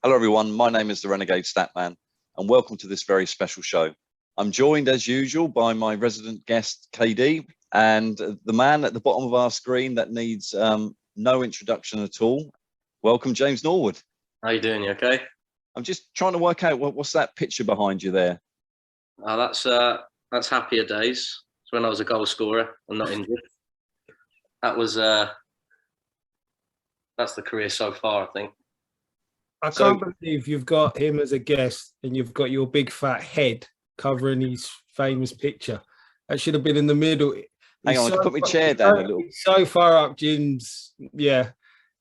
Hello everyone, my name is the Renegade Statman and welcome to this very special show. I'm joined as usual by my resident guest KD and the man at the bottom of our screen that needs no introduction at all. Welcome James Norwood. How you doing? You okay? I'm just trying to work out what's that picture behind you there. That's happier days. It's when I was a goal scorer and not injured. That's the career so far, I think. I can't believe you've got him as a guest and you've got your big fat head covering his famous picture. That should have been in the middle. Hang on, I can put my chair down a little. So far up, Jim's. Yeah,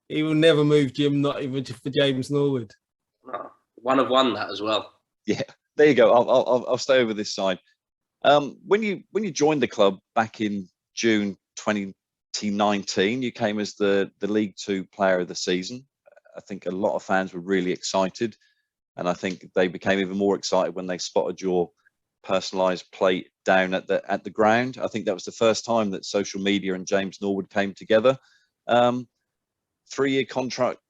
he will never move Jim, not even for James Norwood. No, one of one that as well. Yeah, there you go. I'll stay over this side. When you joined the club back in June 2019, you came as the League Two Player of the Season. I think a lot of fans were really excited, and I think they became even more excited when they spotted your personalised plate down at the ground. I think that was the first time that social media and James Norwood came together. 3-year contract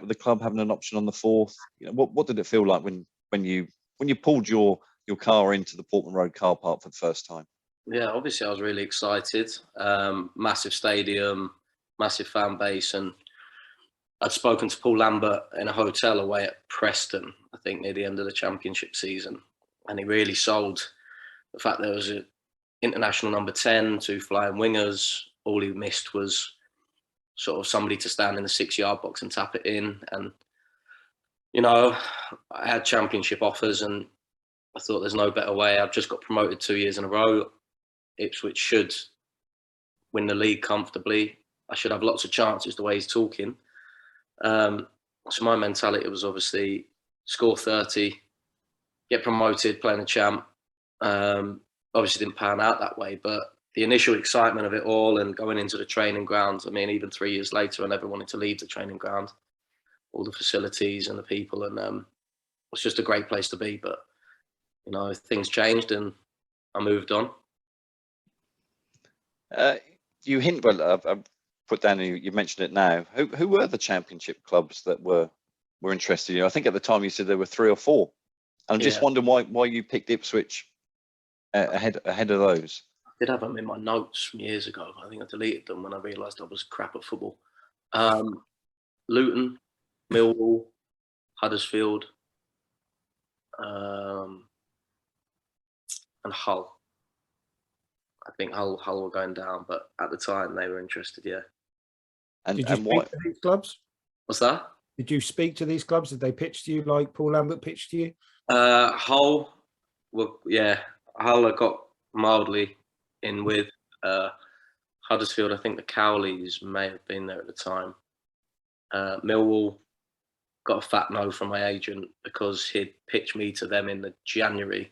with the club, having an option on the fourth. You know, what did it feel like when you pulled your car into the Portman Road car park for the first time? Yeah, obviously I was really excited. Massive stadium, massive fan base, and I'd spoken to Paul Lambert in a hotel away at Preston, I think near the end of the championship season. And he really sold the fact there was an international number 10, 2 flying wingers. All he missed was sort of somebody to stand in the 6-yard box and tap it in. And, you know, I had championship offers and I thought there's no better way. I've just got promoted 2 years in a row. Ipswich should win the league comfortably. I should have lots of chances the way he's talking. So my mentality was obviously score 30, get promoted, playing a champ. Obviously didn't pan out that way, but the initial excitement of it all and going into the training ground, I mean, even 3 years later, I never wanted to leave the training ground, all the facilities and the people, and it's just a great place to be. But, you know, things changed and I moved on. You hint, well, I've put down, you mentioned it now. Who were the championship clubs that were interested in you? I think at the time you said there were 3 or 4. I'm just wondering why you picked Ipswich ahead of those. I did have them in my notes from years ago. I think I deleted them when I realised I was crap at football. Luton, Millwall, Huddersfield, and Hull. I think Hull were going down, but at the time they were interested, yeah. And did you speak to these clubs? What's that? Did you speak to these clubs? Did they pitch to you like Paul Lambert pitched to you? Hull, Hull I got mildly in with. Huddersfield, I think the Cowleys may have been there at the time. Millwall got a fat no from my agent because he'd pitched me to them in the January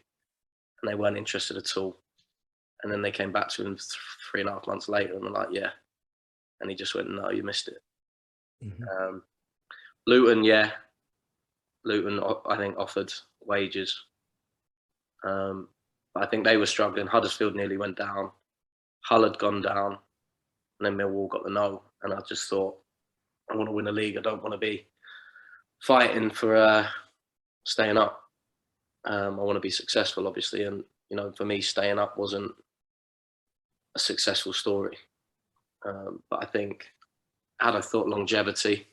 and they weren't interested at all. And then they came back to him 3.5 months later and they're like, yeah. And he just went, no, you missed it. Mm-hmm. Luton, yeah. Luton, I think, offered wages. But I think they were struggling. Huddersfield nearly went down. Hull had gone down. And then Millwall got the no. And I just thought, I want to win a league. I don't want to be fighting for staying up. I want to be successful, obviously. And, you know, for me, staying up wasn't a successful story. But I think, had I thought longevity,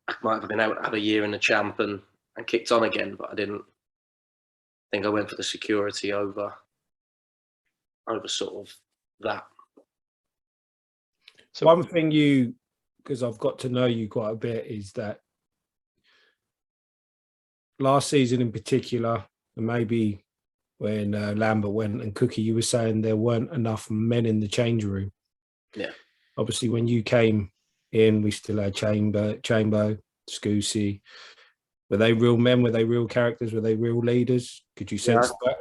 I might have been able to have a year in the champ and kicked on again, but I didn't. I think I went for the security over sort of that. So one thing because I've got to know you quite a bit, is that last season in particular, and maybe when Lambert went and Cookie, you were saying there weren't enough men in the change room. Yeah. Obviously, when you came in, we still had Chambo, Scousy. Were they real men? Were they real characters? Were they real leaders? Could you sense that?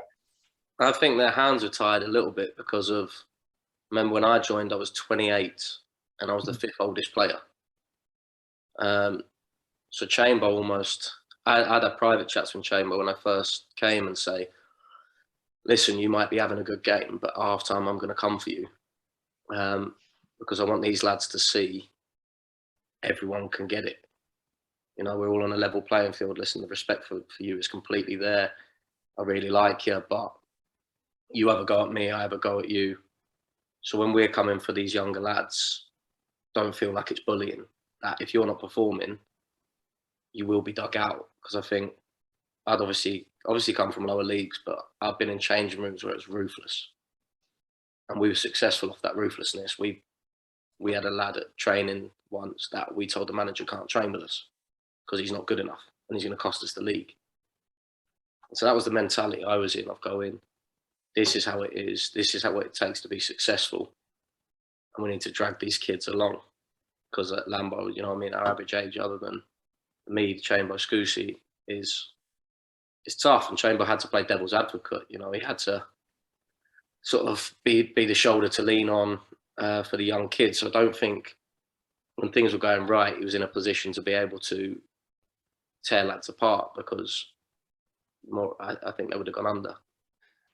I think their hands were tied a little bit because of, remember when I joined, I was 28 and I was the 5th oldest player. So Chambo almost, I had a private chats with Chambo when I first came and say, listen, you might be having a good game, but at half time I'm going to come for you. Because I want these lads to see everyone can get it. You know, we're all on a level playing field. Listen, the respect for you is completely there. I really like you, but you have a go at me, I have a go at you. So when we're coming for these younger lads, don't feel like it's bullying. That if you're not performing, you will be dug out. Because I think I'd obviously come from lower leagues, but I've been in changing rooms where it was ruthless, and we were successful off that ruthlessness. We had a lad at training once that we told the manager can't train with us because he's not good enough and he's going to cost us the league. And so that was the mentality I was in, of going, this is how it is. This is how it takes to be successful. And we need to drag these kids along. Because at Lambo, you know what I mean, our average age other than me, Chamber, Scousy is tough. And Chamber had to play devil's advocate. You know, he had to sort of be the shoulder to lean on for the young kids. So I don't think when things were going right, he was in a position to be able to tear lads apart, because I think they would have gone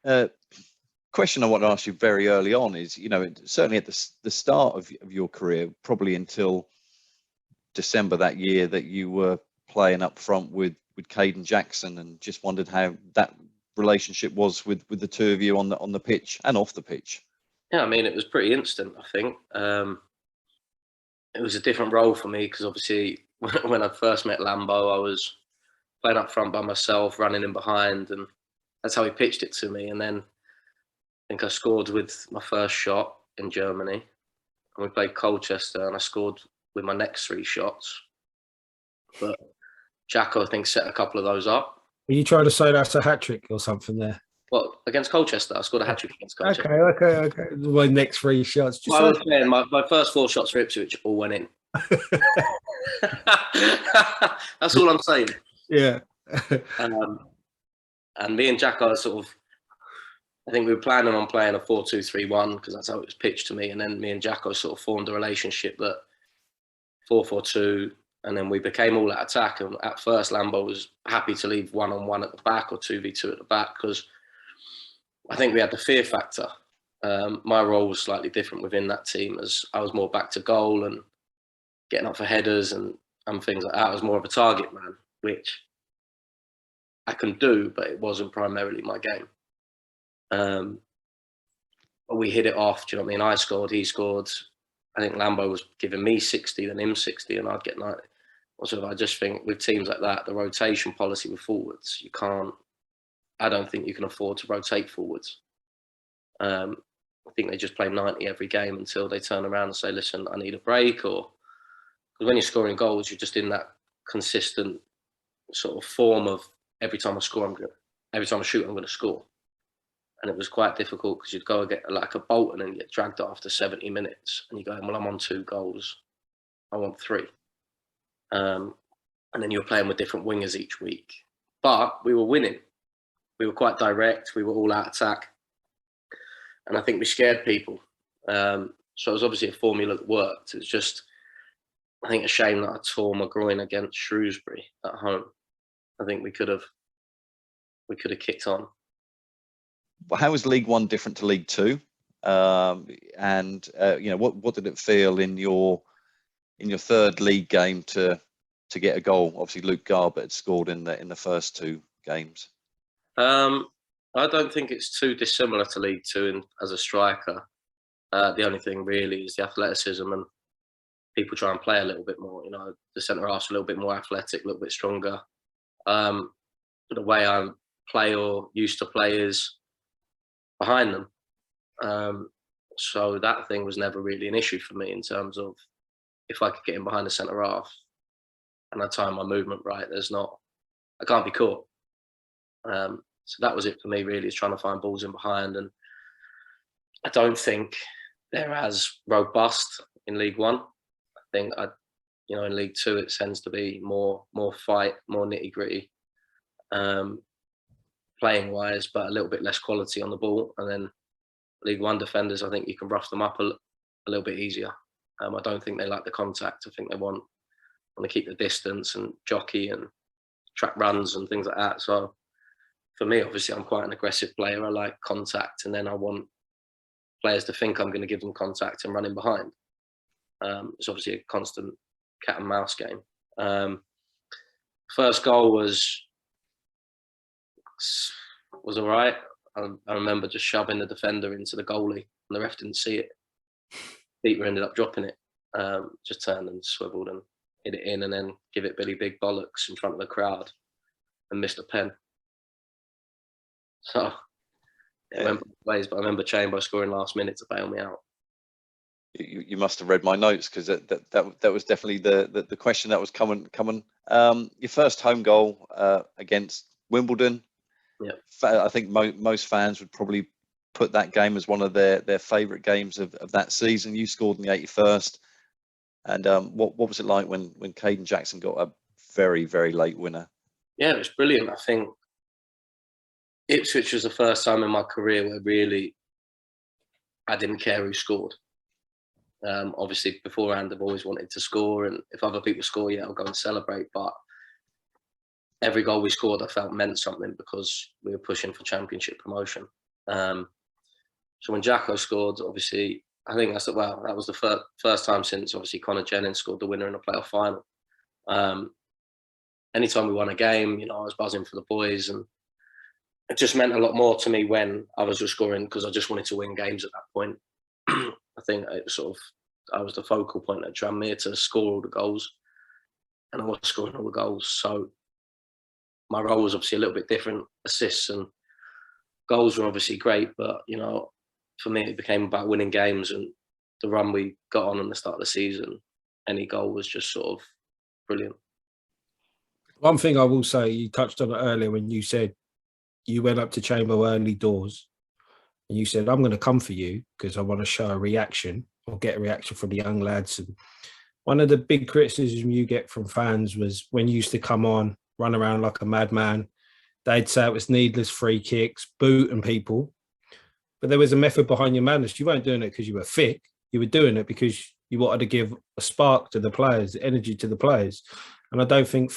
under. Question I want to ask you very early on is, you know, certainly at the start of your career, probably until December that year, that you were playing up front with Caden Jackson, and just wondered how that relationship was with the two of you on the pitch and off the pitch. Yeah, I mean, it was pretty instant, I think. It was a different role for me because obviously when I first met Lambo, I was playing up front by myself, running in behind, and that's how he pitched it to me. And then I think I scored with my first shot in Germany, and we played Colchester, and I scored with my next 3 shots. But Jacko, I think, set a couple of those up. Are you trying to say that's a hat-trick or something there? Well, against Colchester, I scored a hat-trick against Colchester. Okay. My next 3 shots. Well, I was saying, my first 4 shots for Ipswich all went in. That's all I'm saying. Yeah. And me and Jacko sort of, I think we were planning on playing a 4-2-3-1 because that's how it was pitched to me. And then me and Jacko sort of formed a relationship that 4-4-2, and then we became all out attack. And at first, Lambo was happy to leave 1-on-1 at the back or 2v2 at the back because I think we had the fear factor. My role was slightly different within that team, as I was more back to goal and getting up for headers and things like that. I was more of a target man, which I can do, but it wasn't primarily my game. But we hit it off. Do you know what I mean? I scored, he scored. I think Lambo was giving me 60, then him 60, and I'd get 90. Also, I just think with teams like that, the rotation policy with forwards, I don't think you can afford to rotate forwards. I think they just play 90 every game until they turn around and say, listen, I need a break. Or because when you're scoring goals, you're just in that consistent sort of form of every time I shoot, I'm going to score. And it was quite difficult because you'd go and get like a Bolton and get dragged after 70 minutes. And you go, well, I'm on 2 goals. I want 3. And then you're playing with different wingers each week. But we were winning. We were quite direct. We were all out attack. And I think we scared people. So it was obviously a formula that worked. It was just, I think, a shame that I tore my groin against Shrewsbury at home. I think we could have kicked on. How was League One different to League Two? And you know, what did it feel in your 3rd league game to get a goal? Obviously, Luke Garbutt had scored in the first 2 games. I don't think it's too dissimilar to League Two as a striker. The only thing really is the athleticism, and people try and play a little bit more. You know, the centre half's a little bit more athletic, a little bit stronger. The way I play or used to play is behind them. So that thing was never really an issue for me in terms of if I could get in behind the centre half and I time my movement right, I can't be caught. So that was it for me really, is trying to find balls in behind. And I don't think they're as robust in League One. I think in League Two it tends to be more fight, more nitty gritty, playing wise, but a little bit less quality on the ball. And then League One defenders, I think you can rough them up a little bit easier. I don't think they like the contact. I think they want to keep the distance and jockey and track runs and things like that. So for me, obviously, I'm quite an aggressive player. I like contact, and then I want players to think I'm going to give them contact and run in behind. It's obviously a constant cat and mouse game. First goal was all right. I remember just shoving the defender into the goalie, and the ref didn't see it. Keeper ended up dropping it. Just turned and swiveled and hit it in, and then give it Billy big bollocks in front of the crowd, and missed a pen. So it went both ways. But I remember Chamber scoring last minute to bail me out. You must have read my notes, because that was definitely the question that was coming. Your first home goal against Wimbledon. Yeah, I think most fans would probably put that game as one of their favourite games of that season. You scored in the 81st, and what was it like when Caden Jackson got a very, very late winner? Yeah, it was brilliant. I think Ipswich was the first time in my career where really I didn't care who scored. Obviously, beforehand, I've always wanted to score, and if other people score, yeah, I'll go and celebrate. But every goal we scored, I felt meant something, because we were pushing for championship promotion. So when Jacko scored, obviously, I think that was the first time since obviously Connor Jennings scored the winner in a playoff final. Anytime we won a game, I was buzzing for the boys, and it just meant a lot more to me when I was just scoring, because I just wanted to win games at that point. I think I was the focal point at Tranmere to score all the goals, and I was scoring all the goals. So my role was obviously a little bit different. Assists and goals were obviously great, but for me it became about winning games, and the run we got on the start of the season, any goal was just sort of brilliant. One thing I will say, you touched on it earlier when you said you went up to Chamber early doors, and you said, I'm going to come for you because I want to show a reaction or get a reaction from the young lads. And one of the big criticisms you get from fans was when you used to come on, run around like a madman, they'd say it was needless free kicks, booting people. But there was a method behind your madness. You weren't doing it because you were thick. You were doing it because you wanted to give a spark to the players, energy to the players. And I don't think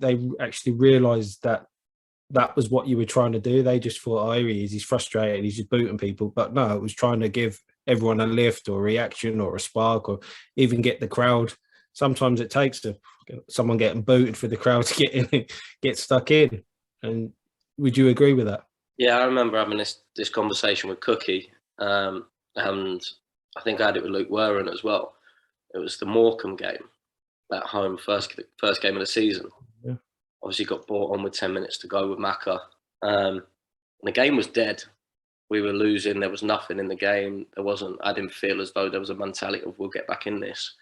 they actually realised that was what you were trying to do. They just thought, oh, he's frustrated, he's just booting people. But no, it was trying to give everyone a lift or a reaction or a spark, or even get the crowd. Sometimes it takes someone getting booted for the crowd to get in, get stuck in. And would you agree with that? Yeah, I remember having this conversation with Cookie, and I think I had it with Luke Werran as well. It was the Morecambe game at home, first game of the season. Yeah. Obviously got brought on with 10 minutes to go with Macca. And the game was dead. We were losing. There was nothing in the game. I didn't feel as though there was a mentality of we'll get back in this.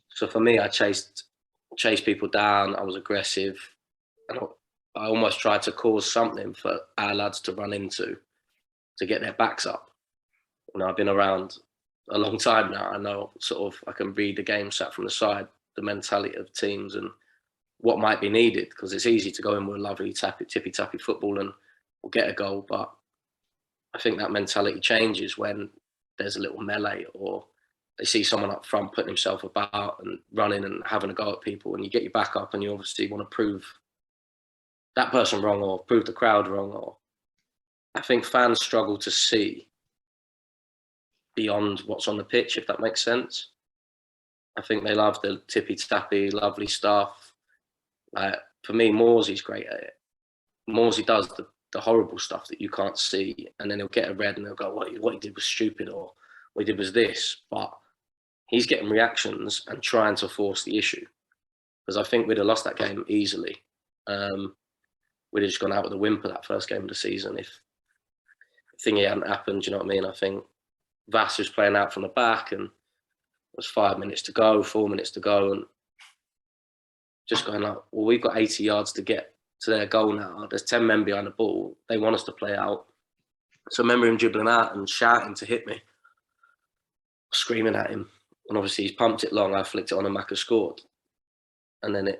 So for me, I chased people down. I was aggressive. And I almost tried to cause something for our lads to run into to get their backs up. I've been around a long time now. I know I can read the game sat from the side, the mentality of teams and what might be needed, because it's easy to go in with a lovely tippy-tappy football and we'll get a goal. But I think that mentality changes when there's a little melee, or they see someone up front putting himself about and running and having a go at people, and you get your back up and you obviously want to prove that person wrong or prove the crowd wrong. Or I think fans struggle to see beyond what's on the pitch, if that makes sense. I think they love the tippy-tappy, lovely stuff. For me, Morsey's great at it. Morsey does the horrible stuff that you can't see, and then he'll get a red and they'll go, what he did was stupid, or what he did was this. But he's getting reactions and trying to force the issue. Because I think we'd have lost that game easily. We'd have just gone out with a whimper that first game of the season if thingy hadn't happened. Do you know what I mean? I think Vass was playing out from the back, and it was 5 minutes to go, 4 minutes to go, and just going like, well, we've got 80 yards to get to their goal now. There's 10 men behind the ball. They want us to play out. So I remember him dribbling out and shouting to hit me, screaming at him. And obviously he's pumped it long. I flicked it on and Macca scored. And then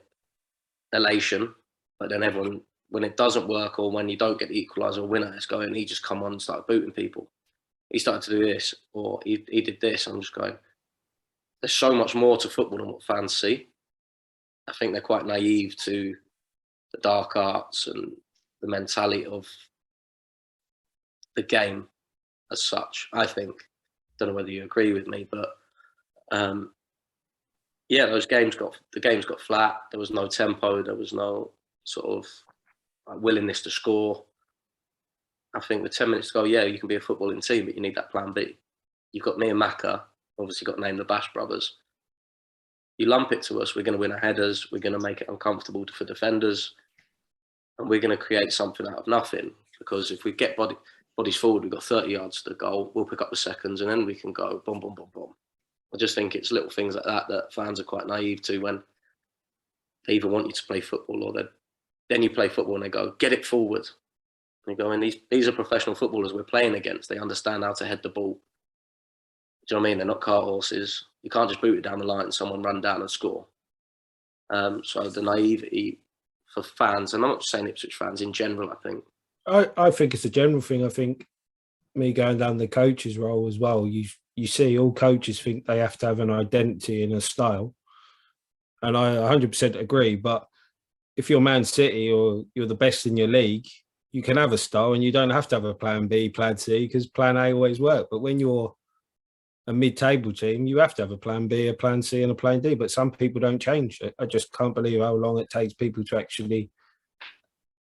elation. But then everyone, when it doesn't work or when you don't get the equaliser or winner, it's going, he just come on and started booting people. He started to do this, or he did this. I'm just going, there's so much more to football than what fans see. I think they're quite naive to the dark arts and the mentality of the game as such, I think. Don't know whether you agree with me, but yeah, the games got flat. There was no tempo. There was no sort of willingness to score. I think with 10 minutes to go, yeah, you can be a footballing team, but you need that plan B. You've got me and Maka, obviously got named the Bash Brothers. You lump it to us, we're going to win our headers, we're going to make it uncomfortable for defenders, and we're going to create something out of nothing. Because if we get bodies forward, we've got 30 yards to the goal, we'll pick up the seconds, and then we can go boom, boom, boom, boom. I just think it's little things like that that fans are quite naive to when they either want you to play football or then you play football and they go, get it forward. And you go, and these are professional footballers we're playing against. They understand how to head the ball. Do you know what I mean? They're not cart horses. You can't just boot it down the line and someone run down and score. So the naivety for fans, and I'm not just saying Ipswich fans in general, I think. I think it's a general thing. I think me going down the coach's role as well, you see all coaches think they have to have an identity and a style. And I 100% agree. But if you're Man City or you're the best in your league, you can have a style and you don't have to have a plan B, plan C, because plan A always works. But when you're a mid-table team, you have to have a plan B, a plan C and a plan D. But some people don't change. I just can't believe how long it takes people to actually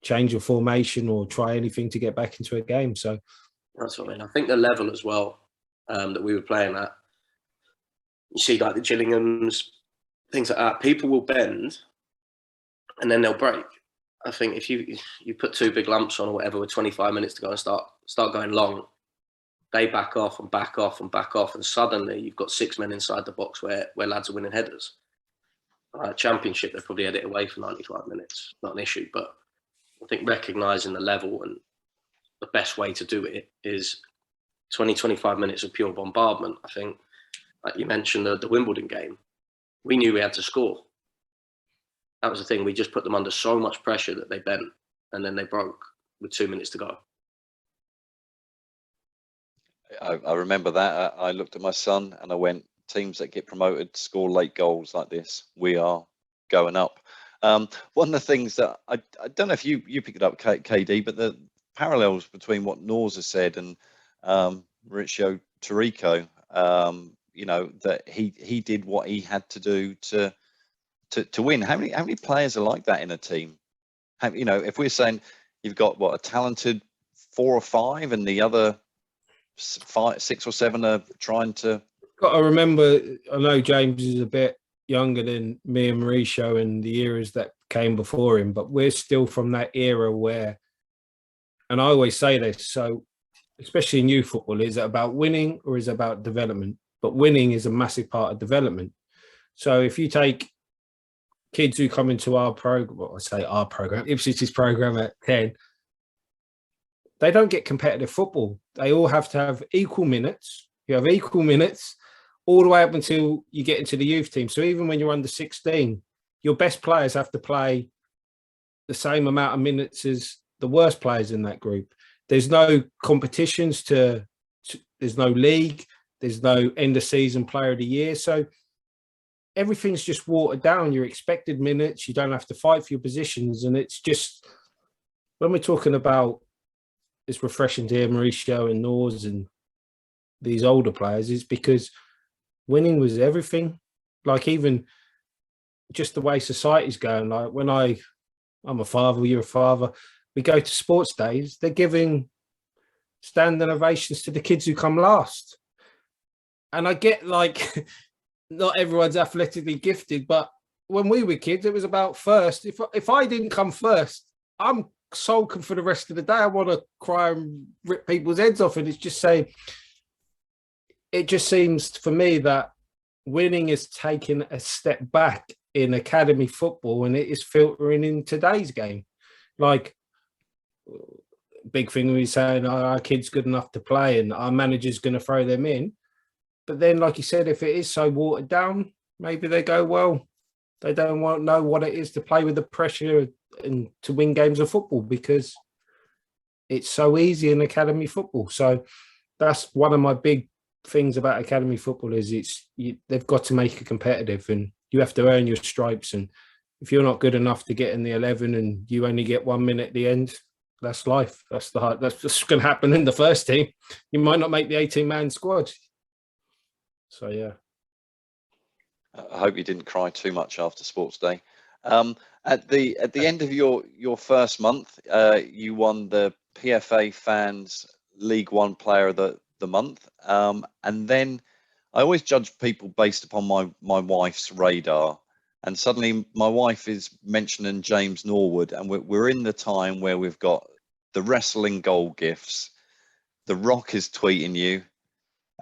change a formation or try anything to get back into a game. So that's what I mean. I think the level as well that we were playing at, you see like the Gillinghams, things like that, people will bend and then they'll break. I think if you put two big lumps on or whatever with 25 minutes to go and start going long, they back off and back off and back off, and suddenly you've got 6 men inside the box where lads are winning headers. Championship, they probably had it away for 95 minutes, not an issue. But I think recognising the level and the best way to do it is 20, 25 minutes of pure bombardment. I think, like you mentioned, the Wimbledon game, we knew we had to score. That was the thing. We just put them under so much pressure that they bent and then they broke with 2 minutes to go. I remember that. I looked at my son and I went, teams that get promoted score late goals like this, we are going up. One of the things that I don't know if you picked it up, KD, but the parallels between what Norwoods has said and Mauricio Taricco, you know, that he did what he had to do to win. How many players are like that in a team? You know, if we're saying you've got a talented 4 or 5 and the other 5, 6 or 7 are trying to. Got to remember, I know James is a bit younger than me and Mauricio and the eras that came before him, but we're still from that era where, and I always say this, so especially in youth football, is it about winning or is it about development? But winning is a massive part of development. So if you take kids who come into our program, well, I say our program, Ipswich's program at 10, they don't get competitive football. They all have to have equal minutes. You have equal minutes all the way up until you get into the youth team. So even when you're under 16, your best players have to play the same amount of minutes as the worst players in that group. There's no competitions there's no league, there's no end of season player of the year. So everything's just watered down. Your expected minutes, you don't have to fight for your positions. And it's just, when we're talking about, it's refreshing to hear Mauricio and Norwoods and these older players, is because winning was everything. Like even just the way society's going, like when I'm a father, you're a father, we go to sports days, they're giving standing ovations to the kids who come last. And I get like, not everyone's athletically gifted, but when we were kids, it was about first. If I didn't come first, I'm sulking for the rest of the day. I want to cry and rip people's heads off. And it's just saying, it just seems for me that winning is taking a step back in academy football, and it is filtering in today's game. Like, big thing we saying, our kid's good enough to play and our manager's going to throw them in. But then, like you said, if it is so watered down, maybe they go, well, they don't know what it is to play with the pressure and to win games of football because it's so easy in academy football. So that's one of my big things about academy football is they've got to make it competitive and you have to earn your stripes. And if you're not good enough to get in the 11 and you only get 1 minute at the end, that's life. That's just going to happen in the first team. You might not make the 18-man squad. So, yeah. I hope you didn't cry too much after sports day. At the end of your first month, you won the PFA Fans League One Player of the Month, and then I always judge people based upon my wife's radar. And suddenly my wife is mentioning James Norwood, and we're in the time where we've got the wrestling goal gifts. The Rock is tweeting you,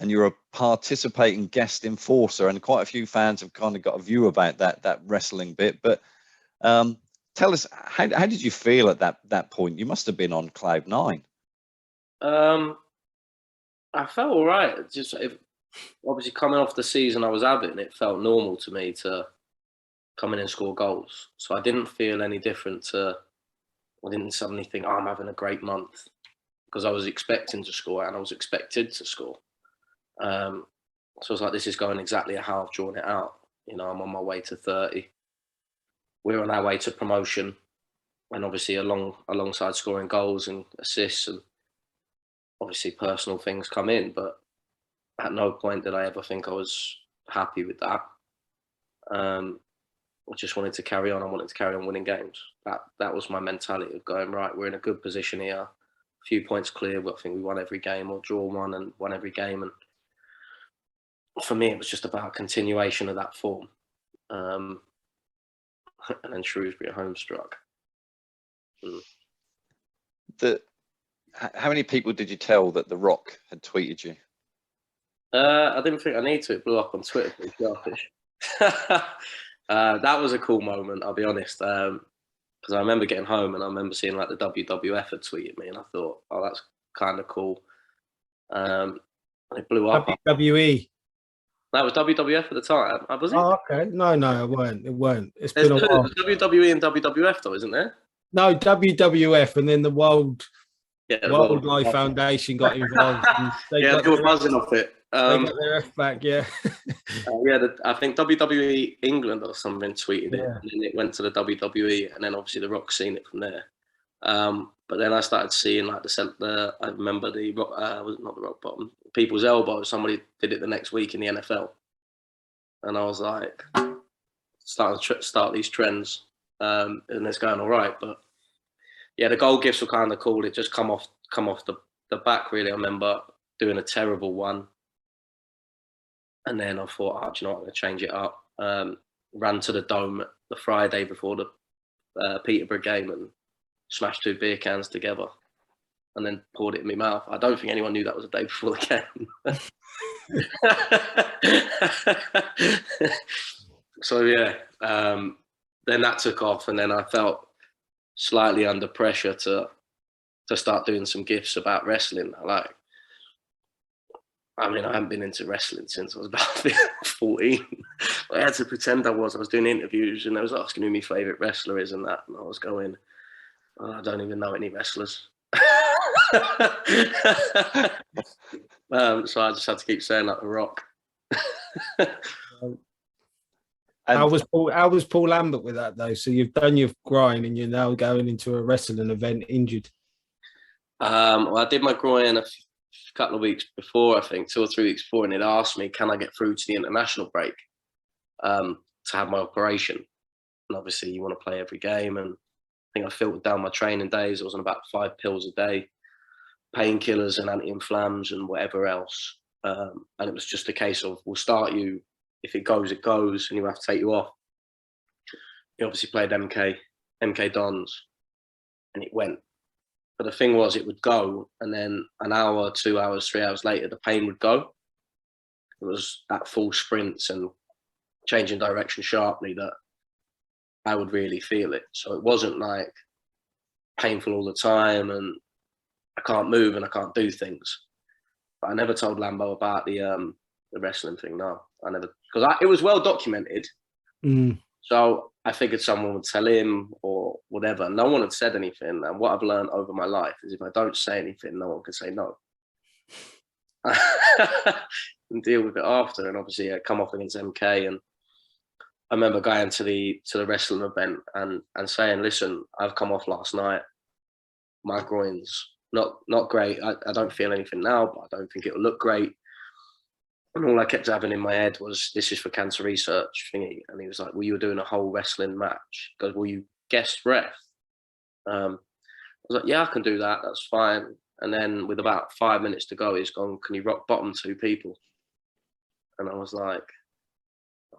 and you're a participating guest enforcer, and quite a few fans have kind of got a view about that wrestling bit. But tell us, how did you feel at that point? You must have been on cloud nine. I felt all right. Obviously coming off the season I was having, it felt normal to me to come in and score goals. So I didn't feel any different I didn't suddenly think, oh, I'm having a great month, because I was expecting to score and I was expected to score. So I was like, this is going exactly how I've drawn it out. You know, I'm on my way to 30. We're on our way to promotion, and obviously alongside scoring goals and assists, and obviously personal things come in, but at no point did I ever think I was happy with that. I just wanted to carry on. I wanted to carry on winning games. That was my mentality of going, right, we're in a good position here. A few points clear. I think we won every game, or draw one and won every game. And for me, it was just about a continuation of that form. And then Shrewsbury at home struck. How many people did you tell that The Rock had tweeted you? I didn't think I need to. It blew up on Twitter pretty sharpish. That was a cool moment, I'll be honest. Because I remember getting home and I remember seeing like the WWF had tweeted me, and I thought, oh, that's kind of cool. And it blew up. WWE. That was WWF at the time. Was it? Oh, okay. No, it weren't. It's There's been a while. WWE and WWF though, isn't there? No, WWF, and then the the Wildlife Foundation got involved. They were buzzing off it. They got their F back, yeah. I think WWE England or something tweeted it, and then it went to the WWE, and then obviously The Rock seen it from there. But then I started seeing like I remember the Rock, was not the Rock Bottom, People's Elbow. Somebody did it the next week in the NFL, and I was like, starting to start these trends, and it's going all right. But yeah, the goal gifts were kind of cool. It just come off the back really. I remember doing a terrible one, and then I thought, oh, do you know what, I'm going to change it up. Ran to the Dome the Friday before the Peterborough game and smashed 2 beer cans together and then poured it in my mouth. I don't think anyone knew that was the day before the game. So yeah, then that took off, and then I felt slightly under pressure to start doing some gifts about wrestling. I haven't been into wrestling since I was about 14. I had to pretend I was doing interviews, and I was asking who my favourite wrestler is and that, and I was going, oh, I don't even know any wrestlers. So I just had to keep saying that The Rock. How was Paul Lambert with that though? So you've done your groin and you're now going into a wrestling event injured. Well, I did my groin a couple of weeks before, I think 2 or 3 weeks before, and it asked me, can I get through to the international break to have my operation? And obviously you want to play every game, and I think I filtered down my training days. I was on about 5 pills a day, painkillers and anti-inflams and whatever else. And it was just a case of, we'll start you. If it goes, it goes, and you have to take you off. He obviously played MK Dons, and it went. But the thing was, it would go, and then an hour, 2 hours, 3 hours later, the pain would go. It was at full sprints and changing direction sharply that I would really feel it. So it wasn't like painful all the time and I can't move and I can't do things. But I never told Lambo about the wrestling thing. No, I never, because it was well documented. So I figured someone would tell him or whatever. No one had said anything. And what I've learned over my life is if I don't say anything, no one can say no. And deal with it after. And obviously I come off against MK, and I remember going to the wrestling event and saying, listen, I've come off last night. My groin's not great. I don't feel anything now, but I don't think it'll look great. And all I kept having in my head was, this is for cancer research thingy. And he was like, well, you were doing a whole wrestling match. He goes, well, you guest ref. I was like, yeah, I can do that. That's fine. And then with about 5 minutes to go, he's gone, can you rock bottom 2 people? And I was like,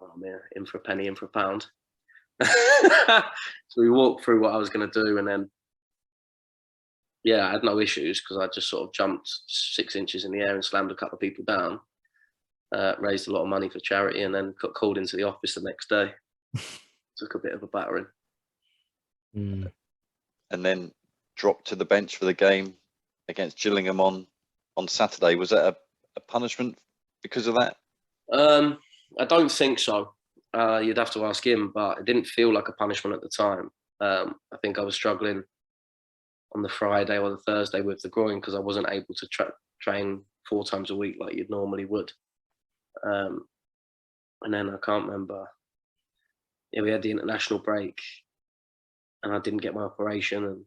oh man, in for a penny, in for a pound. So we walked through what I was going to do. And then, yeah, I had no issues because I just sort of jumped 6 inches in the air and slammed a couple of people down. Raised a lot of money for charity, and then got called into the office the next day. Took a bit of a battering. And then dropped to the bench for the game against Gillingham on Saturday. Was that a punishment because of that? I don't think so. You'd have to ask him, but it didn't feel like a punishment at the time. I think I was struggling on the Friday or the Thursday with the groin because I wasn't able to train 4 times a week like you'd normally would. And then I can't remember. Yeah, we had the international break, and I didn't get my operation. And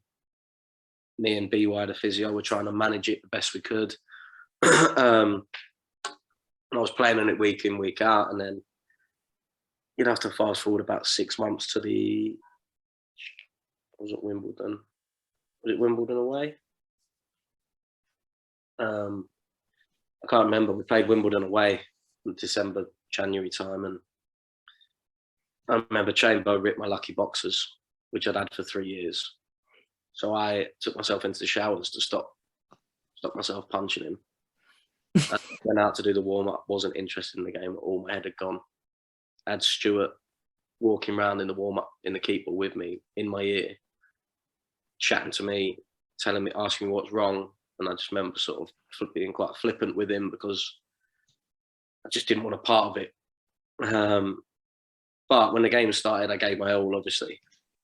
me and BY, the physio, were trying to manage it the best we could. And I was playing on it week in, week out, and then you'd have to fast forward about 6 months to was it Wimbledon? Was it Wimbledon away? I can't remember. We played Wimbledon away in December, January time, and I remember Chamber ripped my lucky boxers, which I'd had for 3 years. So I took myself into the showers to stop myself punching him. I went out to do the warm-up, wasn't interested in the game at all. My head had gone. I had Stuart walking around in the warm-up in the keeper with me in my ear, chatting to me, telling me, asking me what's wrong. And I just remember sort of being quite flippant with him because I just didn't want a part of it. But when the game started, I gave my all, obviously.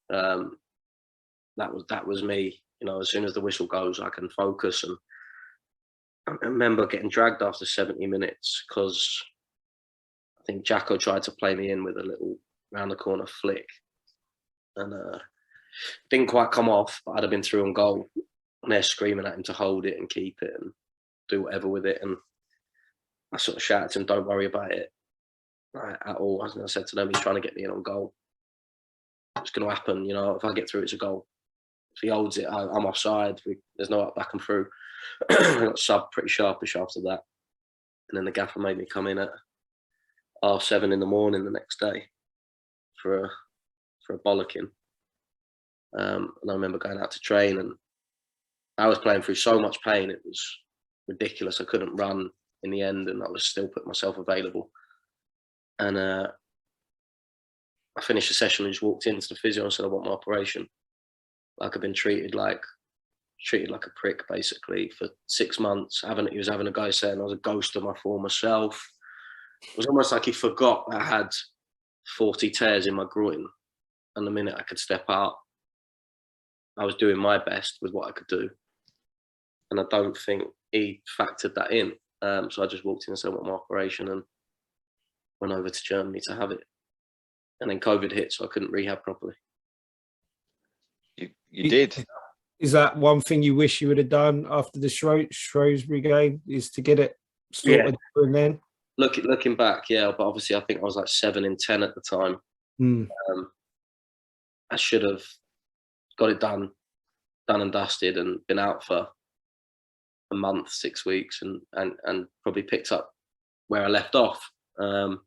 That was me. You know, as soon as the whistle goes, I can focus. And I remember getting dragged after 70 minutes because I think Jacko tried to play me in with a little round the corner flick. And didn't quite come off, but I'd have been through on goal. And they're screaming at him to hold it and keep it and do whatever with it. And I sort of shouted to him, don't worry about it at all. As I said to them, he's trying to get me in on goal. It's going to happen, you know, if I get through, it's a goal. If he holds it, I'm offside. There's no back and through. I got subbed pretty sharpish after that. And then the gaffer made me come in at 7:30 in the morning the next day for a bollocking. And I remember going out to train, and I was playing through so much pain, it was ridiculous. I couldn't run in the end, and I was still putting myself available. And I finished the session and just walked into the physio and said, I want my operation. Like I've been treated like a prick, basically, for 6 months. He was having a go saying I was a ghost of my former self. It was almost like he forgot I had 40 tears in my groin, and the minute I could step out, I was doing my best with what I could do. And I don't think he factored that in. So I just walked in and said, I want my operation, and went over to Germany to have it. And then COVID hit, so I couldn't rehab properly. You did. Is that one thing you wish you would have done after the Shrewsbury game, is to get it sorted? Yeah. And then looking back, yeah, but obviously I think I was like 7 in 10 at the time. I should have got it done and dusted, and been out for a month, 6 weeks, and probably picked up where I left off. I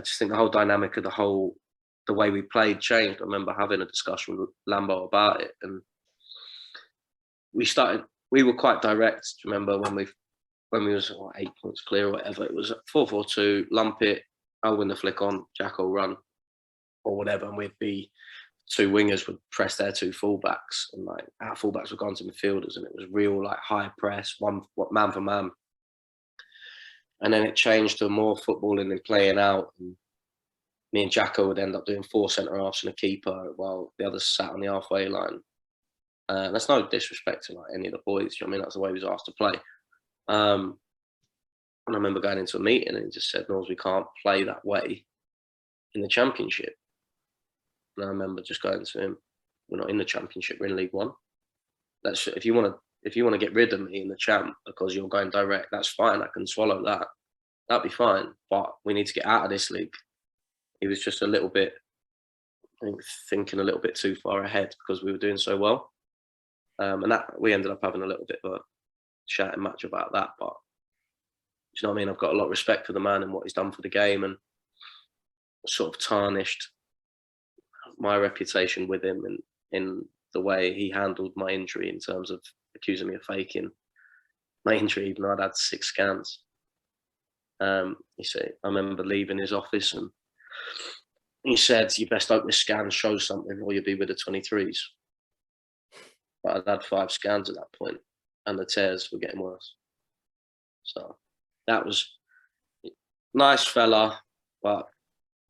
just think the whole dynamic of the way we played changed. I remember having a discussion with Lambert about it, and we were quite direct. Do you remember when we was 8 points clear or whatever? It was 4-4-2, lump it, I'll win the flick on, Jack will run or whatever, and we'd be 2 wingers would press their 2 fullbacks, and like our fullbacks would go into midfielders, and it was real like high press, man for man. And then it changed to more footballing and playing out. And me and Jacko would end up doing 4 centre halves and a keeper while the others sat on the halfway line. That's no disrespect to like any of the boys. You know what I mean? That's the way we was asked to play. And I remember going into a meeting and he just said, "Norwoods, we can't play that way in the Championship." And I remember just going to him, "We're not in the Championship. We're in League One. If you want to if you want to get rid of me in the champ because you're going direct, that's fine. I can swallow that. That'd be fine. But we need to get out of this league. He was just a little bit, I think, thinking a little bit too far ahead because we were doing so well. And that we ended up having a little bit of a shouting match about that. But do you know what I mean? I've got a lot of respect for the man and what he's done for the game, and sort of tarnished my reputation with him in the way he handled my injury in terms of accusing me of faking my injury, even though I'd had 6 scans. He said, I remember leaving his office and he said, you best hope this scan shows something or you'll be with the 23s. But I'd had 5 scans at that point and the tears were getting worse. So that was nice fella, but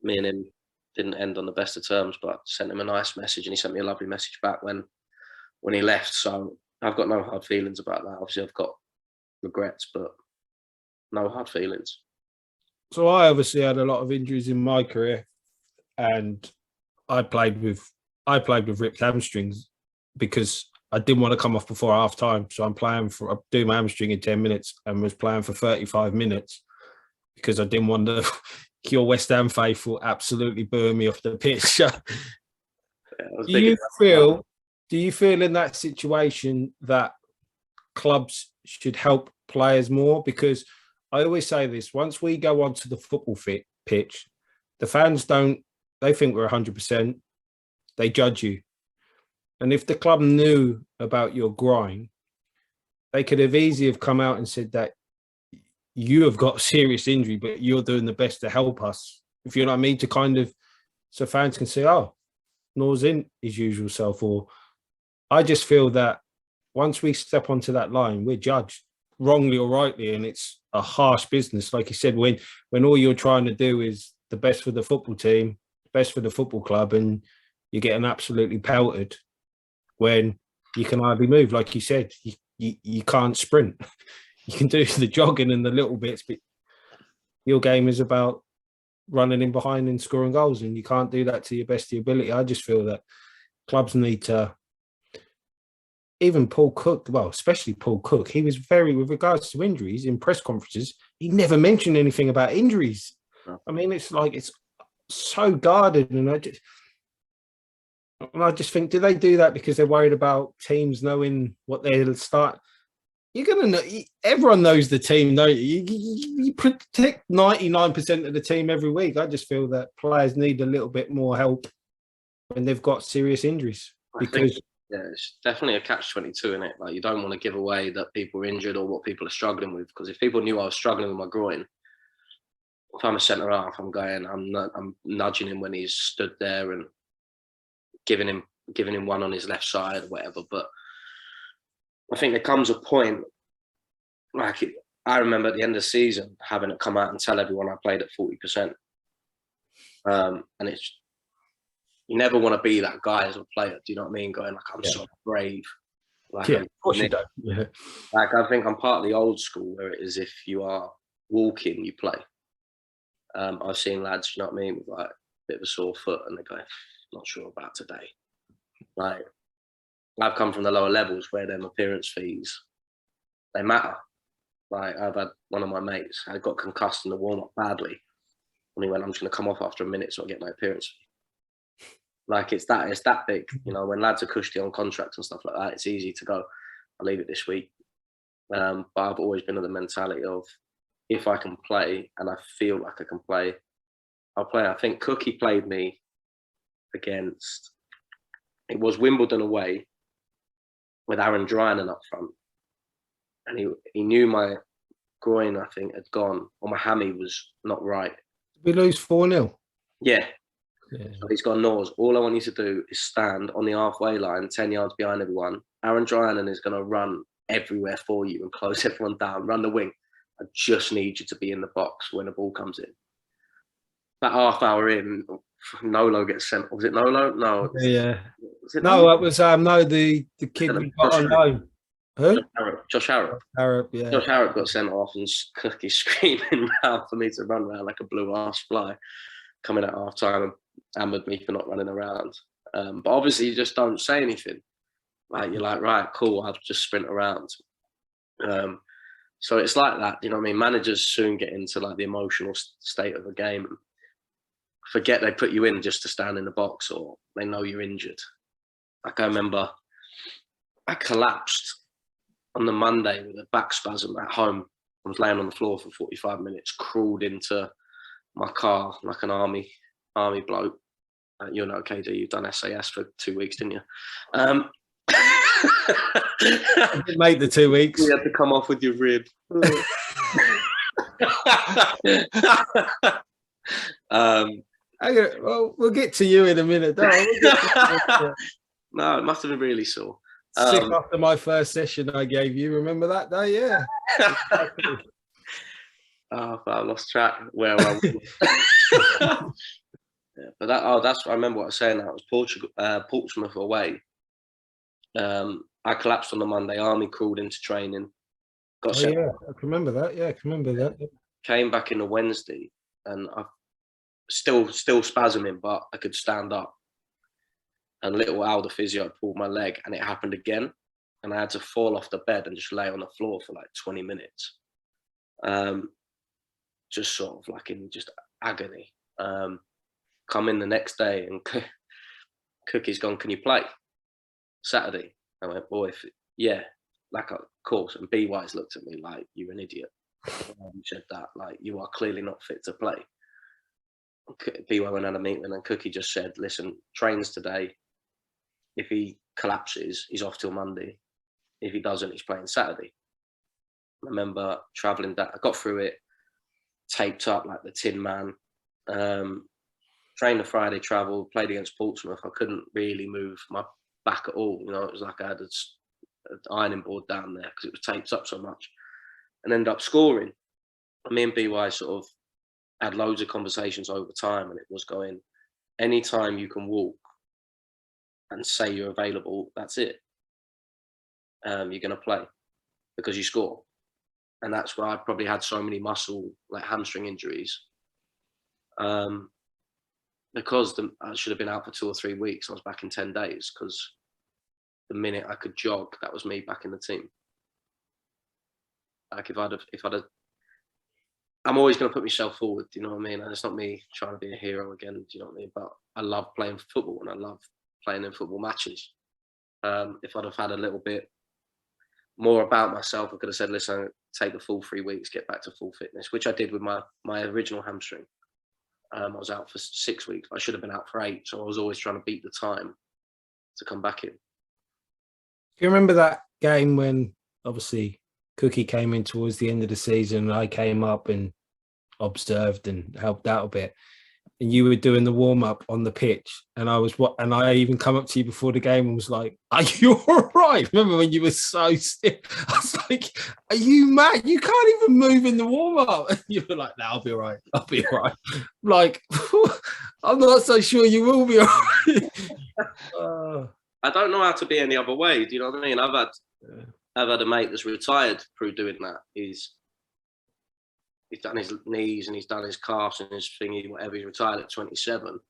me and him didn't end on the best of terms, but sent him a nice message and he sent me a lovely message back when he left. So I've got no hard feelings about that. Obviously I've got regrets, but no hard feelings. So I obviously had a lot of injuries in my career, and I played with ripped hamstrings because I didn't want to come off before half time. So I'm doing my hamstring in 10 minutes and was playing for 35 minutes because I didn't want to your West Ham faithful absolutely booing me off the pitch. Do you feel in that situation that clubs should help players more? Because I always say this, once we go onto the football pitch, the fans they think we're 100%, they judge you. And if the club knew about your groin, they could have easily have come out and said that you have got a serious injury, but you're doing the best to help us. If you know what I mean, to kind of, so fans can say, oh, Nor's in his usual self. Or I just feel that once we step onto that line, we're judged wrongly or rightly. And it's a harsh business. Like you said, when all you're trying to do is the best for the football team, best for the football club, and you're getting absolutely pelted when you can hardly move. Like you said, you can't sprint. You can do the jogging and the little bits, but your game is about running in behind and scoring goals, and you can't do that to your best of your ability. I just feel that clubs need to, even Paul Cook, well, especially Paul Cook, he was very, with regards to injuries in press conferences, he never mentioned anything about injuries. I mean, it's like, it's so guarded, and I just think, do they do that because they're worried about teams knowing what they'll start? You're going to know, everyone knows the team, don't you? You protect 99% of the team every week. I just feel that players need a little bit more help when they've got serious injuries. Because it's definitely a catch-22 in it. Like, you don't want to give away that people are injured or what people are struggling with. Because if people knew I was struggling with my groin, if I'm a centre half, I'm nudging him when he's stood there and giving him one on his left side or whatever. But I think there comes a point, like, I remember at the end of the season having to come out and tell everyone I played at 40%. And it's, you never want to be that guy as a player. Do you know what I mean? Going like, I'm so brave. Like, of course you don't. Yeah. Like, I think I'm part of the old school where it is, if you are walking, you play. I've seen lads, you know what I mean, with like a bit of a sore foot, and they go, not sure about today. Like, I've come from the lower levels where them appearance fees, they matter. Like, I've had one of my mates, I got concussed in the warm-up badly, and he went, I'm just going to come off after a minute so I get my appearance fee. Like, it's that big. You know, when lads are cushy on contracts and stuff like that, it's easy to go, I'll leave it this week. But I've always been of the mentality of, if I can play and I feel like I can play, I'll play. I think Cookie played me against, it was Wimbledon away with Aaron Dryanen up front. And he knew my groin, I think, had gone, or my hammy was not right. Did we lose 4-0? Yeah. So he's got Norwoods. All I want you to do is stand on the halfway line, 10 yards behind everyone. Aaron Dryanen is going to run everywhere for you and close everyone down, run the wing. I just need you to be in the box when the ball comes in. About half hour in, Nolo gets sent. Was it Nolo? No. Yeah. Was it No, it was the kid we got on loan. Who? Josh Harrop. Yeah. Josh Harrop got sent off, and Cookie screaming around for me to run around like a blue ass fly, coming at half time and hammered me for not running around. But obviously, you just don't say anything. Like you're like, right, cool, I'll just sprint around. So it's like that, you know what I mean? Managers soon get into like the emotional state of the game and forget they put you in just to stand in the box, or they know you're injured. Like I remember I collapsed on the Monday with a back spasm at home. I was laying on the floor for 45 minutes, crawled into my car like an army bloke. You're not okay, do you? You've done SAS for 2 weeks, didn't you? I didn't make the 2 weeks. You had to come off with your rib. Well, we'll get to you in a minute. No, no, it must have been really sore. Sick after my first session I gave you. Remember that day? Yeah. Oh, I lost track where I was. Yeah, but that's I remember what I was saying. That was Portsmouth away. I collapsed on the Monday. Army crawled into training. I can remember that. Yeah, I can remember that. Yeah. Came back in the Wednesday, and I still spasming, but I could stand up. And little Al, the physio, pulled my leg, and it happened again. And I had to fall off the bed and just lay on the floor for like 20 minutes. Just sort of like in just agony. Come in the next day, and Cookie's gone, can you play Saturday? I went, boy, yeah, like, of course. And B-Wise looked at me like, you're an idiot. You said that, like, you are clearly not fit to play. B-Wise went and had a meeting, and Cookie just said, listen, trains today. If he collapses, he's off till Monday. If he doesn't, he's playing Saturday. I remember travelling down, I got through it, taped up like the Tin Man. Trained the Friday, travel, played against Portsmouth. I couldn't really move my back at all. You know, it was like I had an ironing board down there because it was taped up so much, and ended up scoring. And me and BY sort of had loads of conversations over time, and it was going, anytime you can walk and say you're available, that's it. You're going to play because you score. And that's where I probably had so many muscle, like hamstring injuries. Because I should have been out for 2 or 3 weeks. I was back in 10 days because the minute I could jog, that was me back in the team. Like if I'd have, I'm always going to put myself forward. Do you know what I mean? And it's not me trying to be a hero again. Do you know what I mean? But I love playing football, and I love playing in football matches. If I'd have had a little bit more about myself, I could have said, listen, take the full 3 weeks, get back to full fitness, which I did with my original hamstring. I was out for 6 weeks. I should have been out for 8, so I was always trying to beat the time to come back in. Do you remember that game when obviously Cookie came in towards the end of the season, and I came up and observed and helped out a bit, and you were doing the warm up on the pitch, and I even come up to you before the game and was like, "Are you all right?" Remember when you were so stiff? I was like, "Are you mad? You can't even move in the warm up." And you were like, "No, I'll be all right. I'll be all right." Like, I'm not so sure you will be all right. I don't know how to be any other way. Do you know what I mean? I've had a mate that's retired through doing that. He's done his knees and he's done his calves and his thingy, whatever. He's retired at 27 because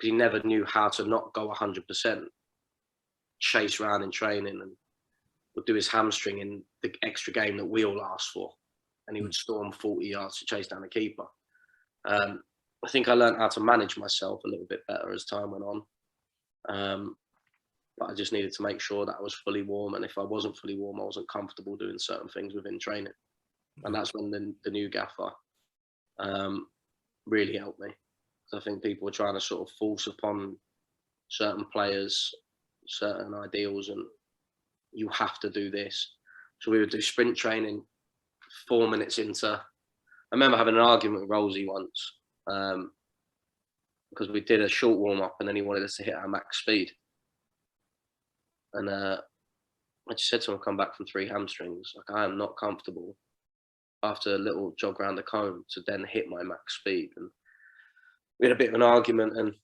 he never knew how to not go 100%. Chase around in training and would do his hamstring in the extra game that we all asked for, and he would storm 40 yards to chase down the keeper. I think I learned how to manage myself a little bit better as time went on. But I just needed to make sure that I was fully warm, and if I wasn't fully warm, I wasn't comfortable doing certain things within training. And that's when the new gaffer really helped me. So I think people were trying to sort of force upon certain players certain ideals, and you have to do this. So we would do sprint training 4 minutes into. I remember having an argument with Rosie once because we did a short warm up and then he wanted us to hit our max speed. And I just said to him, come back from 3 hamstrings. Like, I am not comfortable after a little jog around the cone to then hit my max speed. And we had a bit of an argument. And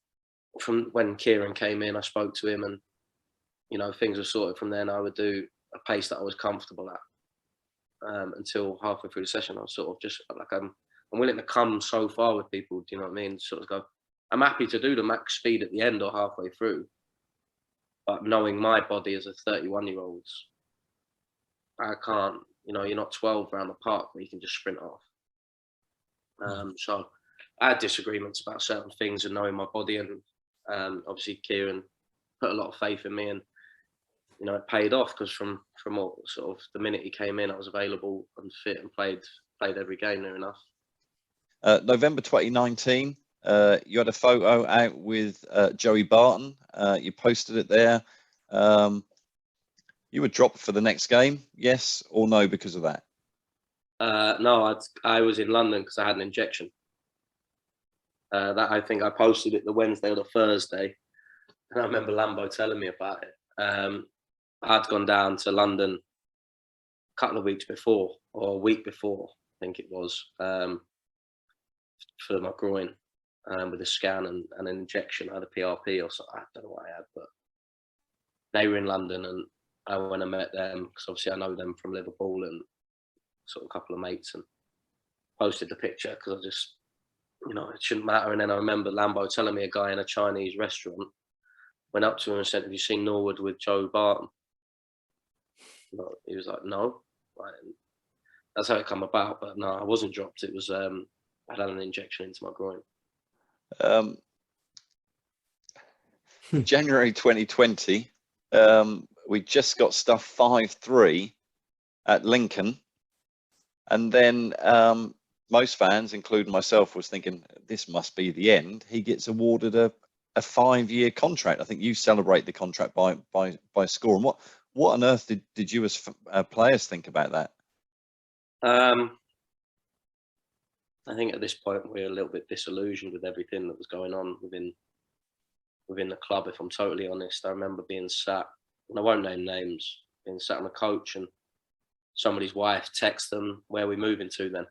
from when Kieron came in, I spoke to him, and you know, things were sorted from then. I would do a pace that I was comfortable at until halfway through the session. I was sort of just like, I'm willing to come so far with people. Do you know what I mean? Sort of go, I'm happy to do the max speed at the end or halfway through. But knowing my body as a 31-year-old's, I can't, you're not 12 around the park where you can just sprint off. So I had disagreements about certain things and knowing my body, and obviously Kieron put a lot of faith in me, and it paid off, because from all, sort of the minute he came in, I was available and fit and played every game near enough. November 2019, you had a photo out with Joey Barton. You posted it there. You were dropped for the next game, yes or no, because of that? No, I was in London because I had an injection. That I think I posted it the Wednesday or the Thursday, and I remember Lambo telling me about it. I'd gone down to London a couple of weeks before, or a week before, I think it was, for my groin, with a scan and an injection. I had a PRP or something. I don't know what I had, but they were in London, and I went and met them, because obviously I know them from Liverpool, and sort of a couple of mates, and posted the picture because I just, it shouldn't matter. And then I remember Lambo telling me a guy in a Chinese restaurant went up to him and said, "Have you seen Norwood with Joe Barton?" He was like, "No." That's how it come about. But no, I wasn't dropped. It was I had an injection into my groin. January 2020, we just got stuff 5-3 at Lincoln, and then most fans, including myself, was thinking this must be the end. He gets awarded a 5-year contract. I think you celebrate the contract by scoring. What on earth did you as players think about that? I think at this point we're a little bit disillusioned with everything that was going on within the club, if I'm totally honest. I remember being sat, and I won't name names, being sat on a coach, and somebody's wife texted them, "Where are we moving to then?"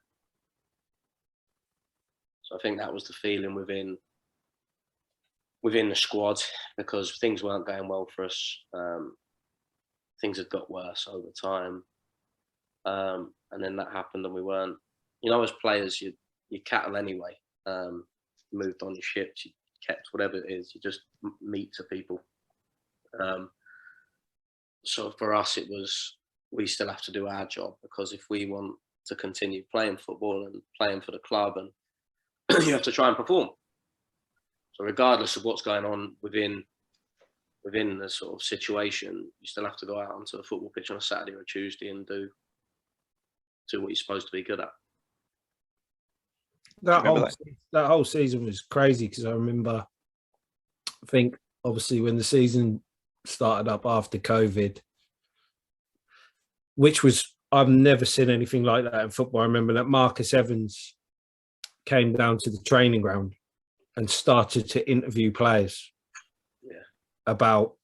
So I think that was the feeling within the squad, because things weren't going well for us. Things had got worse over time. And then that happened, and we weren't, as players, you cattle anyway. Moved on your ships, you kept whatever it is, you just meet to people. So for us, it was, we still have to do our job, because if we want to continue playing football and playing for the club, and you have to try and perform. So regardless of what's going on within the sort of situation, you still have to go out onto the football pitch on a Saturday or a Tuesday and do what you're supposed to be good at. That whole season was crazy, because I remember, I think obviously when the season started up after COVID, which was, I've never seen anything like that in football. I remember that Marcus Evans came down to the training ground and started to interview players about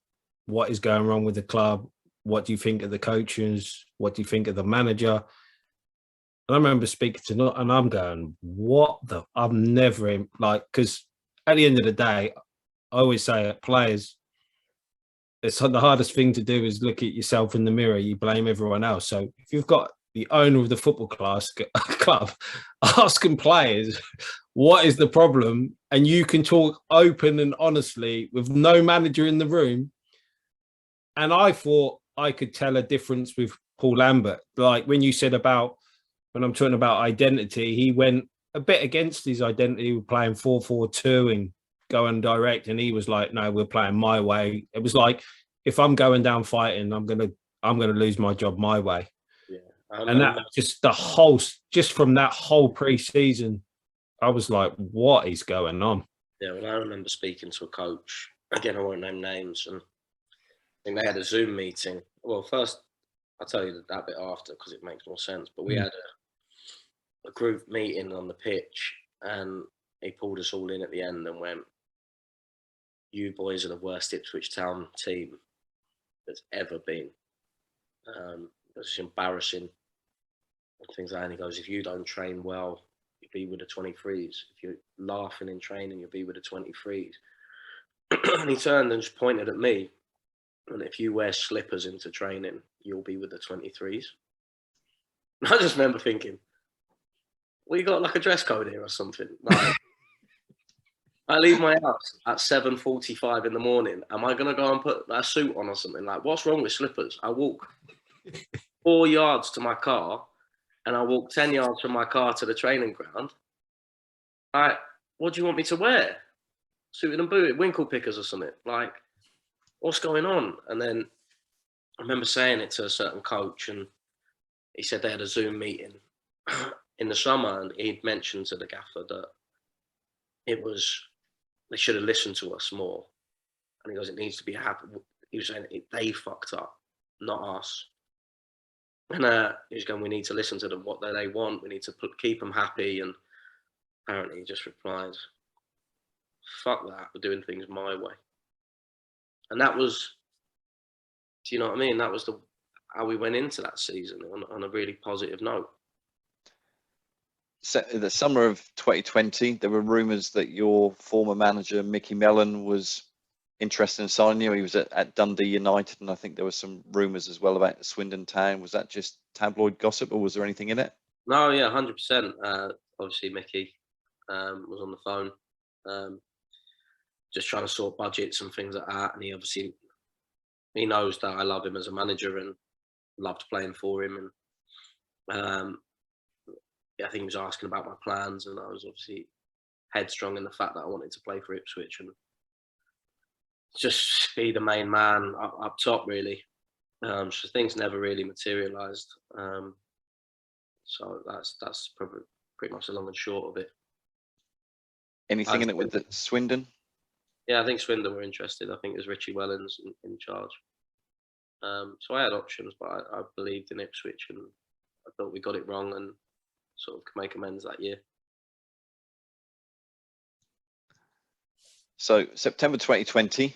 what is going wrong with the club. What do you think of the coaches? What do you think of the manager? And I remember speaking to, and I'm going, I've never, because at the end of the day, I always say, players, it's the hardest thing to do is look at yourself in the mirror. You blame everyone else. So if you've got the owner of the football club asking players, what is the problem? And you can talk open and honestly with no manager in the room. And I thought I could tell a difference with Paul Lambert. Like when you said about, when I'm talking about identity, he went a bit against his identity. We were playing 4-4-2 and going direct, and he was like, "No, we're playing my way." It was like, if I'm going down fighting, I'm gonna lose my job my way. Yeah, and that just from that whole pre-season, I was like, "What is going on?" Yeah, well, I remember speaking to a coach. Again, I won't name names, and I think they had a Zoom meeting. Well, first, I'll tell you that bit after because it makes more sense. But we had a group meeting on the pitch, and he pulled us all in at the end and went, "You boys are the worst Ipswich Town team that's ever been. It's embarrassing." And things like that. And he goes, "If you don't train well, you'll be with the 23s. If you're laughing in training, you'll be with the 23s." And he turned and just pointed at me. "And if you wear slippers into training, you'll be with the 23s. And I just remember thinking, "We got like a dress code here or something." Like, I leave my house at 7:45 in the morning. Am I going to go and put a suit on or something? Like, what's wrong with slippers? I walk 4 yards to my car and I walk 10 yards from my car to the training ground. Like, what do you want me to wear? Suited and booted, winkle pickers or something? Like, what's going on? And then I remember saying it to a certain coach, and he said they had a Zoom meeting in the summer, and he'd mentioned to the gaffer that they should have listened to us more. And he goes, it needs to be happy. He was saying they fucked up, not us. And he was going, we need to listen to them, what they want. We need to keep them happy. And apparently he just replied, fuck that, we're doing things my way. And that was, do you know what I mean? That was how we went into that season on a really positive note. So in the summer of 2020, there were rumours that your former manager, Micky Mellon, was interested in signing you. He was at Dundee United, and I think there were some rumours as well about Swindon Town. Was that just tabloid gossip, or was there anything in it? No, yeah, 100%. Obviously, Micky was on the phone, just trying to sort budgets and things like that. And he knows that I love him as a manager and loved playing for him. And I think he was asking about my plans, and I was obviously headstrong in the fact that I wanted to play for Ipswich and just be the main man up top, really. So things never really materialised. So that's probably pretty much the long and short of it. Anything in it with the Swindon? Yeah, I think Swindon were interested. I think it was Richie Wellens in charge. So I had options, but I believed in Ipswich, and I thought we got it wrong and sort of could make amends that year. So September 2020,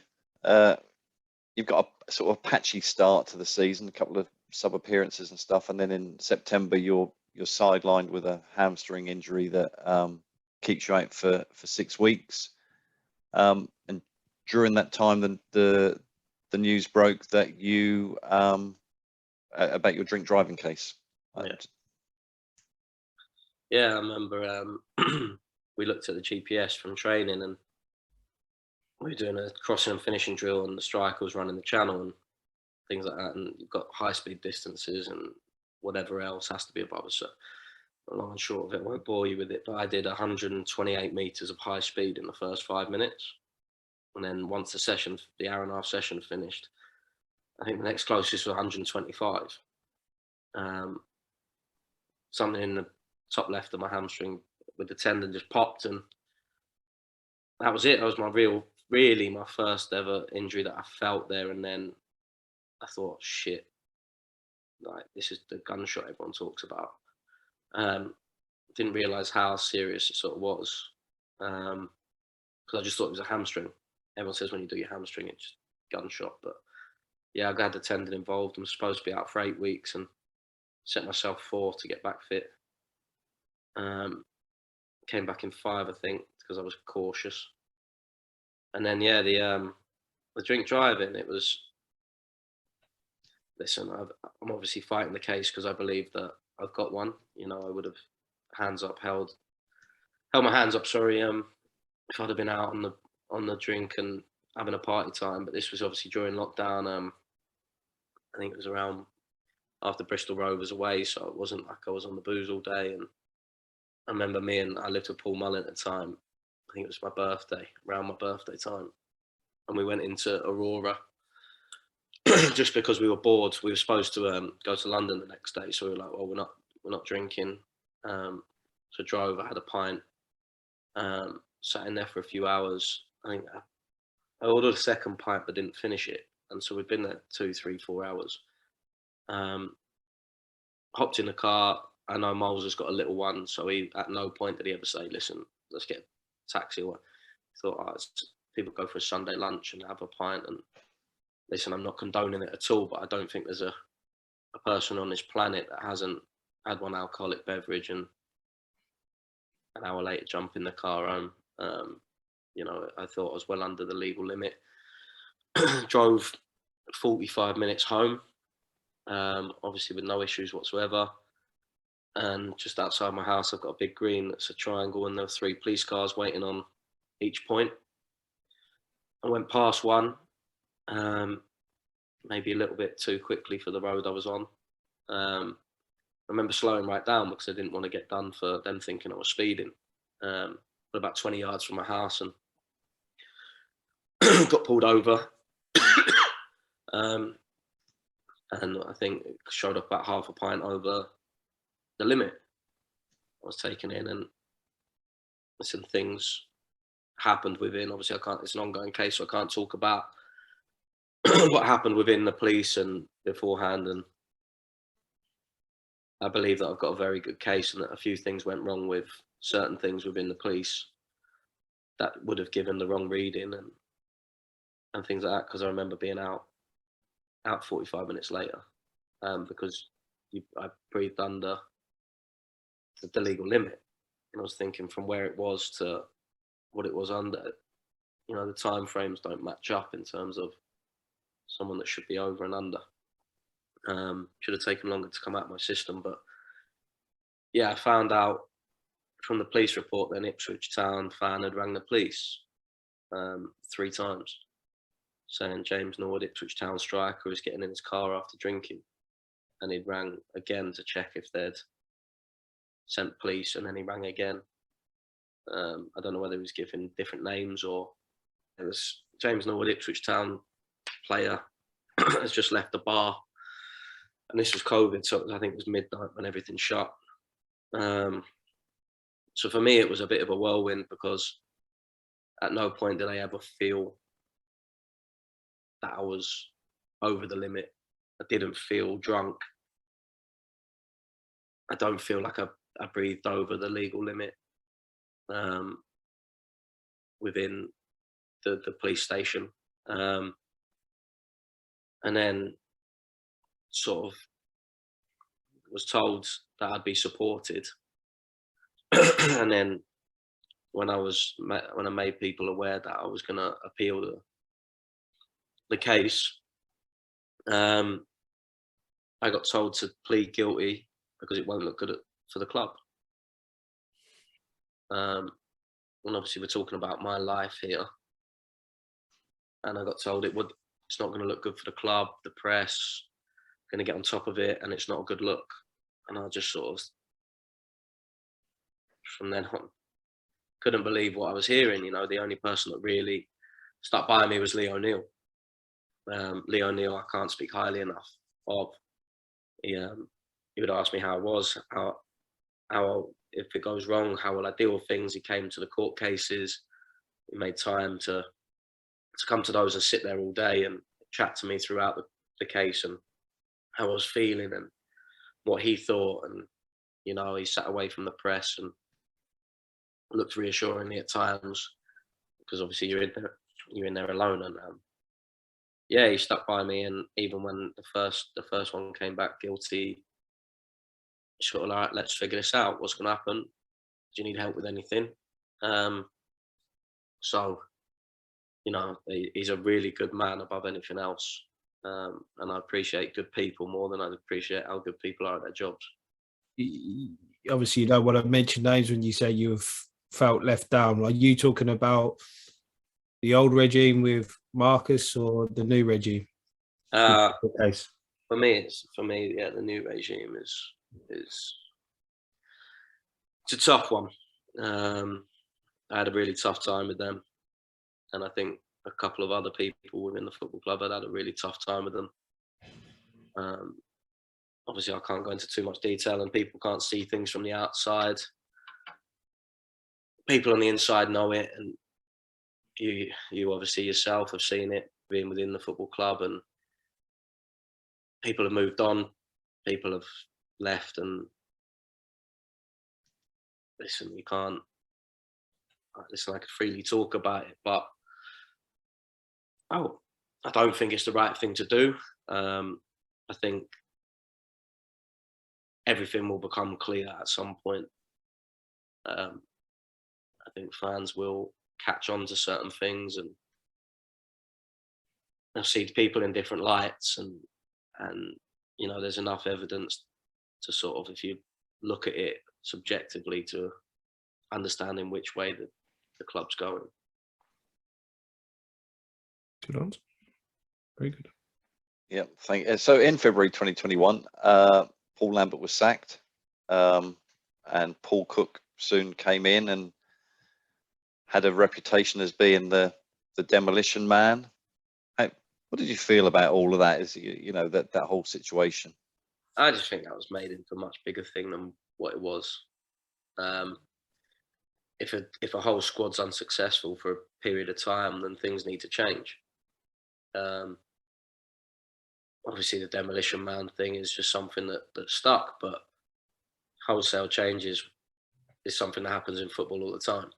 you've got a sort of patchy start to the season, a couple of sub appearances and stuff, and then in September you're sidelined with a hamstring injury that keeps you out for 6 weeks. And during that time, the news broke that you about your drink driving case. Yeah, I remember we looked at the GPS from training, and we were doing a crossing and finishing drill, and the striker was running the channel and things like that. And you've got high speed distances and whatever else has to be above us. So long and short of it, I won't bore you with it, but I did 128 meters of high speed in the first 5 minutes. And then once the hour and a half session finished, I think the next closest was 125. Something in the top left of my hamstring with the tendon just popped, and that was it. That was really my first ever injury that I felt there. And then I thought, shit, like, this is the gunshot everyone talks about. Didn't realise how serious it sort of was, because I just thought it was a hamstring. Everyone says when you do your hamstring, it's just gunshot. But yeah, I had the tendon involved. I'm supposed to be out for 8 weeks and set myself 4 to get back fit. Came back in 5, I think, because I was cautious. And then, yeah, the drink driving, it was, listen, I'm obviously fighting the case because I believe that I've got one. You know, I would have held my hands up, sorry, if I'd have been out on the drink and having a party time. But this was obviously during lockdown. I think it was around after Bristol Rovers away, so it wasn't like I was on the booze all day. And I remember I lived with Paul Lambert at the time. I think it was my birthday, around my birthday time, and we went into Aurora just because we were bored. We were supposed to go to London the next day, so we were like, well, we're not drinking. So drove. I had a pint, sat in there for a few hours. I think I ordered a second pint but didn't finish it, and so we'd been there 2, 3, 4 hours. Hopped in the car. I know Moles has got a little one, so he at no point did he ever say, listen, let's get a taxi. Or thought, people go for a Sunday lunch and have a pint. And listen, I'm not condoning it at all, but I don't think there's a person on this planet that hasn't had one alcoholic beverage and an hour later jump in the car home. You know, I thought I was well under the legal limit. Drove 45 minutes home, obviously with no issues whatsoever. And just outside my house, I've got a big green that's a triangle, and there were 3 police cars waiting on each point. I went past one, maybe a little bit too quickly for the road I was on. I remember slowing right down because I didn't want to get done for them thinking I was speeding. But about 20 yards from my house and got pulled over. And I think it showed up about half a pint over the limit I was taken in, and some things happened within. Obviously, I can't. It's an ongoing case, so I can't talk about what happened within the police and beforehand. And I believe that I've got a very good case, and that a few things went wrong with certain things within the police that would have given the wrong reading and things like that. Because I remember being out 45 minutes later, because I breathed under the legal limit, and I was thinking from where it was to what it was under, you know, the time frames don't match up in terms of someone that should be over and under. Should have taken longer to come out of my system, but yeah, I found out from the police report that an Ipswich Town fan had rang the police 3 times, saying James Norwood, Ipswich Town striker, was getting in his car after drinking, and he'd rang again to check if they'd sent police, and then he rang again. I don't know whether he was giving different names, or it was James Norwood, Ipswich Town player, has just left the bar, and this was COVID, so I think it was midnight when everything shut. So for me, it was a bit of a whirlwind, because at no point did I ever feel that I was over the limit. I didn't feel drunk. I don't feel like I breathed over the legal limit within the police station. And then sort of was told that I'd be supported. And then when I made people aware that I was going to appeal the case, I got told to plead guilty because it won't look good for the club. And obviously we're talking about my life here, and I got told it's not going to look good for the club, the press, going to get on top of it, and it's not a good look. And I just sort of, from then on, couldn't believe what I was hearing. You know, the only person that really stuck by me was Lee O'Neill. Lee O'Neill, I can't speak highly enough of. He would ask me how I was, how if it goes wrong, how will I deal with things. He came to the court cases. He made time to come to those and sit there all day and chat to me throughout the case, and how I was feeling and what he thought. And, you know, he sat away from the press and looked reassuringly at times, because obviously you're in there alone. And yeah, he stuck by me. And even when the first one came back guilty, sort of like, let's figure this out. What's going to happen? Do you need help with anything? So, you know, he's a really good man above anything else. And I appreciate good people more than I appreciate how good people are at their jobs. Obviously, you don't want to mention names when you say you've felt left down. Are you talking about the old regime with Marcus or the new regime? For me, yeah, the new regime is it's a tough one. I had a really tough time with them, and I think a couple of other people within the football club had a really tough time with them. Obviously, I can't go into too much detail, and people can't see things from the outside. People on the inside know it, and you obviously yourself have seen it being within the football club, and people have moved on, people have left, and listen, you can't. Listen, I could freely talk about it, but I don't think it's the right thing to do. I think everything will become clear at some point. I think fans will catch on to certain things, and they'll see people in different lights, and you know, there's enough evidence to sort of, if you look at it subjectively, to understand in which way the club's going. Good answer. Very good. Yeah, thank you. So in February 2021, Paul Lambert was sacked, and Paul Cook soon came in and had a reputation as being the demolition man. What did you feel about all of that? You know, that whole situation? I just think that was made into a much bigger thing than what it was. If a whole squad's unsuccessful for a period of time, then things need to change. Obviously, the demolition man thing is just something that stuck, but wholesale changes is something that happens in football all the time.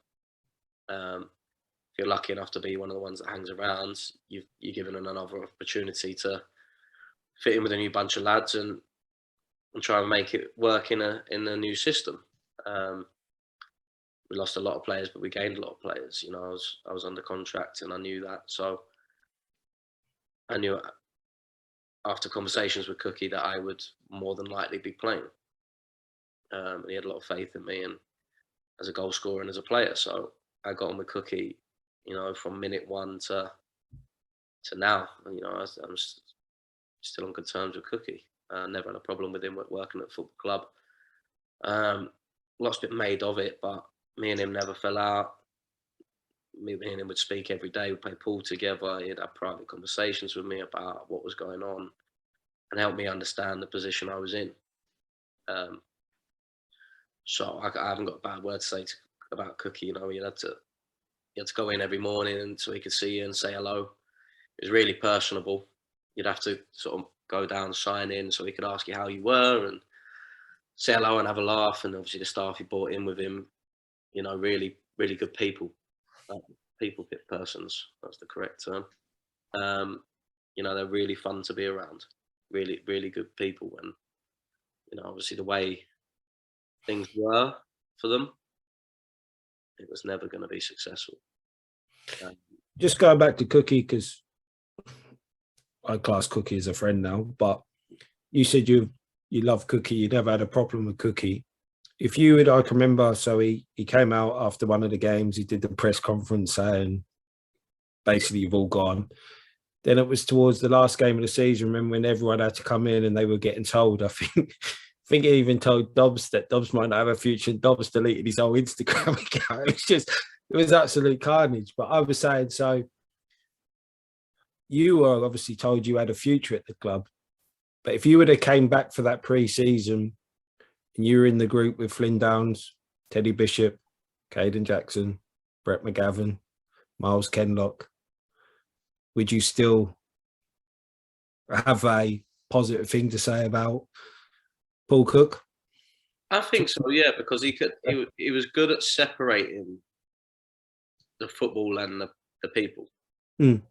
If you're lucky enough to be one of the ones that hangs around, you're given another opportunity to fit in with a new bunch of lads and try and make it work in a new system. We lost a lot of players, but we gained a lot of players. You know, I was under contract and I knew that, so I knew after conversations with Cookie that I would more than likely be playing. And he had a lot of faith in me and as a goal scorer and as a player. So I got on with Cookie, you know, from minute one to now. And, you know, I'm still on good terms with Cookie. Never had a problem with him working at the football club. Lots been made of it, but me and him never fell out. Me and him would speak every day. We'd play pool together. He'd have private conversations with me about what was going on and help me understand the position I was in. So I haven't got a bad word to say about Cookie. You know, he had to go in every morning and so he could see you and say hello. It was really personable. You'd have to sort of go down, sign in, so he could ask you how you were and say hello and have a laugh. And obviously the staff he brought in with him, you know, really, really good people. People persons, that's the correct term. You know, they're really fun to be around. Really, really good people. And, you know, obviously the way things were for them, it was never going to be successful. Just going back to Cookie, because I class Cookie as a friend now, but you said you love Cookie, you never had a problem with Cookie. If you would, I can remember, so he came out after one of the games, he did the press conference saying, basically, you've all gone. Then it was towards the last game of the season, remember when everyone had to come in and they were getting told, I think he even told Dobbs that Dobbs might not have a future, and Dobbs deleted his whole Instagram account. It was absolute carnage. But I was saying, so you were obviously told you had a future at the club, but if you would have came back for that pre-season and you were in the group with Flynn Downs, Teddy Bishop, Caden Jackson, Brett McGavin, Miles Kenlock, would you still have a positive thing to say about Paul Cook? I think so, yeah, because he was good at separating the football and the people. He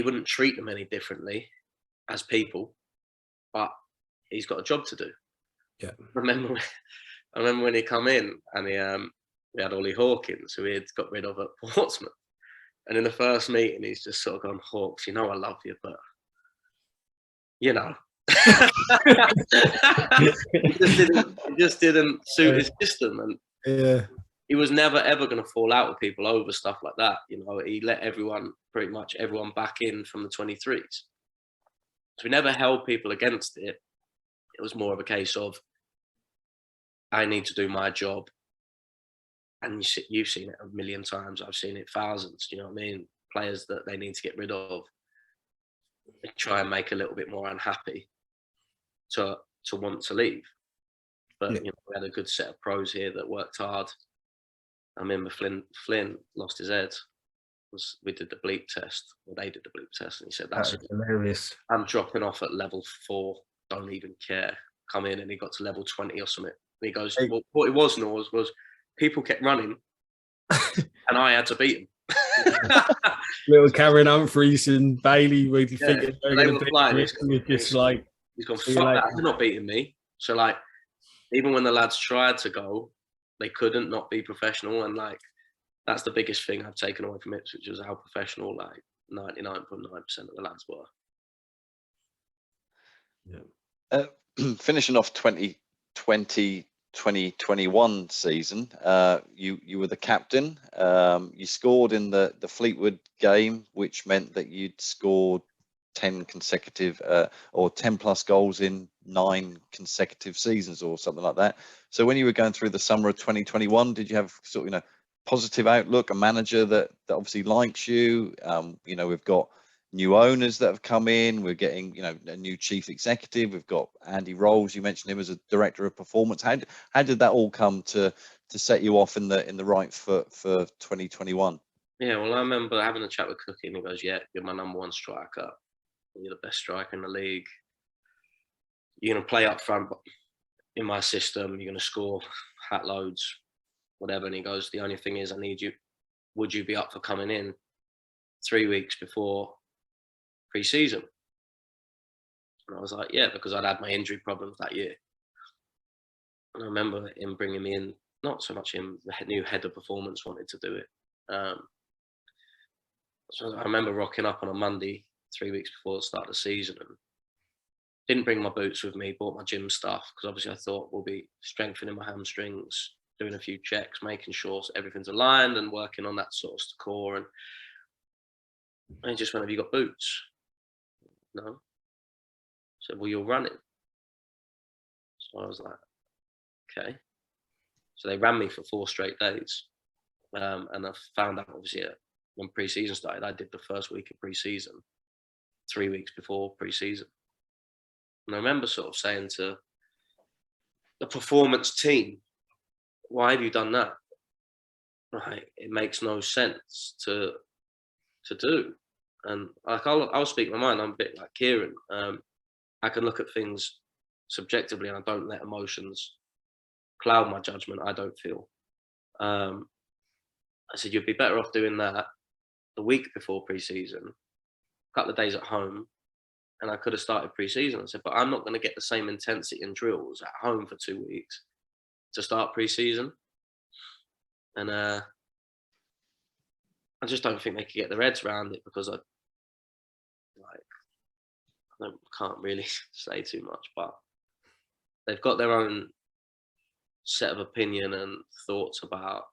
wouldn't treat them any differently as people, but he's got a job to do. Yeah. I remember when he come in and we had Ollie Hawkins, who he had got rid of at Portsmouth. And in the first meeting, he's just sort of gone, Hawks, you know I love you, but, you know. He just didn't suit his system. And yeah, he was never, ever going to fall out with people over stuff like that. You know, he let pretty much everyone back in from the 23s. So we never held people against it. It was more of a case of, I need to do my job. And you've seen it a million times. I've seen it thousands. You know what I mean? Players that they need to get rid of, they try and make a little bit more unhappy to want to leave. But you know, we had a good set of pros here that worked hard. I remember Flynn lost his head. We did the bleep test, or they did the bleep test, and he said, "That's hilarious. I'm dropping off at level 4. Don't even care. Come in," and he got to level 20 or something. And he goes, well, "What it was people kept running, and I had to beat them." Little Karen Humphreys and Bailey were thinking they were flying. Just like, he's gone, fuck that, they're not beating me. So like, even when the lads tried to go, they couldn't not be professional. And like, that's the biggest thing I've taken away from Ipswich, was how professional like 99.9% of the lads were. Yeah. Finishing off 2020, 2021 season, you were the captain. You scored in the Fleetwood game, which meant that you'd scored 10 consecutive or 10 plus goals in 9 consecutive seasons or something like that. So when you were going through the summer of 2021, did you have sort of, positive outlook, a manager that obviously likes you? We've got new owners that have come in. We're getting, a new chief executive. We've got Andy Rolls. You mentioned him as a director of performance. How did that all come to set you off in the right foot for 2021? Yeah, well, I remember having a chat with Cookie, and he goes, "Yeah, you're my number one striker. You're the best striker in the league. You're gonna play up front in my system. You're gonna score hat loads, whatever." And he goes, "The only thing is, I need you. Would you be up for coming in 3 weeks before pre-season?" And I was like, "Yeah," because I'd had my injury problems that year. And I remember him bringing me in. Not so much him. The new head of performance wanted to do it. So I remember rocking up on a Monday 3 weeks before the start of the season, and didn't bring my boots with me, bought my gym stuff, because obviously I thought we'll be strengthening my hamstrings, doing a few checks, making sure everything's aligned and working on that sort of core. And he just went, "Have you got boots?" "No." I said, "Well, you're running." So I was like, "Okay." So they ran me for 4 straight days. And I found out, obviously, when pre-season started, I did the first week of pre-season 3 weeks before pre-season. And I remember sort of saying to the performance team, "Why have you done that? Right, it makes no sense to do." And like, I'll speak my mind. I'm a bit like Kieron. I can look at things subjectively, and I don't let emotions cloud my judgment. I don't feel. I said, "You'd be better off doing that the week before pre-season, a couple of days at home, and I could have started pre-season." I said, "But I'm not going to get the same intensity in drills at home for 2 weeks to start pre-season." And I just don't think they could get their heads around it, because I can't really say too much, but they've got their own set of opinion and thoughts about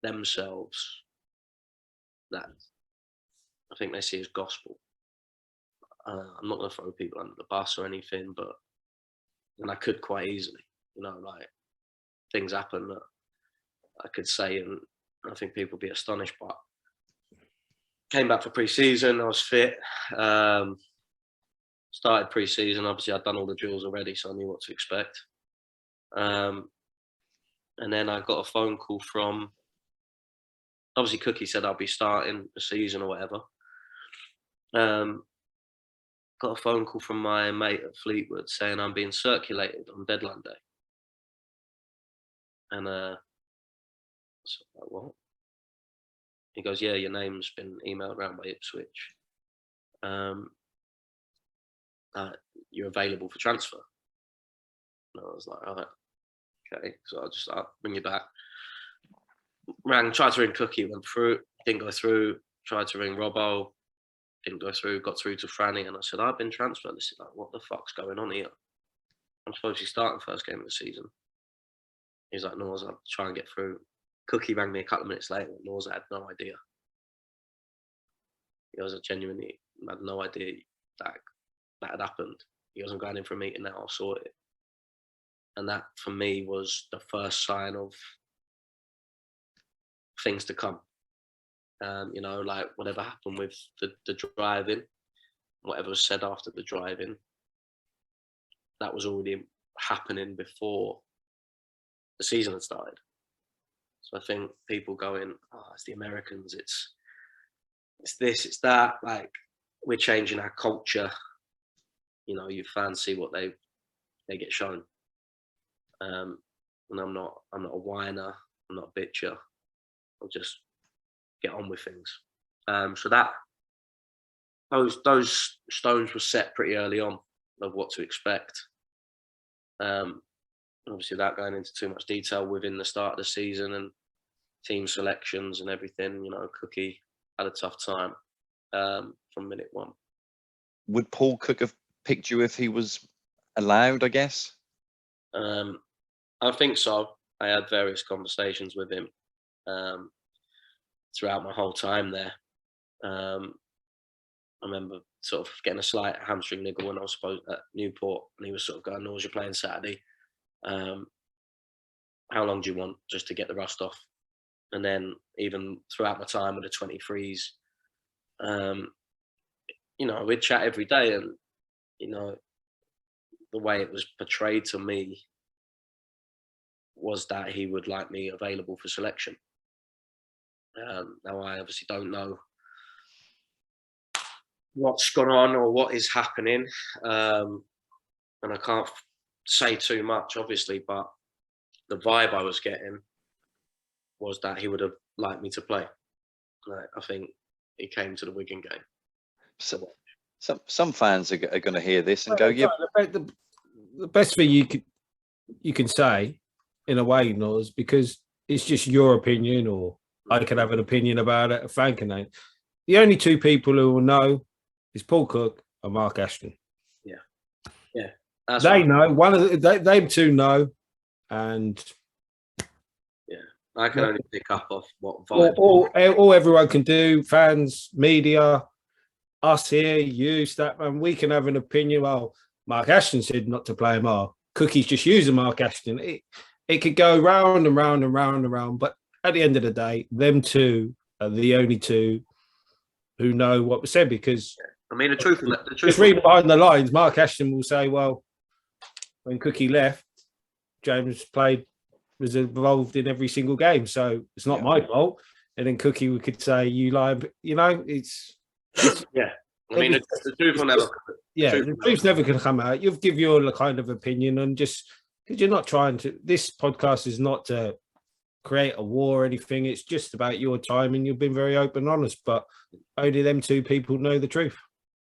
themselves that I think they see as gospel. I'm not going to throw people under the bus or anything, and I could quite easily, like, things happen that I could say, and I think people would be astonished. But came back for pre-season, I was fit, started pre-season. Obviously, I'd done all the drills already, so I knew what to expect. And then I got a phone call from, obviously Cookie said I'll be starting the season or whatever. Got a phone call from my mate at Fleetwood saying I'm being circulated on deadline day. And I was like, "What?" He goes, "Yeah, your name's been emailed around by Ipswich. You're available for transfer." And I was like, "All right, okay." So I'll bring you back. Tried to ring Cookie, went through, didn't go through. Tried to ring Robbo, didn't go through. Got through to Franny, and I said, "I've been transferred." This is like, "What the fuck's going on here? I'm supposed to be starting first game of the season." He's like, "No, I'll try and get through." Cookie rang me a couple of minutes later. Norza had no idea. He goes, "I genuinely had no idea that had happened." He goes, "I'm going in for a meeting now. I'll sort it." And that, for me, was the first sign of things to come. Like whatever happened with the drive-in, whatever was said after the drive-in, that was already happening before the season had started. So I think people going, "Oh, it's the Americans, it's this, it's that." Like, we're changing our culture. You fans see what they get shown. And I'm not a whiner. I'm not a bitcher. I'll just get on with things. So those stones were set pretty early on of what to expect. Obviously, without going into too much detail, within the start of the season and team selections and everything, Cookie had a tough time from minute one. Would Paul Cook have picked you if he was allowed, I guess? I think so. I had various conversations with him throughout my whole time there. I remember sort of getting a slight hamstring niggle when I was supposed at Newport, and he was sort of going, "Norwood, you're playing Saturday. How long do you want just to get the rust off?" And then even throughout my time with the 23s, you know, we'd chat every day, and you know, the way it was portrayed to me was that he would like me available for selection. Now I obviously don't know what's gone on or what is happening, and I can't say too much, obviously, but the vibe I was getting was that he would have liked me to play. I think he came to the Wigan game. So, some fans are going to hear this and go, "Yeah." The best thing you can say, in a way, Norwood, because it's just your opinion, or I can have an opinion about it. A fan can know. The only two people who will know is Paul Cook and Mark Ashton. Yeah. They know. One of them two know, and I can only pick up off what vibe. All everyone can do, fans, media, us here, you, Statman, we can have an opinion. Well, Mark Ashton said not to play Mark. Cookie's just using Mark Ashton. It could go round and round and round and round, but at the end of the day, them two are the only two who know what was said, because I mean, the truth just reading behind the lines, Mark Ashton will say, well, when Cookie left, James was involved in every single game, so it's not my fault. And then Cookie could say, you lie, you know, it's yeah. I mean, the truth will never. The truth's never going to come out. You'll give your kind of opinion, and just because you're not trying to. This podcast is not to create a war or anything. It's just about your time, and you've been very open and honest. But only them two people know the truth.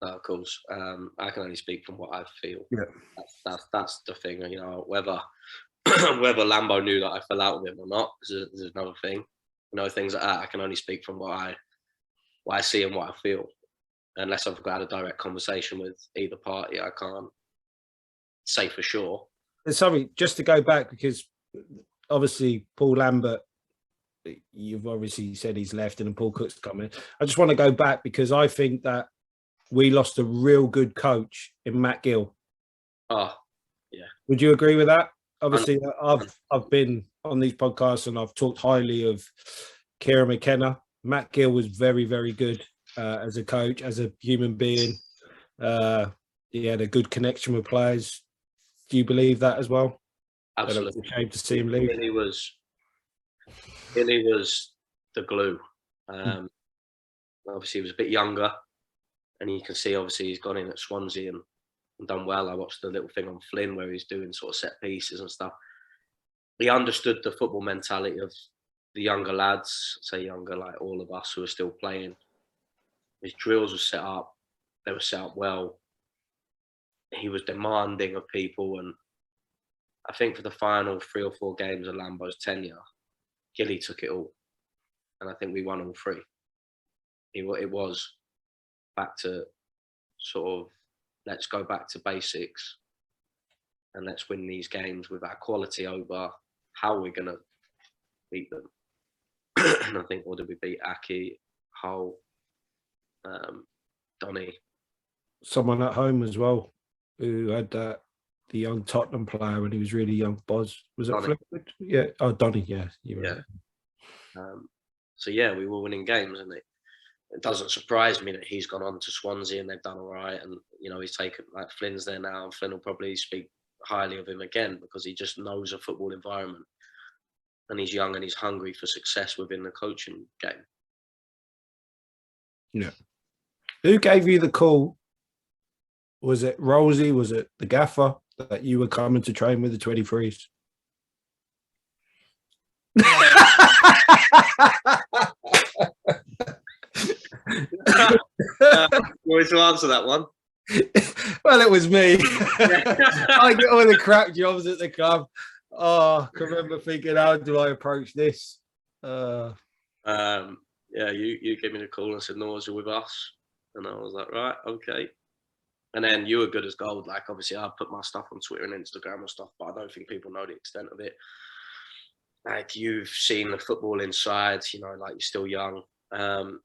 Of course, I can only speak from what I feel. Yeah, that's the thing. You know, whether Lambo knew that I fell out with him or not is another thing. You know, things like that. I can only speak from what I see and what I feel. Unless I've had a direct conversation with either party, I can't say for sure. Sorry, just to go back, because obviously Paul Lambert, you've obviously said he's left, and then Paul Cook's coming. I just want to go back because I think that we lost a real good coach in Matt Gill. Oh, yeah. Would you agree with that? Obviously, I've been on these podcasts and I've talked highly of Kieron McKenna. Matt Gill was very, very good as a coach, as a human being. He had a good connection with players. Do you believe that as well? Absolutely. It was a shame to see him leave. Billy was the glue. Obviously, he was a bit younger, and you can see obviously he's gone in at Swansea and done well. I watched the little thing on Flynn where he's doing sort of set pieces and stuff. He understood the football mentality of the younger lads, say younger like all of us who are still playing. His drills were set up. They were set up well. He was demanding of people, and I think for the final 3 or 4 games of Lambo's tenure, Gilly took it all, and I think we won all 3. It was back to sort of, let's go back to basics and let's win these games with our quality over how we're going to beat them. And I think, what did we beat? Aki, Hull, Donny. Someone at home as well who had the young Tottenham player when he was really young. Boz, was it Fleetwood? Yeah. Oh, Donny. Yeah. Yeah. So yeah, we were winning games, and it doesn't surprise me that he's gone on to Swansea and they've done all right. And you know, he's taken, like, Flynn's there now, and Flynn will probably speak highly of him again because he just knows a football environment, and he's young and he's hungry for success within the coaching game. Yeah. Who gave you the call? Was it Rosie? Was it the gaffer that you were coming to train with the 23s? You want to answer that one? Well, it was me. I get all the crap jobs at the club. Oh, I can remember thinking, how do I approach this? Yeah, you gave me the call and said, Norwoods are with us. And I was like, right, okay. And then you were good as gold. Like, obviously, I put my stuff on Twitter and Instagram and stuff, but I don't think people know the extent of it. Like, you've seen the football inside, you know, like, you're still young. And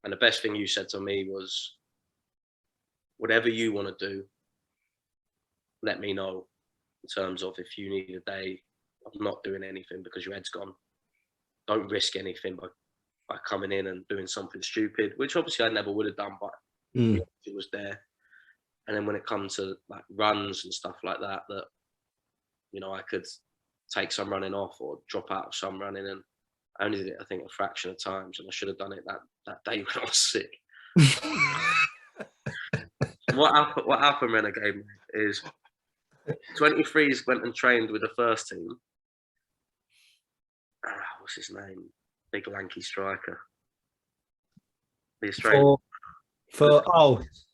the best thing you said to me was, whatever you want to do, let me know, in terms of if you need a day of not doing anything because your head's gone. Don't risk anything by coming in and doing something stupid, which obviously I never would have done, but it was there. And then when it comes to like runs and stuff like that, you know, I could take some running off or drop out of some running, and I only did it, I think, a fraction of times, and I should have done it that day when I was sick. What happened, Renegade, is 23s went and trained with the first team. What's his name? Big lanky striker. The Australian.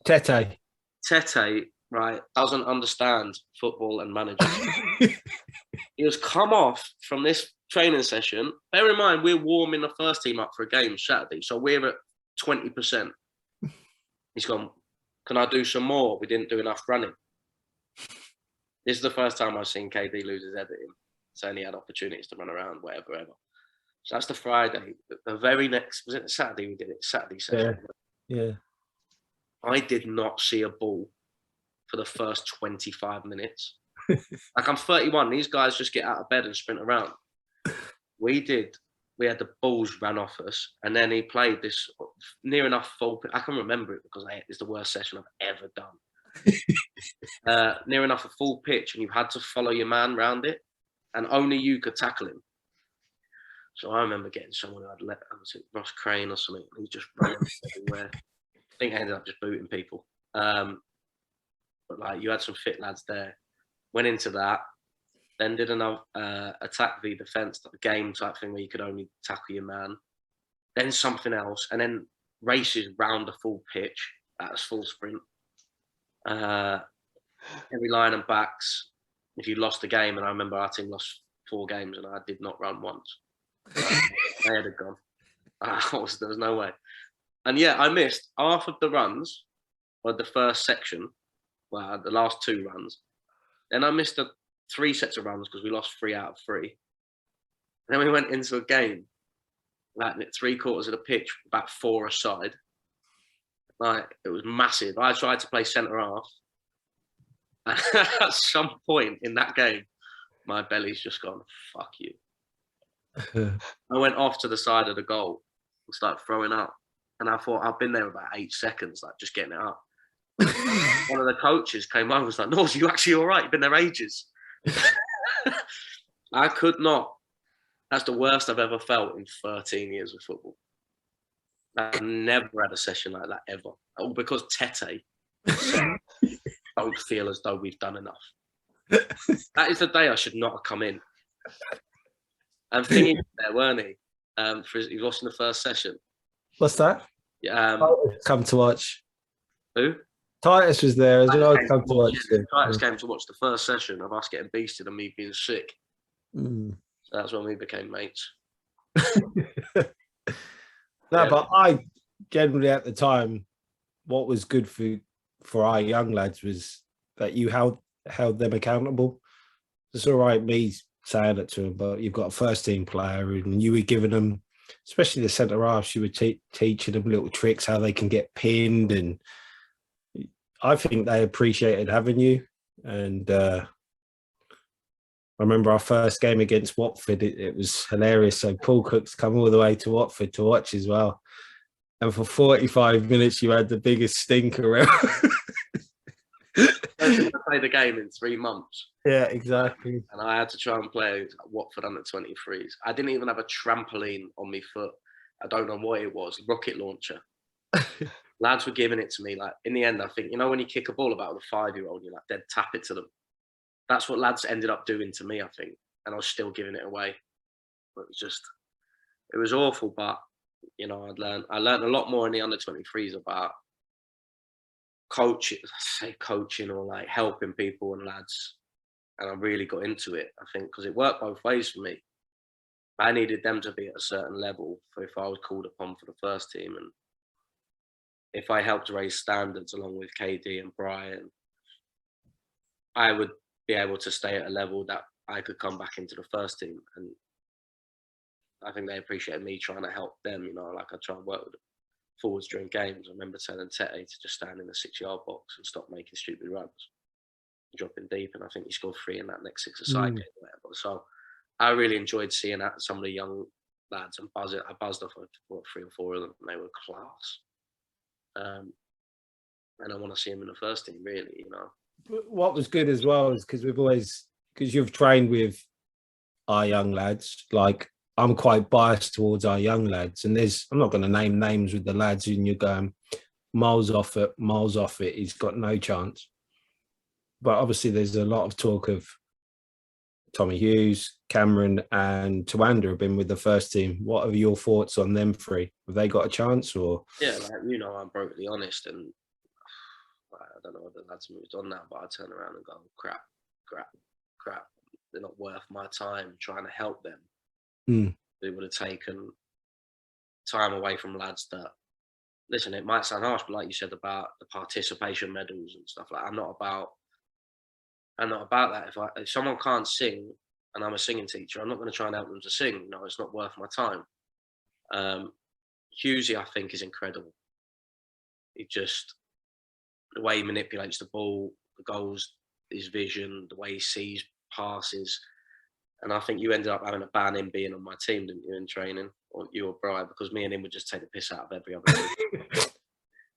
Tete. Tete, right, doesn't understand football and managers. He was come off from this training session. Bear in mind, we're warming the first team up for a game Saturday, so we're at 20%. He's gone, can I do some more? We didn't do enough running. This is the first time I've seen KD lose his head at him. So he had opportunities to run around, whatever. So that's the Friday. The very next, was it Saturday we did it? Saturday session. Yeah. I did not see a ball for the first 25 minutes. Like, I'm 31. These guys just get out of bed and sprint around. We had the balls ran off us, and then he played this near enough full. I can remember it because it's the worst session I've ever done. Near enough a full pitch, and you had to follow your man round it, and only you could tackle him. So I remember getting someone who had was it Ross Crane or something, and he just ran everywhere. I think I ended up just booting people. But like, you had some fit lads there. Went into that, then did another attack v defence, like a game type thing where you could only tackle your man. Then something else, and then races round the full pitch. That was full sprint. Every line and backs. If you lost the game, and I remember our team lost 4 games, and I did not run once. My head had gone. There was no way. And yeah, I missed half of the runs of the first section. Well, the last 2 runs. Then I missed 3 sets of runs because we lost 3 out of 3. And then we went into a game, like at 3/4 of the pitch, about 4 aside. Like, it was massive. I tried to play centre half. At some point in that game, my belly's just gone, fuck you. I went off to the side of the goal and started throwing up. And I thought, I've been there about 8 seconds, like just getting it up. One of the coaches came over and was like, "No, are you actually all right? You've been there ages." I could not. That's the worst I've ever felt in 13 years of football. I've never had a session like that ever. All because Tete said, "Don't feel as though we've done enough." That is the day I should not have come in. And thinking there, weren't he? He was watching the first session. What's that? Yeah. Come to watch. Who? Titus was there as well. Come to watch. Titus came to watch the first session of us getting beasted and me being sick. So that's when we became mates. But I generally at the time, what was good for our young lads was that you held them accountable. It's all right me saying it to them, but you've got a first team player and you were giving them, especially the centre halves, you were teaching them little tricks how they can get pinned, and I think they appreciated having you. And I remember our first game against Watford, it was hilarious. So Paul Cook's come all the way to Watford to watch as well. And for 45 minutes, you had the biggest stinker ever. I played the game in 3 months. Yeah, exactly. And I had to try and play Watford under 23s. I didn't even have a trampoline on my foot. I don't know what it was, rocket launcher. Lads were giving it to me. Like, in the end, I think, you know, when you kick a ball about with a 5-year-old, you like dead tap it to them. That's what lads ended up doing to me, I think. And I was still giving it away. It was awful. But, you know, I learned a lot more in the under 23s about coaching or like helping people and lads. And I really got into it, I think, because it worked both ways for me. I needed them to be at a certain level for if I was called upon for the first team. And if I helped raise standards along with KD and Brian, I would be able to stay at a level that I could come back into the first team. And I think they appreciate me trying to help them, you know, like I try and work with them forwards during games. I remember telling Tete to just stand in the 6-yard box and stop making stupid runs, dropping deep. And I think he scored 3 in that next 6-a-side game. So I really enjoyed seeing that, some of the young lads, and I buzzed off of 3 or 4 of them, and they were class. And I want to see him in the first team, really, you know. But what was good as well is because you've trained with our young lads, like I'm quite biased towards our young lads, and I'm not going to name names with the lads, and you're going miles off it, he's got no chance. But obviously there's a lot of talk of Tommy Hughes, Cameron and Tawanda have been with the first team. What are your thoughts on them 3? Have they got a chance? Or yeah, like, you know, I'm brutally honest, and I don't know whether the lads moved on now, but I turn around and go, crap. They're not worth my time trying to help them. It would have taken time away from lads that, listen, it might sound harsh, but like you said about the participation medals and stuff, like I'm not about that. If someone can't sing and I'm a singing teacher, I'm not going to try and help them to sing. You know, it's not worth my time. Hughesy, I think, is incredible. He just, the way he manipulates the ball, the goals, his vision, the way he sees passes. And I think you ended up having to ban him being on my team, didn't you, in training? Or you or Brian, because me and him would just take the piss out of every other team.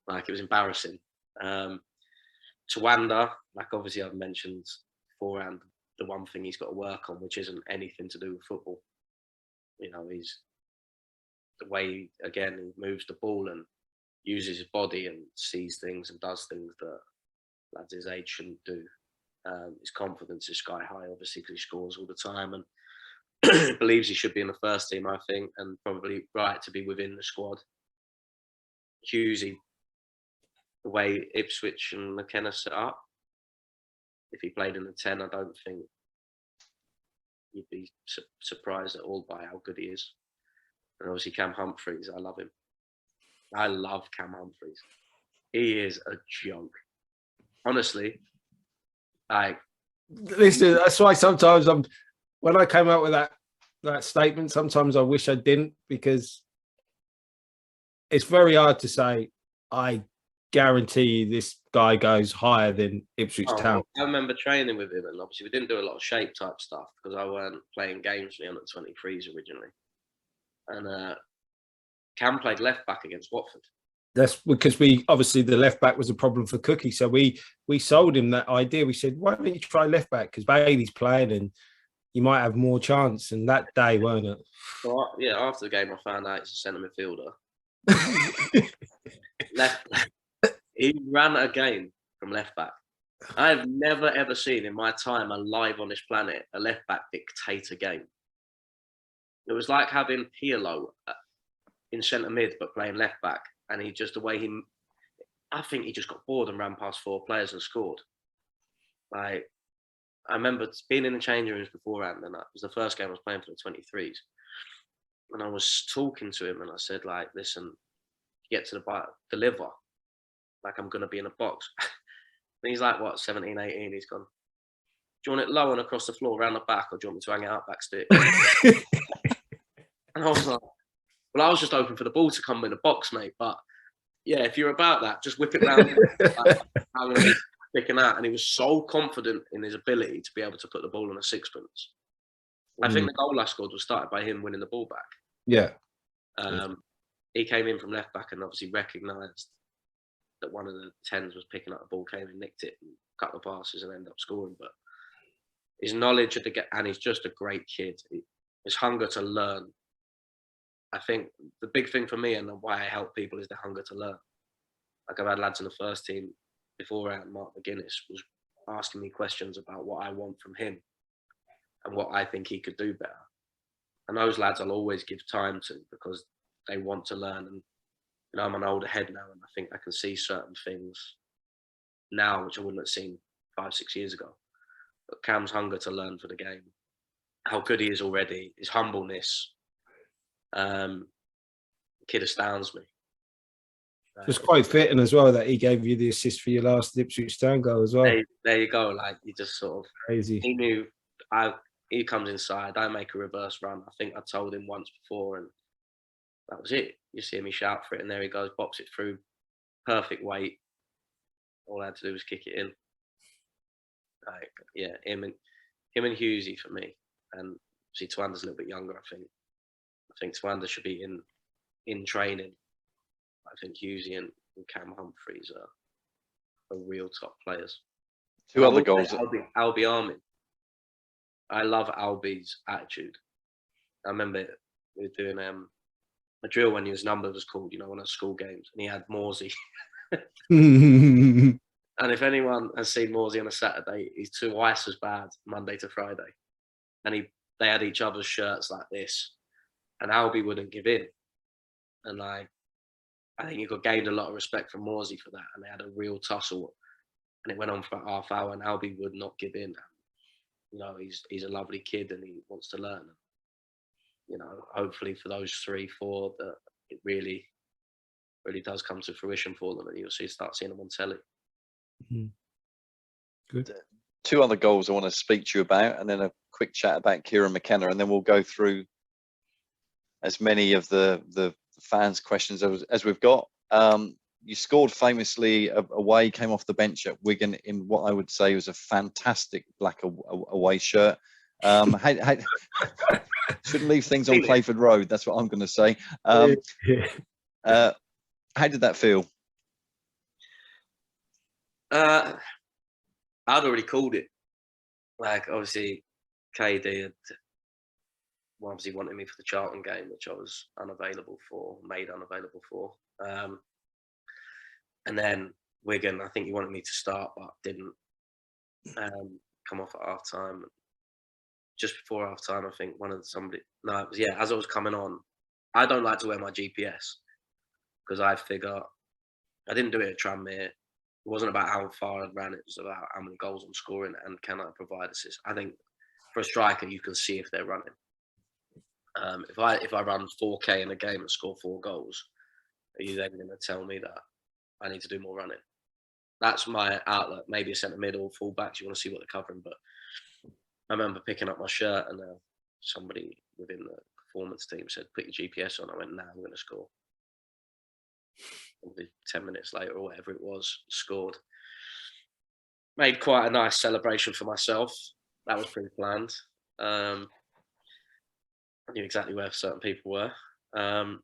Like, it was embarrassing. Tawanda, like obviously I've mentioned beforehand, the one thing he's got to work on, which isn't anything to do with football. You know, he's the way, again, he moves the ball and uses his body and sees things and does things that lads his age shouldn't do. His confidence is sky high, obviously, because he scores all the time and believes he should be in the first team, I think, and probably right to be within the squad. Hughesy, the way Ipswich and McKenna set up, if he played in the 10, I don't think you'd be surprised at all by how good he is. And obviously Cam Humphreys, I love him. I love Cam Humphreys. He is a joke. Honestly, like, listen, that's why sometimes when I came out with that statement, sometimes I wish I didn't, because it's very hard to say, I guarantee you this guy goes higher than Ipswich Town. I remember training with him, and obviously we didn't do a lot of shape type stuff because I weren't playing games for the under 23s originally. And Cam played left back against Watford. That's because obviously the left back was a problem for Cookie. So we sold him that idea. We said, why don't you try left back? Because Bailey's playing and you might have more chance. And that day, weren't it? So, yeah, after the game, I found out he's a centre midfielder. He ran a game from left back. I've never, ever seen in my time alive on this planet a left back dictate a game. It was like having Pirlo in centre mid, but playing left back. And he just, the way I think he just got bored and ran past 4 players and scored. Like, I remember being in the changing rooms beforehand, and that was the first game I was playing for the 23s. And I was talking to him, and I said, like, listen, get to the deliver. Like, I'm going to be in a box. And he's like, what, 17, 18? He's gone, do you want it low and across the floor, around the back, or do you want me to hang it out back stick? And I was like, well, I was just hoping for the ball to come in the box, mate. But yeah, if you're about that, just whip it round. I'm going to be picking out. And he was so confident in his ability to be able to put the ball on a sixpence. I think the goal I scored was started by him winning the ball back. Yeah. He came in from left back and obviously recognised that one of the 10s was picking up the ball, came and nicked it and cut the passes and ended up scoring. But his knowledge of the game, and he's just a great kid. His hunger to learn. I think the big thing for me and why I help people is the hunger to learn. Like, I've had lads in the first team beforehand, Mark McGuinness was asking me questions about what I want from him and what I think he could do better. And those lads I'll always give time to because they want to learn. And you know, I'm an older head now, and I think I can see certain things now which I wouldn't have seen 5-6 years ago. But Cam's hunger to learn for the game, how good he is already, his humbleness, kid astounds me. It's quite fitting as well that he gave you the assist for your last Ipswich Town goal as well. There you go. Like, you just sort of Crazy. He knew he comes inside. I make a reverse run. I think I told him once before, and that was it. You see me shout for it, and there he goes, bops it through, perfect weight. All I had to do was kick it in. Like, yeah, him and Hughesy for me. And see, Twanda's a little bit younger. I think Twanda should be in training. I think Hughesy and Cam Humphreys are real top players. Two other goals. Albie Armin. I love Albie's attitude. I remember we were doing a drill when his number was called, one of the school games, and he had Morsey. And if anyone has seen Morsey on a Saturday, he's twice as bad Monday to Friday. And they had each other's shirts like this, and Albie wouldn't give in. And I think he gained a lot of respect from Morsey for that, and they had a real tussle. And it went on for half hour, and Albie would not give in. He's a lovely kid, and he wants to learn. Hopefully for those 3-4 that it really, really does come to fruition for them, and you'll start seeing them on telly. Mm-hmm. Good. Two other goals I want to speak to you about, and then a quick chat about Kieran McKenna, and then we'll go through as many of the fans' questions as we've got. You scored famously away, came off the bench at Wigan in what I would say was a fantastic black away shirt. Shouldn't leave things on Playford Road. That's what I'm going to say. How did that feel? I'd already called it. Like, obviously, KD had obviously wanted me for the Charlton game, which I was made unavailable for. And then Wigan, I think he wanted me to start, but didn't come off at half time. Just before half time, I think as I was coming on, I don't like to wear my GPS because I figure I didn't do it at Tranmere. It wasn't about how far I'd ran, it was about how many goals I'm scoring and can I provide assists. I think for a striker, you can see if they're running. If I run 4K in a game and score 4 goals, are you then going to tell me that I need to do more running? That's my outlet. Maybe a centre mid or full backs. You want to see what they're covering. But I remember picking up my shirt and somebody within the performance team said, "Put your GPS on." I went, "Nah, I'm going to score." Probably 10 minutes later or whatever it was, scored. Made quite a nice celebration for myself. That was pretty planned. I knew exactly where certain people were. And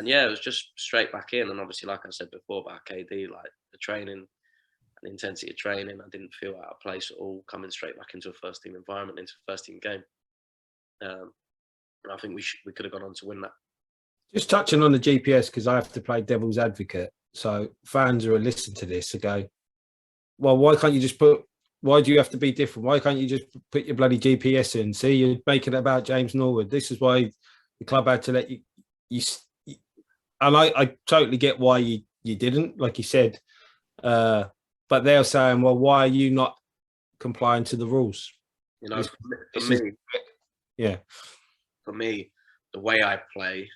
yeah, it was just straight back in. And obviously, like I said before about KD, like the training and the intensity of training, I didn't feel out of place at all coming straight back into a first team environment, into a first team game. I think we could have gone on to win that. Just touching on the GPS, because I have to play devil's advocate. So fans who are listening to this will go, well, why can't you just why do you have to be different? Why can't you just put your bloody GPS in? See, you're making it about James Norwood. This is why the club had to let you and I totally get why you didn't, like you said. But they're saying, well, why are you not complying to the rules? For me, the way I play,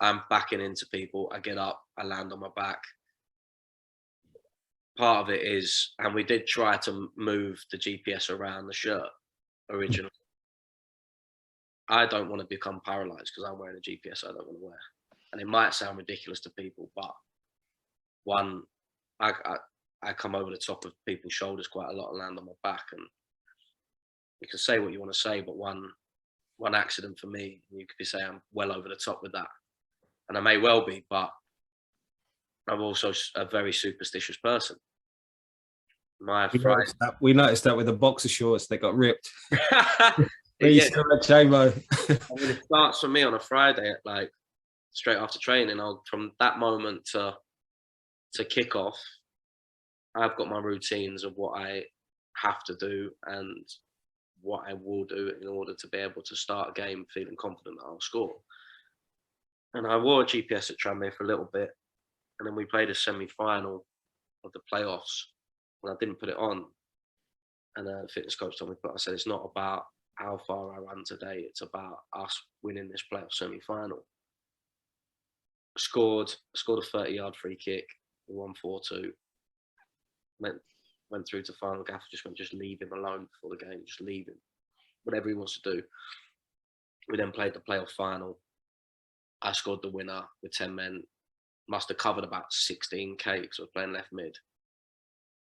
I'm backing into people. I get up, I land on my back. Part of it is, and we did try to move the GPS around the shirt originally. I don't want to become paralysed because I'm wearing a GPS I don't want to wear. And it might sound ridiculous to people, but I come over the top of people's shoulders quite a lot and land on my back. And you can say what you want to say, but one accident for me, you could be saying I'm well over the top with that. And I may well be, but I'm also a very superstitious person. We noticed that with the boxer shorts that got ripped. Yeah. Chamo. It starts for me on a Friday, like straight after training. From that moment to kick off, I've got my routines of what I have to do and what I will do in order to be able to start a game feeling confident that I'll score. And I wore a GPS at Tranmere for a little bit, and then we played a semi-final of the playoffs, and I didn't put it on. And the fitness coach told me, but I said, it's not about how far I ran today, it's about us winning this playoff semi-final. scored a 30-yard free kick. We won 4-2. Went through to final. Gaffer just went, just leave him alone before the game. Just leave him. Whatever he wants to do. We then played the playoff final. I scored the winner with 10 men. Must have covered about 16k because we're playing left mid.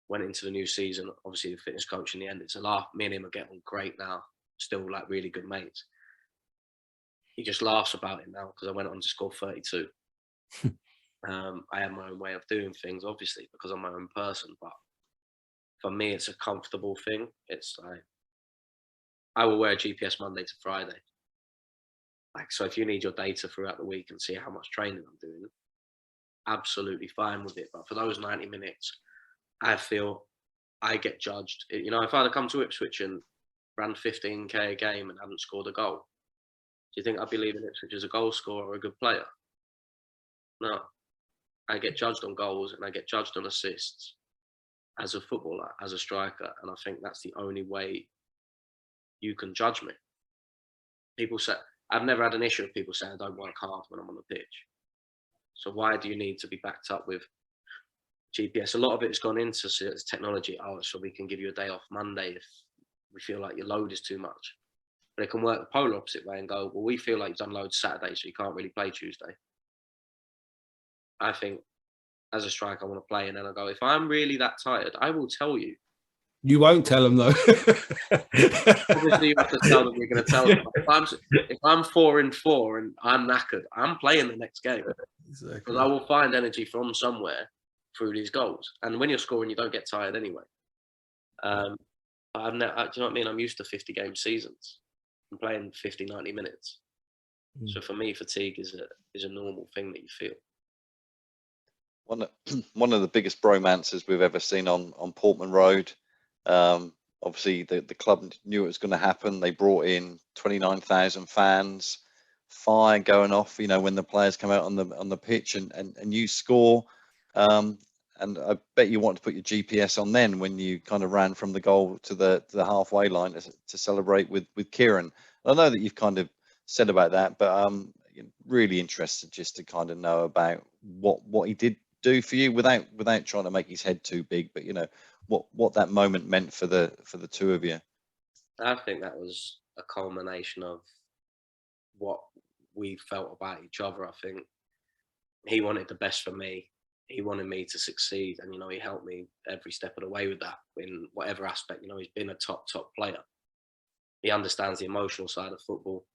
Went into the new season. Obviously, the fitness coach in the end, it's a laugh. Me and him are getting on great now. Still like really good mates. He just laughs about it now because I went on to score 32. I have my own way of doing things, obviously, because I'm my own person. But for me, it's a comfortable thing. It's like, I will wear a GPS Monday to Friday. Like, so if you need your data throughout the week and see how much training I'm doing, absolutely fine with it. But for those 90 minutes, I feel I get judged. You know, if I'd have come to Ipswich and ran 15k a game and hadn't scored a goal, do you think I'd be leaving Ipswich as a goal scorer or a good player? No. I get judged on goals and I get judged on assists as a footballer, as a striker. And I think that's the only way you can judge me. People say, I've never had an issue with people saying I don't work hard when I'm on the pitch. So why do you need to be backed up with GPS? A lot of it has gone into technology. Oh, so we can give you a day off Monday if we feel like your load is too much. But it can work the polar opposite way and go, well, we feel like you've done loads Saturday, so you can't really play Tuesday. I think as a striker, I want to play, and then I go, if I'm really that tired, I will tell you. You won't tell them though. Obviously, you have to tell them you're going to tell them. If I'm 4-4 and I'm knackered, I'm playing the next game. Exactly. Because I will find energy from somewhere through these goals. And when you're scoring, you don't get tired anyway. I've never, do you know what I mean? I'm used to 50 game seasons. I'm playing 50, 90 minutes. So for me, fatigue is a normal thing that you feel. One of the biggest bromances we've ever seen on Portman Road. Obviously, the club knew it was going to happen. They brought in 29,000 fans, fire going off, you know, when the players come out on the pitch and you score. And I bet you want to put your GPS on then when you kind of ran from the goal to the halfway line to celebrate with Kieron. I know that you've kind of said about that, but really interested just to kind of know about what he did do for you without trying to make his head too big, but you know what that moment meant for the two of you. I think that was a culmination of what we felt about each other. I think he wanted the best for me. He wanted me to succeed, and you know, he helped me every step of the way with that in whatever aspect. You know, he's been a top player. He understands the emotional side of football.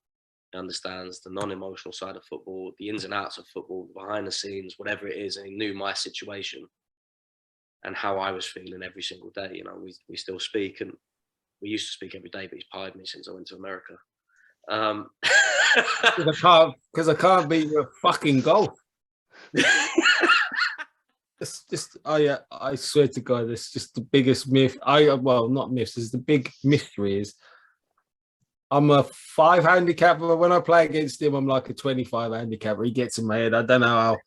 He understands the non-emotional side of football, the ins and outs of football, behind the scenes, whatever it is. And he knew my situation and how I was feeling every single day. You know, we still speak, and we used to speak every day, but he's pied me since I went to America. Because I can't beat you at fucking golf. It's just, I swear to God, it's just the biggest myth. Not myths. It's the big mystery is I'm a 5 handicapper. When I play against him, I'm like a 25 handicapper. He gets in my head. I don't know how.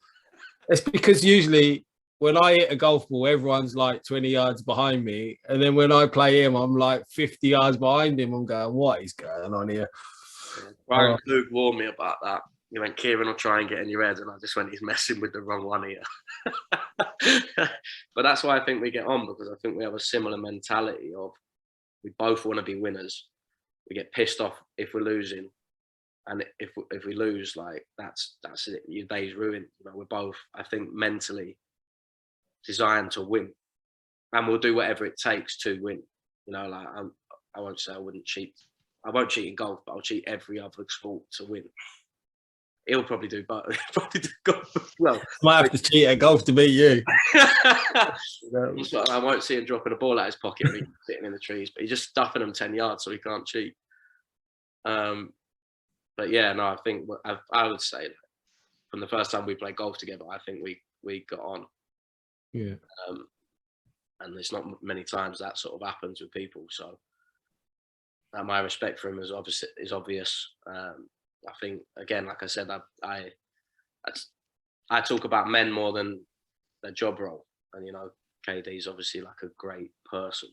It's because usually when I hit a golf ball, everyone's like 20 yards behind me. And then when I play him, I'm like 50 yards behind him. I'm going, what is going on here? Brian Klug warned me about that. He went, Kieron will try and get in your head. And I just went, he's messing with the wrong one here. But that's why I think we get on, because I think we have a similar mentality of we both want to be winners. We get pissed off if we're losing. And if we lose, like, that's it. Your day's ruined. You know, we're both, I think, mentally designed to win. And we'll do whatever it takes to win. You know, like, I won't say I wouldn't cheat. I won't cheat in golf, but I'll cheat every other sport to win. He'll probably do both. Golf. Well, might have to cheat at golf to beat you. I won't see him dropping a ball out his pocket when he's sitting in the trees, but he's just stuffing them 10 yards so he can't cheat. But yeah, no, I think I would say that from the first time we played golf together, I think we got on. Yeah. And there's not many times that sort of happens with people. So my respect for him is obvious. I think, again, like I said, I talk about men more than their job role. And, you know, KD's obviously like a great person.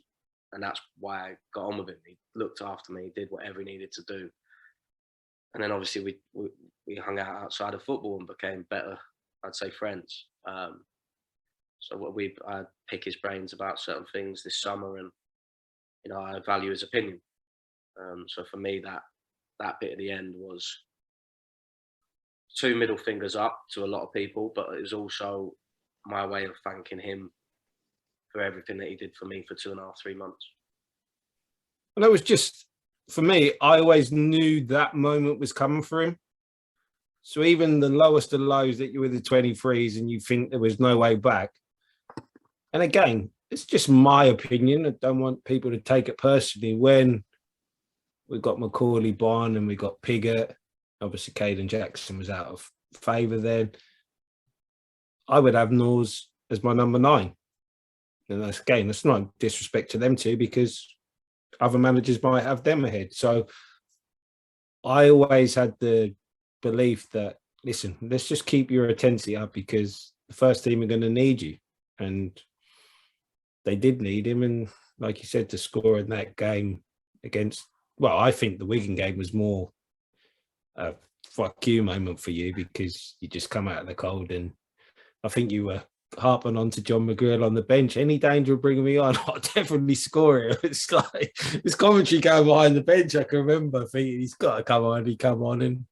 And that's why I got on with him. He looked after me, did whatever he needed to do. And then obviously we hung out outside of football and became better I'd say friends. So I pick his brains about certain things this summer, and I value his opinion. So for me, that bit at the end was 2 middle fingers up to a lot of people, but it was also my way of thanking him for everything that he did for me for 2.5, 3 months. And it was just, for me, I always knew that moment was coming for him. So even the lowest of lows that you were the 23s and you think there was no way back. And again, it's just my opinion. I don't want people to take it personally. When we got Macaulay, Barton, and we got Piggott, obviously Caden Jackson was out of favour then, I would have Norwoods as my number 9. And that's not disrespect to them two, because other managers might have them ahead. So I always had the belief that, listen, let's just keep your intensity up, because the first team are going to need you. And they did need him. And like you said, to score in that game against, well, I think the Wigan game was more a fuck you moment for you, because you just come out of the cold. And I think you were harping on to John McGreal on the bench. Any danger of bringing me on? I'll definitely score it. It's like this commentary going behind the bench. I can remember thinking he's got to come on. He come on and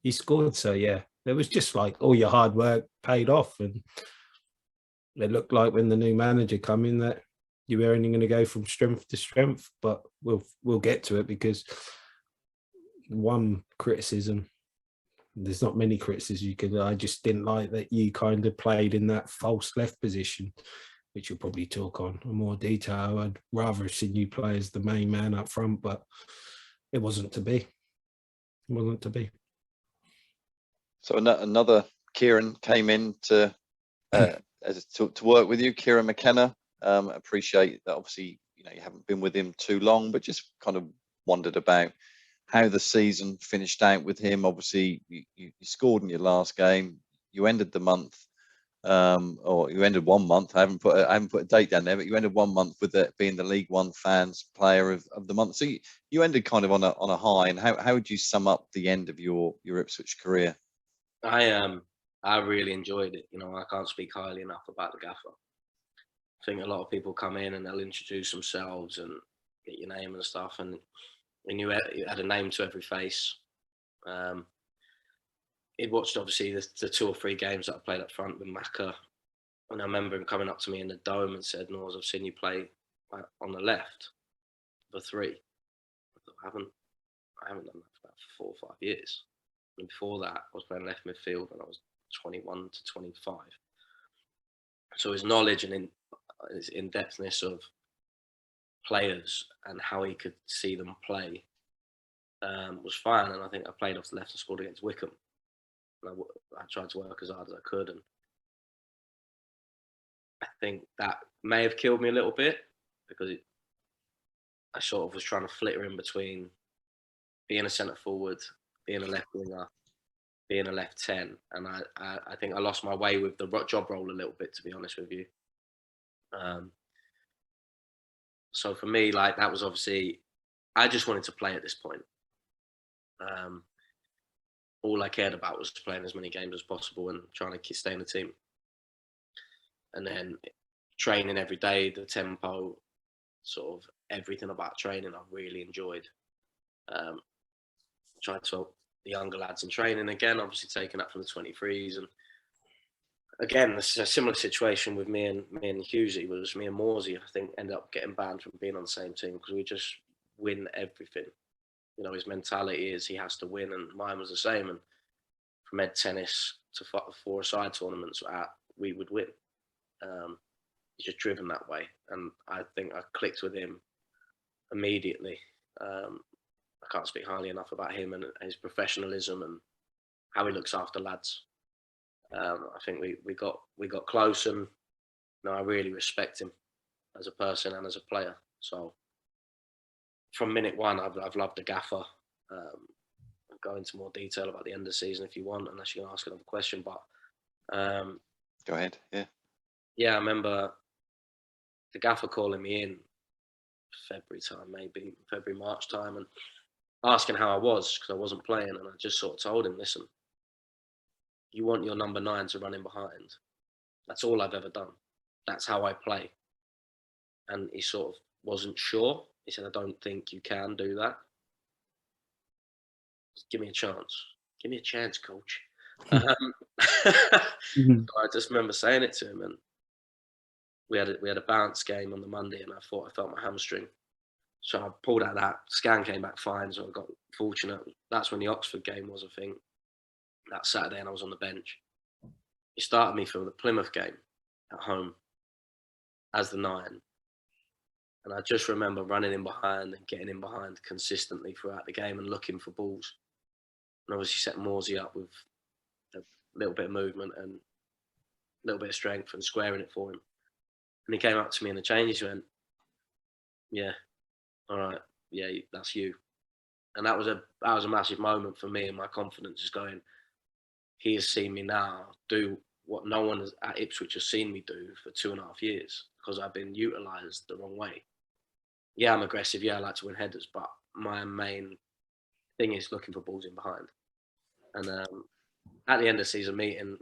he scored. So yeah, it was just like all your hard work paid off. And it looked like when the new manager come in that you were only going to go from strength to strength. But we'll get to it, because one criticism, there's not many criticisms you can. I just didn't like that you kind of played in that false left position, which you'll probably talk on in more detail. I'd rather have seen you play as the main man up front, but it wasn't to be. It wasn't to be. So another Kieron came in to work with you, Kieron McKenna. Appreciate that. Obviously, you haven't been with him too long, but just kind of wondered about how the season finished out with him. Obviously, you scored in your last game. You ended the month, or you ended 1 month. I haven't put a date down there, but you ended 1 month with it being the League One fans player of the month. So you ended kind of on a high. And how would you sum up the end of your Ipswich career? I really enjoyed it. I can't speak highly enough about the gaffer. I think a lot of people come in and they'll introduce themselves and get your name and stuff, and you had a name to every face. He'd watched obviously the 2 or 3 games that I played up front with Macca, and I remember him coming up to me in the dome and said, "Norwoods, I've seen you play on the left for 3." I thought, I haven't done that for about 4 or 5 years. And before that, I was playing left midfield when I was 21 to 25. So his knowledge and his in-depthness of players and how he could see them play was fine. And I think I played off the left and scored against Wycombe. And I tried to work as hard as I could. And I think that may have killed me a little bit, because I sort of was trying to flitter in between being a centre forward, being a left winger, being a left 10. And I think I lost my way with the job role a little bit, to be honest with you. So for me, like, that was obviously, I just wanted to play at this point. All I cared about was playing as many games as possible and trying to stay in the team. And then training every day, the tempo, sort of everything about training I really enjoyed. Trying to help the younger lads in training again, obviously taking up from the 23s. And again, this is a similar situation with me and Hughesy. Was me and Morsey, I think, ended up getting banned from being on the same team because we just win everything. His mentality is he has to win, and mine was the same. And from Ed Tennis to 4-a-side tournaments, we would win. He's just driven that way, and I think I clicked with him immediately. I can't speak highly enough about him and his professionalism and how he looks after lads. I think we got close, and I really respect him as a person and as a player. So from minute one, I've loved the gaffer. I'll go into more detail about the end of the season if you want, unless you're going to ask another question. But go ahead. Yeah. Yeah, I remember the gaffer calling me in February time, maybe February, March time, and asking how I was, because I wasn't playing. And I just sort of told him, listen, you want your number 9 to run in behind. That's all I've ever done. That's how I play. And he sort of wasn't sure. He said, I don't think you can do that. Just give me a chance. Give me a chance, coach. So I just remember saying it to him, and we had a bounce game on the Monday, and I thought I felt my hamstring. So I pulled out that. Scan came back fine, so I got fortunate. That's when the Oxford game was, I think. That Saturday, and I was on the bench. He started me for the Plymouth game at home as the 9. And I just remember running in behind and getting in behind consistently throughout the game and looking for balls. And obviously set Morsey up with a little bit of movement and a little bit of strength and squaring it for him. And he came up to me in the changes and went, yeah, all right, yeah, that's you. And that was a massive moment for me, and my confidence is going, he has seen me now do what no one at Ipswich has seen me do for 2.5 years, because I've been utilised the wrong way. Yeah, I'm aggressive. Yeah, I like to win headers, but my main thing is looking for balls in behind. And at the end of the season meeting,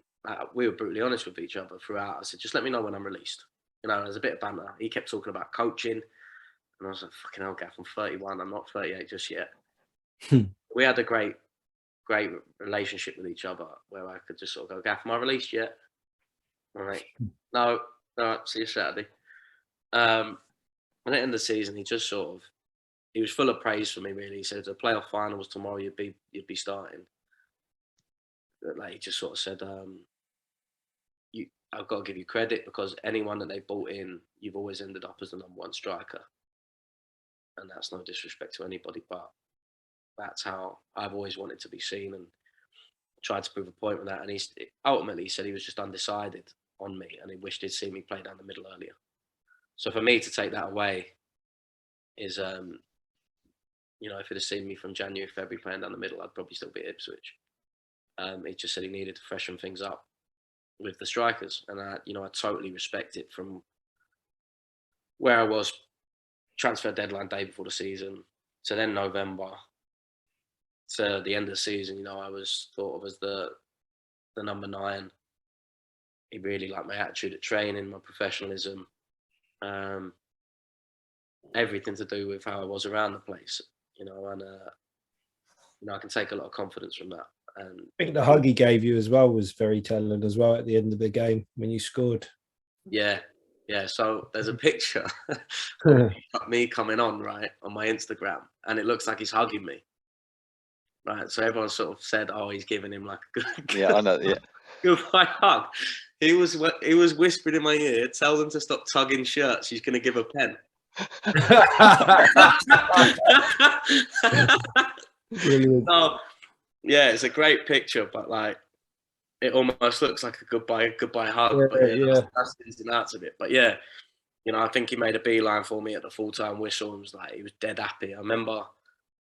we were brutally honest with each other throughout. I said, just let me know when I'm released. You know, there's a bit of banter. He kept talking about coaching, and I was like, fucking hell, Gaff, I'm 31. I'm not 38 just yet. We had a great relationship with each other where I could just sort of go, Gaff, am I released yet? All right. No, all right, see you Saturday. And at the end of the season, he was full of praise for me, really. He said, the playoff finals tomorrow, you'd be starting. But like, he just sort of said, I've got to give you credit, because anyone that they brought in, you've always ended up as the number 1 striker. And that's no disrespect to anybody, but that's how I've always wanted to be seen, and tried to prove a point with that. And he ultimately said he was just undecided on me, and he wished he'd seen me play down the middle earlier. So for me to take that away is, you know, if he'd have seen me from January, February playing down the middle, I'd probably still be at Ipswich. He just said he needed to freshen things up with the strikers. And I totally respect it. From where I was transfer deadline day before the season to then November to the end of the season, you know, I was thought of as the number 9. He really liked my attitude at training, my professionalism, everything to do with how I was around the place, you know, and I can take a lot of confidence from that. And I think the hug he gave you as well was very telling as well at the end of the game when you scored. Yeah. So there's a picture of me coming on, right, on my Instagram, and it looks like he's hugging me. Right. So everyone sort of said, oh, he's giving him like a good Yeah, I know. Yeah. goodbye hug. He was whispering in my ear, tell them to stop tugging shirts. He's going to give a pen. Brilliant. So, yeah, it's a great picture, but like it almost looks like a goodbye hug. Yeah, but yeah. that's the ins and outs of it. But yeah, you know, I think he made a beeline for me at the full-time whistle and was like, he was dead happy. I remember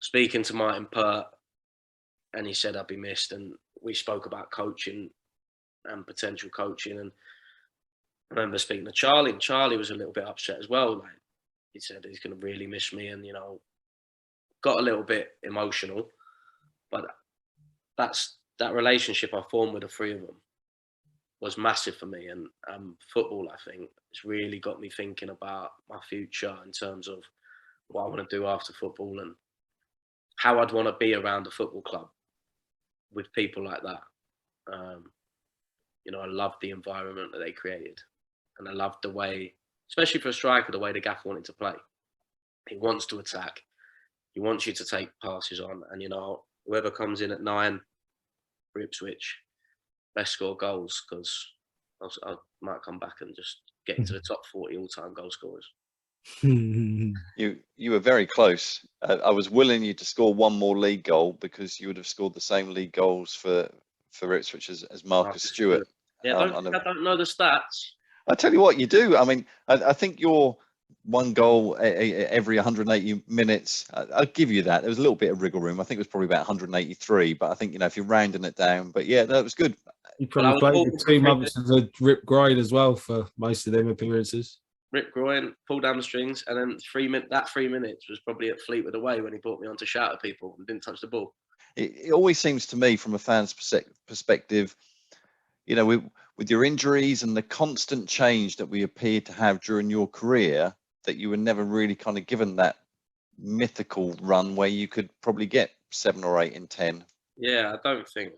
speaking to Martin Pert, and he said I'd be missed, and we spoke about coaching and potential coaching. And I remember speaking to Charlie, and Charlie was a little bit upset as well. Like, he said he's going to really miss me, and, you know, got a little bit emotional. But that relationship I formed with the 3 of them was massive for me. And football, I think, has really got me thinking about my future in terms of what I want to do after football and how I'd want to be around a football club with people like that. You know, I loved the environment that they created, and I loved the way, especially for a striker, the way the gaffer wanted to play. He wants to attack. He wants you to take passes on, and, you know, whoever comes in at 9 for Ipswich, best score goals, because I might come back and just get into the top 40 all-time goal scorers. You were very close. I was willing you to score one more league goal, because you would have scored the same league goals for Ipswich as Marcus Stewart. Yeah, I don't know the stats. I tell you what, you do. I mean, I think you're one goal every 180 minutes. I'll give you that. There was a little bit of wriggle room. I think it was probably about 183, but I think, you know, if you're rounding it down, but yeah, that was good. You probably played for 2 months as a Rip Groin as well for most of them appearances. Rip Groin, pulled hamstrings, and then 3 minutes was probably at Fleetwood away when he brought me on to shout at people and didn't touch the ball. It always seems to me, from a fan's perspective, you know, with your injuries and the constant change that we appear to have during your career, that you were never really kind of given that mythical run where you could probably get 7 or 8 in 10. Yeah, I don't think.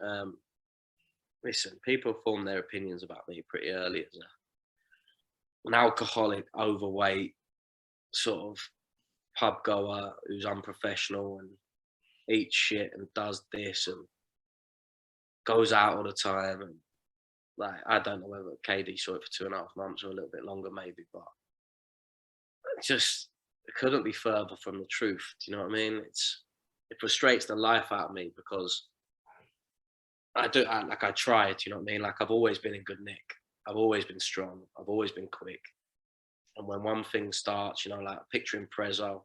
Listen, people form their opinions about me pretty early as an alcoholic, overweight, sort of pub goer who's unprofessional and eats shit and does this and goes out all the time. And like, I don't know whether KD saw it for 2.5 months or a little bit longer, maybe, but it couldn't be further from the truth. Do you know what I mean? It frustrates the life out of me because I try, do you know what I mean? Like, I've always been in good nick. I've always been strong. I've always been quick. And when one thing starts, you know, like picturing Prezzo,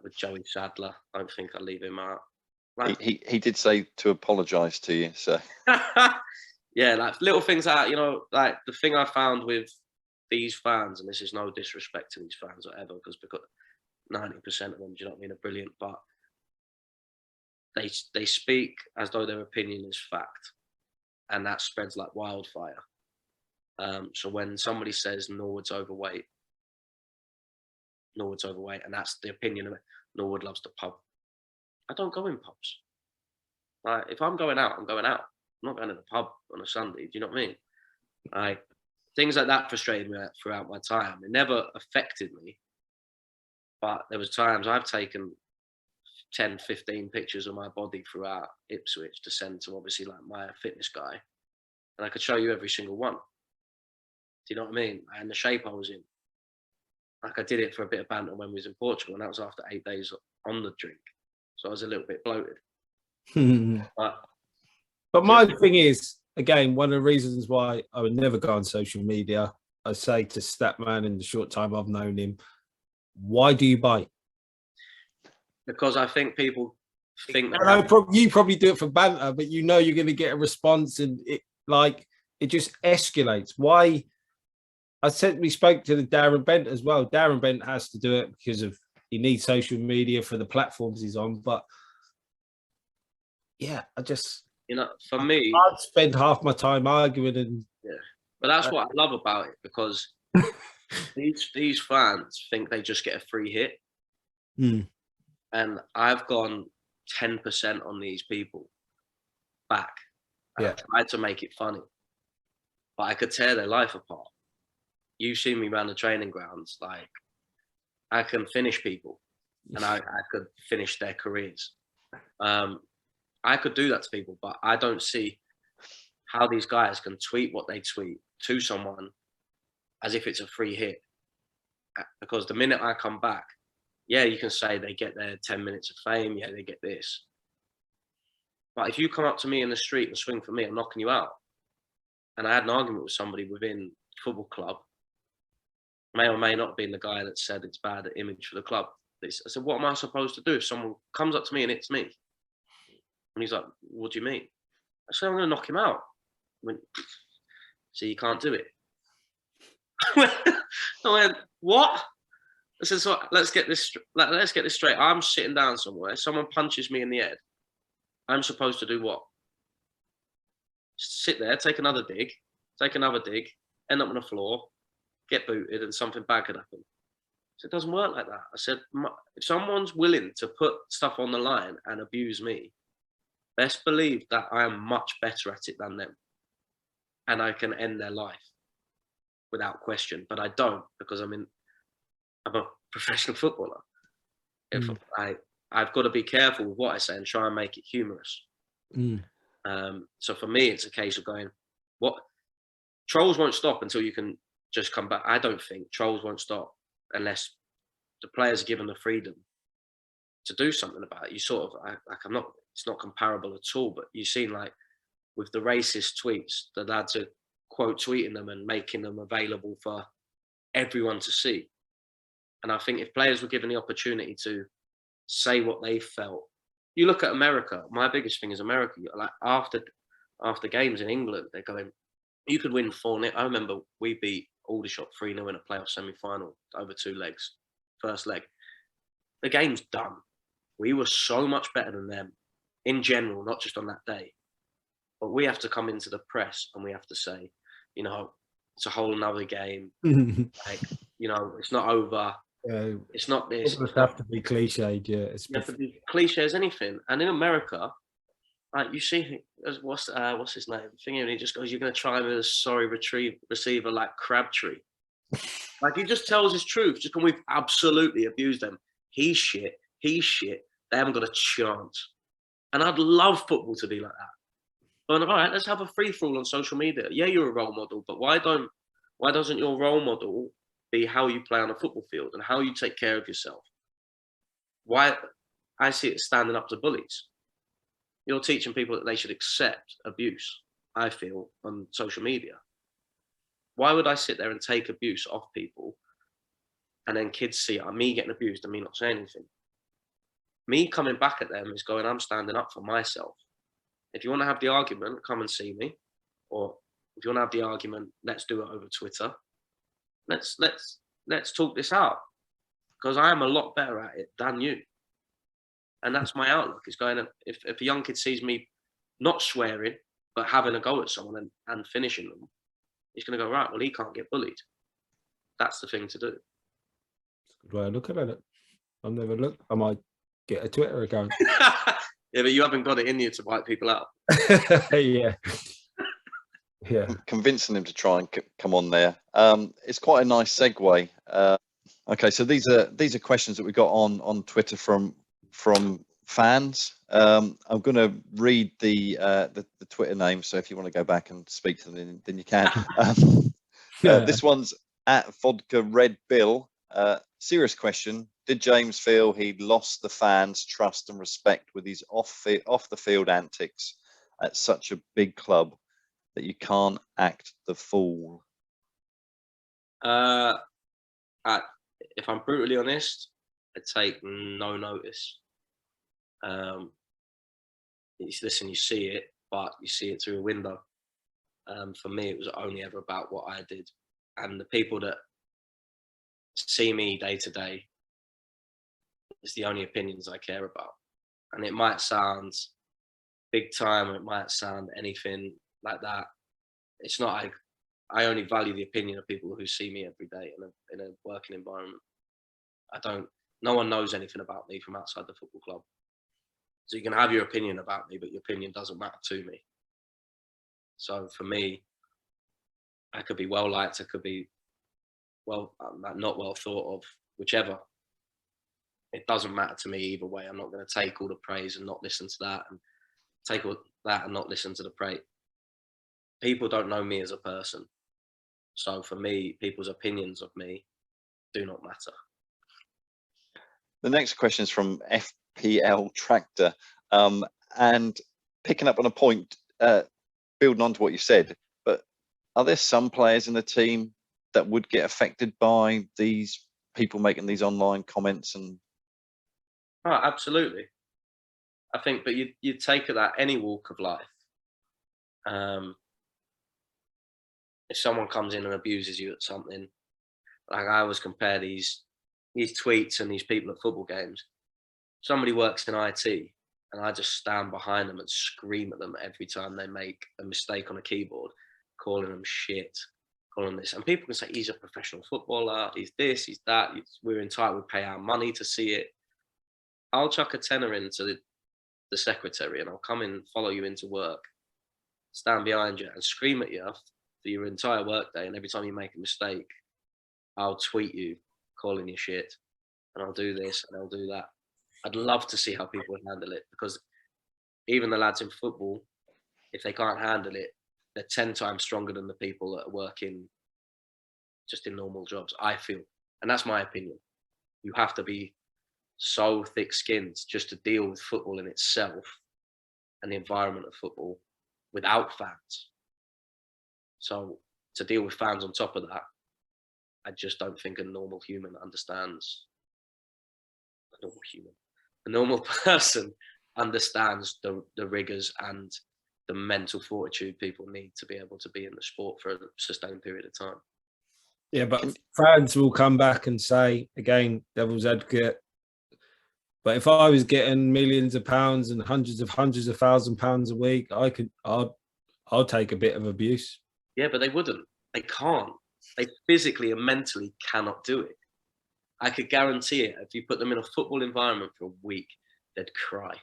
with Joey Sadler, I don't think I'd leave him out. Like, he did say to apologise to you, so. Yeah, like little things like that, you know, like the thing I found with these fans, and this is no disrespect to these fans or ever, because 90% of them, do you know what I mean, are brilliant, but they speak as though their opinion is fact, and that spreads like wildfire. So when somebody says Norwood's overweight, and that's the opinion of it, Norwood loves the pub. I don't go in pubs. Like, if I'm going out, I'm going out. I'm not going to the pub on a Sunday. Do you know what I mean? Like, things like that frustrated me throughout my time. It never affected me, but there was times I've taken 10, 15 pictures of my body throughout Ipswich to send to obviously like my fitness guy, and I could show you every single one. Do you know what I mean? And the shape I was in. Like, I did it for a bit of banter when we was in Portugal, and that was after 8 days on the drink. So I was a little bit bloated. But my thing is, again, one of the reasons why I would never go on social media, I say to Statman in the short time I've known him, why do you bite? Because I think people think you probably do it for banter, but you know you're going to get a response, and it just escalates. Why? We spoke to the Darren Bent as well. Darren Bent has to do it because he needs social media for the platforms he's on. But yeah, you know, for me, I'd spend half my time arguing and but that's what I love about it, because these fans think they just get a free hit. And I've gone 10% on these people back. I tried to make it funny, but I could tear their life apart. You've seen me around the training grounds. Like, I can finish people, and I could finish their careers. I could do that to people, but I don't see how these guys can tweet what they tweet to someone as if it's a free hit. Because the minute I come back, yeah, you can say they get their 10 minutes of fame. Yeah, they get this. But if you come up to me in the street and swing for me, I'm knocking you out. And I had an argument with somebody within the football club, may or may not have been the guy that said it's bad image for the club. I said, what am I supposed to do if someone comes up to me and hits me? And he's like, what do you mean? I said, I'm going to knock him out. I went, so you can't do it. I went, what? I said, so let's get this straight. I'm sitting down somewhere. Someone punches me in the head. I'm supposed to do what? Sit there, take another dig, end up on the floor, get booted, and something bad could happen. So it doesn't work like that. I said, if someone's willing to put stuff on the line and abuse me, best believe that I am much better at it than them. And I can end their life without question. But I don't, because I'm a professional footballer. If I've got to be careful with what I say and try and make it humorous. So for me, it's a case of going, what? Trolls won't stop until you can just come back. I don't think trolls won't stop unless the players are given the freedom to do something about it. You sort of, it's not comparable at all, but you've seen, like, with the racist tweets, the lads are quote tweeting them and making them available for everyone to see. And I think if players were given the opportunity to say what they felt, you look at America. My biggest thing is America. Like, after games in England, they're going, you could win 4-0. I remember we beat Aldershot 3-0 in a playoff semi-final over 2 legs. First leg, the game's done. We were so much better than them in general, not just on that day. But we have to come into the press and we have to say, you know, it's a whole another game. Like, you know, it's not over. It's not this. It have to be cliched, yeah. You have to be cliche as anything. And in America, like, you see, what's his name? Thinking, he just goes, "You're going to try with a sorry receiver like Crabtree." Like, he just tells his truth. Just when we've absolutely abused them. He's shit. He's shit. They haven't got a chance. And I'd love football to be like that. But all right, let's have a free-for-all on social media. Yeah, you're a role model, but why doesn't your role model be how you play on a football field and how you take care of yourself? Why? I see it standing up to bullies. You're teaching people that they should accept abuse, I feel, on social media. Why would I sit there and take abuse off people and then kids see me getting abused and me not saying anything? Me coming back at them is going, I'm standing up for myself. If you want to have the argument, come and see me. Or if you want to have the argument, let's do it over Twitter. Let's talk this out. Because I am a lot better at it than you. And that's my outlook. Is going, if a young kid sees me not swearing, but having a go at someone and finishing them, he's going to go, right, well, he can't get bullied. That's the thing to do. Good way of looking at it. I've never looked. I might get a Twitter account. Yeah, but you haven't got it in you to wipe people out. Yeah. Yeah. Convincing him to try and come on there. It's quite a nice segue. Okay, so these are questions that we got on Twitter from fans. I'm going to read the Twitter name, so if you want to go back and speak to them, then you can. This one's at Vodka Red Bill. Serious question. Did James feel he lost the fans' trust and respect with his off the field antics at such a big club that you can't act the fool? If I'm brutally honest, I take no notice. Listen, you see it, but you see it through a window. For me, it was only ever about what I did, and the people that see me day to day, it's the only opinions I care about. And it might sound big time, or it might sound anything like that. It's not. I only value the opinion of people who see me every day in a working environment. No one knows anything about me from outside the football club. So you can have your opinion about me, but your opinion doesn't matter to me. So for me, I could be well liked, I could be not well thought of, whichever. It doesn't matter to me either way. I'm not going to take all the praise and not listen to that, and take all that and not listen to the praise. People don't know me as a person. So for me, people's opinions of me do not matter. The next question is from FPL Tractor, and picking up on a point, building on to what you said, but are there some players in the team that would get affected by these people making these online comments? And Oh, absolutely. I think, but you take it at any walk of life. If someone comes in and abuses you at something, like I always compare these tweets and these people at football games. Somebody works in IT, and I just stand behind them and scream at them every time they make a mistake on a keyboard, calling them shit, calling this. And people can say, he's a professional footballer, he's this, he's that, we're entitled, we pay our money to see it. I'll chuck a tenner into the secretary, and I'll come in, follow you into work, stand behind you and scream at you for your entire workday. And every time you make a mistake, I'll tweet you calling you shit, and I'll do this and I'll do that. I'd love to see how people handle it, because even the lads in football, if they can't handle it, they're 10 times stronger than the people that are working just in normal jobs, I feel. And that's my opinion. You have to be so thick-skinned just to deal with football in itself and the environment of football without fans. So to deal with fans on top of that, I just don't think a normal human understands. A normal person understands the rigors and the mental fortitude people need to be able to be in the sport for a sustained period of time. Yeah, but fans will come back and say, again, devil's advocate, but if I was getting millions of pounds and hundreds of £1,000s a week, I'd I'll take a bit of abuse. Yeah, but they wouldn't. They can't. They physically and mentally cannot do it. I could guarantee it. If you put them in a football environment for a week, they'd cry.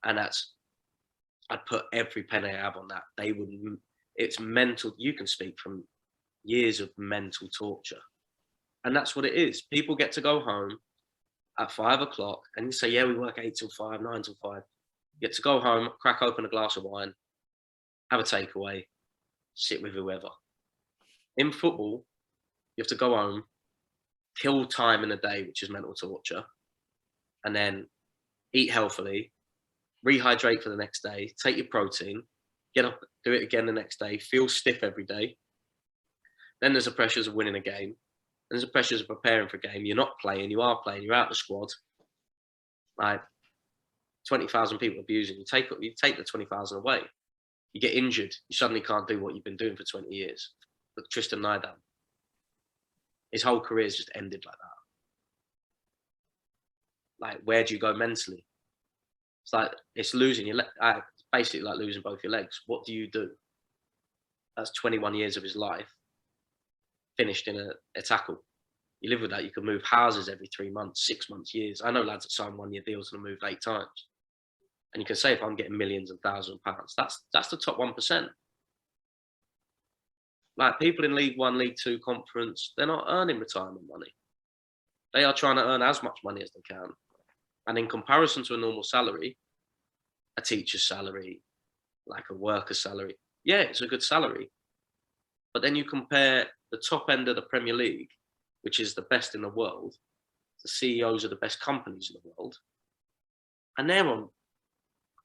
And I'd put every penny I have on that. They wouldn't. It's mental. You can speak from years of mental torture. And that's what it is. People get to go home at 5 o'clock and you say, yeah, we work 8 till 5, 9 till 5. You get to go home, crack open a glass of wine, have a takeaway, sit with whoever. In football, you have to go home, kill time in the day, which is mental torture, and then eat healthily, rehydrate for the next day, take your protein, get up, do it again the next day, feel stiff every day. Then there's the pressures of winning a game. There's the pressures of preparing for a game. You're not playing, you are playing, you're out of the squad. Like 20,000 people abusing you. Take the 20,000 away. You get injured. You suddenly can't do what you've been doing for 20 years. But Tristan Nydam, his whole career's just ended like that. Like, where do you go mentally? It's like, it's losing your it's basically like losing both your legs. What do you do? That's 21 years of his life finished in a tackle. You live with that. You can move houses every 3 months, 6 months, years. I know lads that signed 1-year deals and have moved 8 times. And you can say, if I'm getting millions and thousands of pounds, that's the top 1%. Like, people in League One, League Two conference, they're not earning retirement money. They are trying to earn as much money as they can. And in comparison to a normal salary, a teacher's salary, like a worker's salary, yeah, it's a good salary. But then you compare the top end of the Premier League, which is the best in the world, the CEOs of the best companies in the world, and they're on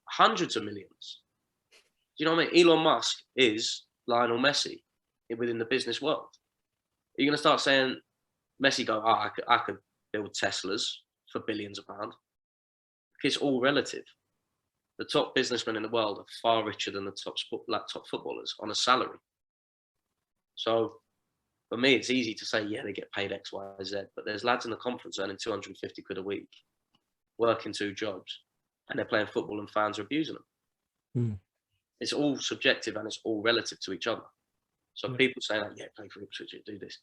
hundreds of millions. Do you know what I mean? Elon Musk is Lionel Messi within the business world. Are you going to start saying, Messi go, I could build Teslas for billions of pounds? It's all relative. The top businessmen in the world are far richer than the top footballers on a salary. So for me, it's easy to say, yeah, they get paid X, Y, Z, but there's lads in the conference earning 250 quid a week, working 2 jobs, and they're playing football and fans are abusing them. It's all subjective and it's all relative to each other. So people say, like, yeah, play for Ipswich, do this.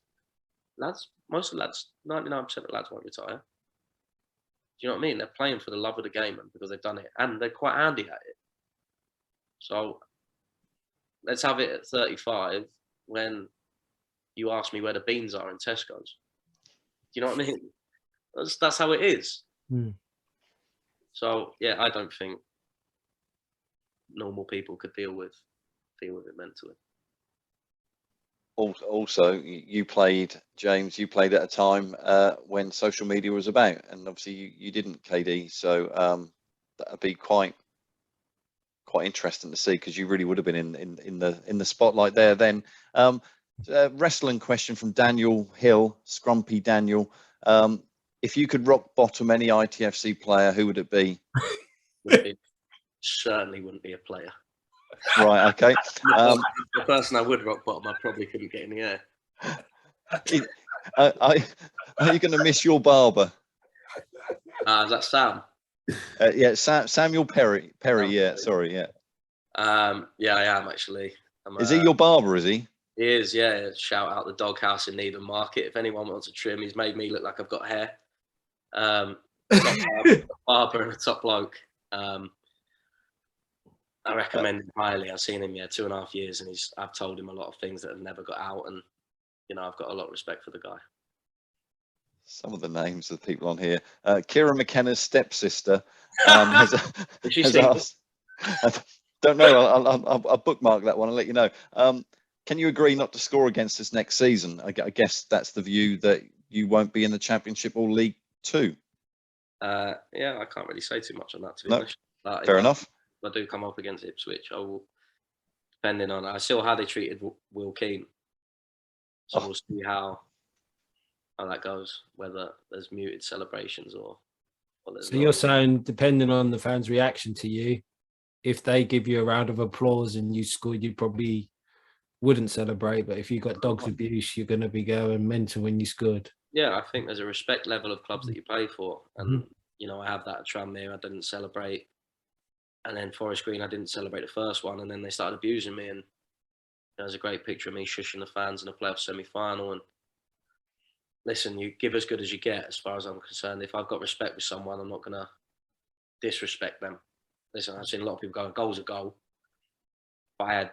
Lads, most of the lads, 99% of lads won't retire. Do you know what I mean? They're playing for the love of the game and because they've done it, and they're quite handy at it. So let's have it at 35 when you ask me where the beans are in Tesco's. Do you know what I mean? That's how it is. So yeah, I don't think normal people could deal with it mentally. Also, you played, James, you played at a time when social media was about, and obviously you didn't, KD. So that'd be quite interesting to see, because you really would have been in the spotlight there then. Wrestling question from Daniel Hill, Scrumpy Daniel. If you could rock bottom any ITFC player, who would it be? Certainly wouldn't be a player. Right, okay. The person I would rock bottom, I probably couldn't get in the air. Are you going to miss your barber? Is that Sam? Yeah, Samuel Perry. Yeah, sorry, yeah. Yeah, I am actually. Is he your barber? Is he? He is, yeah. Shout out the Doghouse in Needham Market. If anyone wants a trim, he's made me look like I've got hair. Barber and a top bloke. I recommend him highly. I've seen him 2.5 years, and I've told him a lot of things that have never got out, and I've got a lot of respect for the guy. Some of the names of the people on here. Kieran McKenna's stepsister has asked. I don't know. I'll bookmark that one and let you know. Can you agree not to score against us next season? I guess that's the view, that you won't be in the Championship or League Two. Yeah, I can't really say too much on that, to be honest. Fair enough. If I do come up against Ipswich, I will, depending on, I saw how they treated Will Keane. So we'll see how that goes, whether there's muted celebrations or there's So you're saying, depending on the fans' reaction to you, if they give you a round of applause and you scored, you probably wouldn't celebrate. But if you got dogs abuse, you're going to be going mental when you scored. Yeah, I think there's a respect level of clubs that you play for. And, I have that at Tranmere. I didn't celebrate. And then Forest Green, I didn't celebrate the first one, and then they started abusing me. And there's a great picture of me shushing the fans in a playoff semi-final. And listen, you give as good as you get, as far as I'm concerned. If I've got respect with someone, I'm not going to disrespect them. Listen, I've seen a lot of people go, a goal's a goal. But I had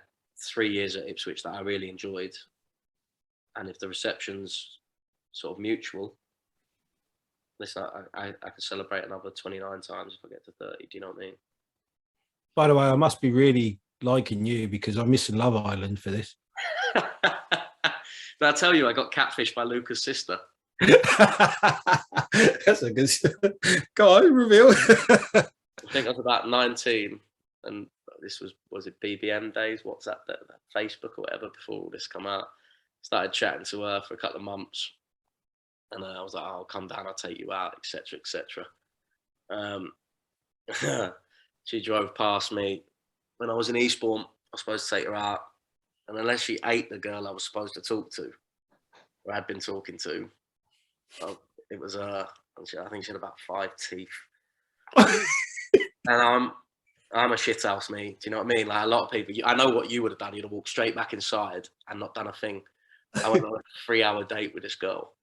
3 years at Ipswich that I really enjoyed. And if the reception's sort of mutual, listen, I could celebrate another 29 times if I get to 30. Do you know what I mean? By the way, I must be really liking you because I'm missing Love Island for this. But I tell you, I got catfished by Luca's sister. That's a good. Go on, reveal. I think I was about 19, and this was it BBM days, WhatsApp, Facebook or whatever, before all this come out. Started chatting to her for a couple of months, and I was like, "Oh, I'll come down, I'll take you out, etc., etc." She drove past me when I was in Eastbourne. I was supposed to take her out, and unless she ate the girl I was supposed to talk to, or had been talking to, it was I think she had about 5 teeth. And I'm a shithouse, me. Do you know what I mean? Like a lot of people, I know what you would have done. You'd have walked straight back inside and not done a thing. I went on a 3-hour date with this girl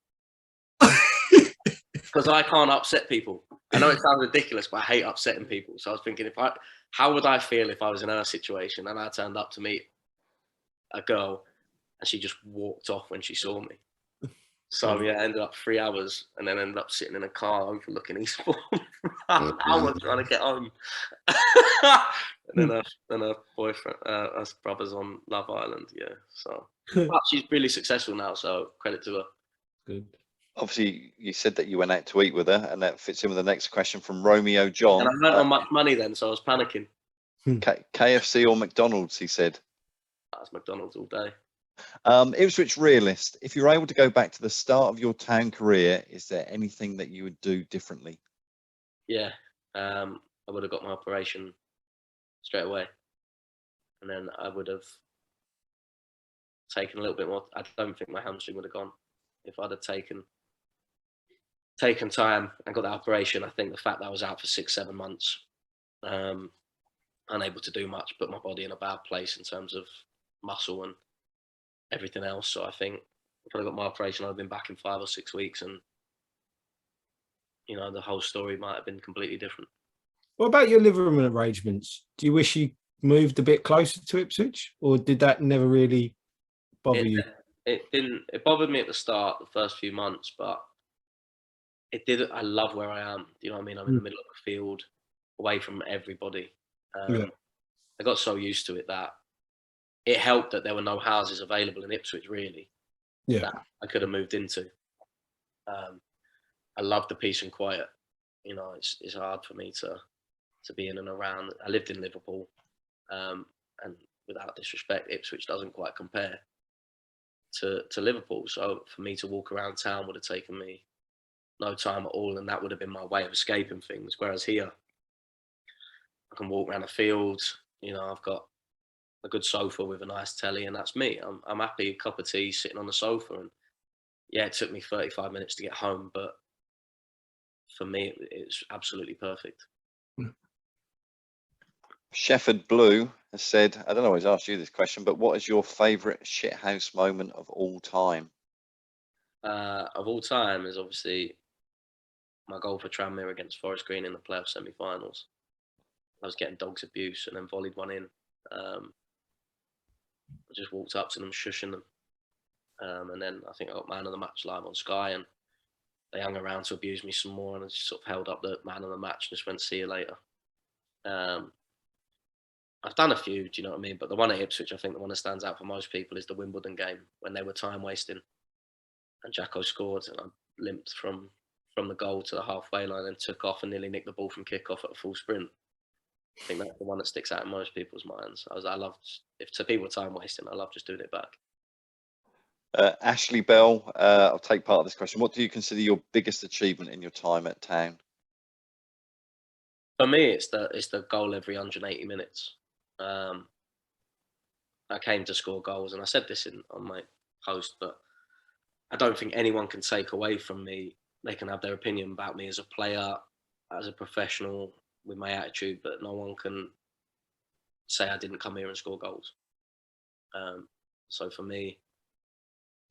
because I can't upset people. I know it sounds ridiculous, but I hate upsetting people. So I was thinking, how would I feel if I was in her situation and I turned up to meet a girl and she just walked off when she saw me? So yeah, I ended up 3 hours and then ended up sitting in a car overlooking Eastbourne. I was trying to get home. And then her boyfriend, us brothers on Love Island, yeah. So but she's really successful now, so credit to her. Good. Obviously, you said that you went out to eat with her, and that fits in with the next question from Romeo John. And I weren't on much money then, so I was panicking. KFC or McDonald's, he said. That's McDonald's all day. Ipswich realist, if you're able to go back to the start of your town career, is there anything that you would do differently? Yeah, I would have got my operation straight away, and then I would have taken a little bit more. I don't think my hamstring would have gone if I'd have taken time and got that operation. I think the fact that I was out for 6-7 months, unable to do much, put my body in a bad place in terms of muscle and everything else. So I think if I got my operation, I'd have been back in 5 or 6 weeks, and the whole story might have been completely different. What about your living room arrangements? Do you wish you moved a bit closer to Ipswich, or did that never really bother you? It didn't. It bothered me at the start, the first few months, but it did. I love where I am. Do you know what I mean? I'm in the middle of the field, away from everybody. I got so used to it that it helped that there were no houses available in Ipswich, really. Yeah, that I could have moved into. I love the peace and quiet. It's hard for me to be in and around. I lived in Liverpool, and without disrespect, Ipswich doesn't quite compare to Liverpool. So for me to walk around town would have taken me no time at all, and that would have been my way of escaping things. Whereas here, I can walk around the fields. I've got a good sofa with a nice telly, and that's me. I'm happy, a cup of tea, sitting on the sofa. And yeah, it took me 35 minutes to get home, but for me, it's absolutely perfect. Shefford Blue has said, I don't always ask you this question, but what is your favourite shithouse moment of all time? Of all time is obviously my goal for Tranmere against Forest Green in the playoff semi-finals. I was getting dogs abuse and then volleyed one in. I just walked up to them, shushing them. And then I think I got man of the match live on Sky, and they hung around to abuse me some more, and I just sort of held up the man of the match and just went, see you later. I've done a few, do you know what I mean? But the one at Ipswich, I think the one that stands out for most people is the Wimbledon game when they were time wasting and Jacko scored, and I limped from the goal to the halfway line and took off and nearly nicked the ball from kick-off at a full sprint. I think that's the one that sticks out in most people's minds. I loved, if to people time wasting, I love just doing it back. Ashley Bell, I'll take part of this question. What do you consider your biggest achievement in your time at town? For me, it's the goal every 180 minutes. I came to score goals, and I said this on my post, but I don't think anyone can take away from me. They can have their opinion about me as a player, as a professional, with my attitude, but no one can say I didn't come here and score goals. So for me,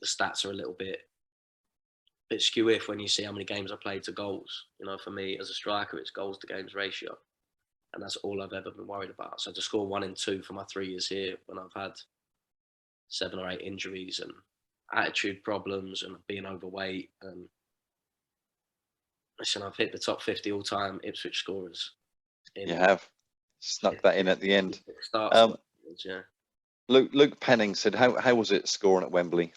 the stats are a little bit skew if when you see how many games I played to goals. You know, for me as a striker, it's goals to games ratio. And that's all I've ever been worried about. So to score 1 in 2 for my 3 years here, when I've had 7 or 8 injuries and attitude problems and being overweight, and listen, I've hit the top 50 all-time Ipswich scorers. You have snuck that in at the end. Yeah. Luke Penning said, "How was it scoring at Wembley?"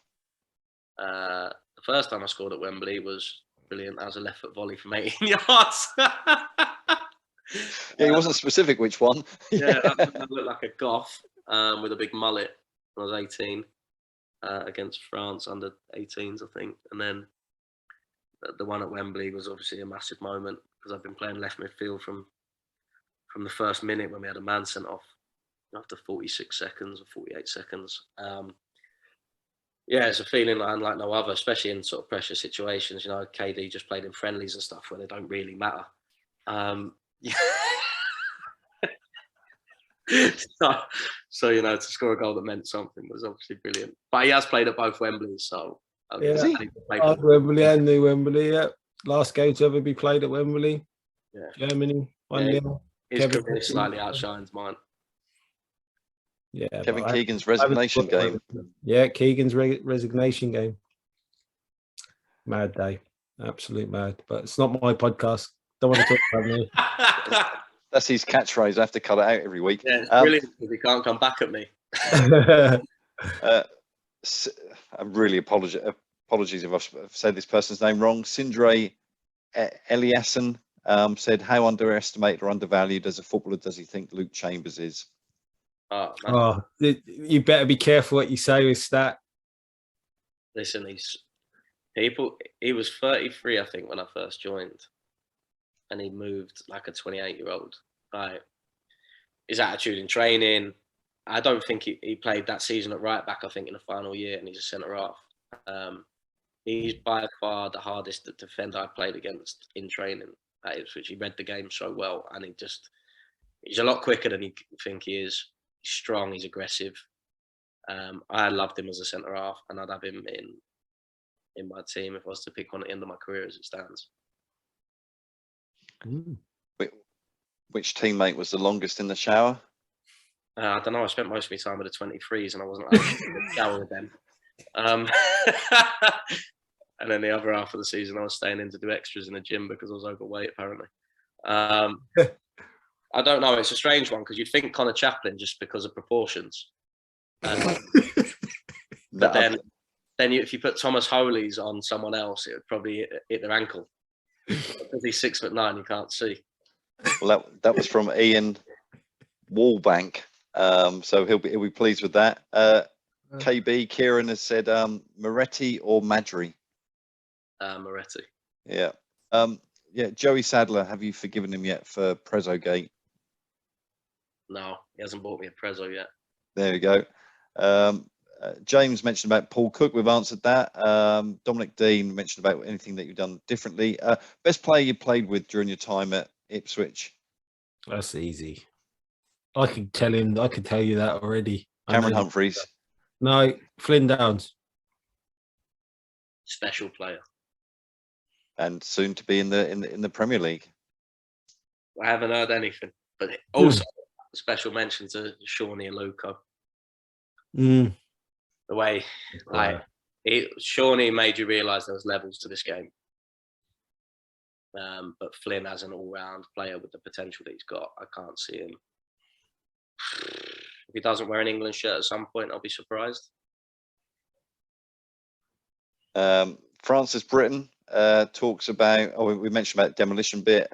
The first time I scored at Wembley was brilliant. That was a left foot volley from 18 yards. Yeah, he wasn't specific which one. Yeah, I looked like a goth with a big mullet when I was 18 against France under 18s, I think. And then the one at Wembley was obviously a massive moment because I've been playing left midfield from the first minute when we had a man sent off after 46 seconds or 48 seconds. Yeah, it's a feeling like no other, especially in sort of pressure situations. You know, KD just played in friendlies and stuff where they don't really matter. So you know, to score a goal that meant something was obviously brilliant. But he has played at both Wembleys, so Wembley and New Wembley. Yeah, last game to ever be played at Wembley. Yeah, Germany 1-0. His career slightly outshines mine. Yeah, Kevin Keegan's resignation game. Yeah, Keegan's resignation game. Mad day, absolute mad. But it's not my podcast. Don't want to talk about me. That's his catchphrase. I have to cut it out every week. Yeah, it's brilliant because he can't come back at me. I'm really apologies if I've said this person's name wrong. Sindre Eliasson said, "How underestimated or undervalued as a footballer does he think Luke Chambers is?" Oh, you better be careful what you say with that. Listen, he was 33, I think, when I first joined, and he moved like a 28-year-old. Like, his attitude in training, I don't think he played that season at right back, I think, in the final year, and he's a centre half. He's by far the hardest defender I played against in training at Ipswich. He read the game so well, and he's a lot quicker than you think he is. He's strong, he's aggressive. I loved him as a centre half, and I'd have him in my team if I was to pick one at the end of my career as it stands. Which teammate was the longest in the shower? I don't know. I spent most of my time with the 23s, and I wasn't allowed to shower with them. And then the other half of the season, I was staying in to do extras in the gym because I was overweight, apparently. I don't know. It's a strange one because you'd think Connor Chaplin just because of proportions. But then if you put Thomas Holy's on someone else, it would probably hit their ankle. Because he's 6'9", you can't see. Well, that was from Ian Wallbank. So he'll be pleased with that. KB Kieran has said Moretti or Madry. Moretti. Yeah. Joey Sadler, have you forgiven him yet for Prezzo Gate? No, he hasn't bought me a Prezzo yet. There we go. James mentioned about Paul Cook. We've answered that. Dominic Dean mentioned about anything that you've done differently. Best player you played with during your time at Ipswich? That's easy. I can tell you that already. Cameron Humphreys. No, Flynn Downs. Special player. And soon to be in the Premier League. I haven't heard anything, but also a special mention to Shawnee and Luco. The way Shawnee made you realise there was levels to this game. But Flynn, as an all-round player with the potential that he's got, I can't see him. If he doesn't wear an England shirt at some point, I'll be surprised. Francis Britton talks about, we mentioned about Demolition bit.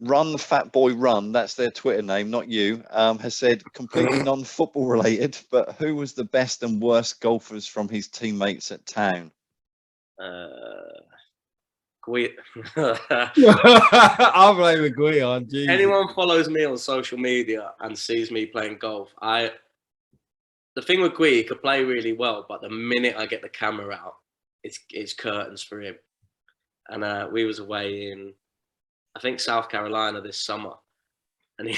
Run Fat Boy Run, that's their Twitter name, not you, has said completely non-football related, but who was the best and worst golfers from his teammates at Town? I'll blame a Guion. Anyone follows me on social media and sees me playing golf, the thing with Gui, he could play really well, but the minute I get the camera out, it's curtains for him. And we was away in, I think, South Carolina this summer, And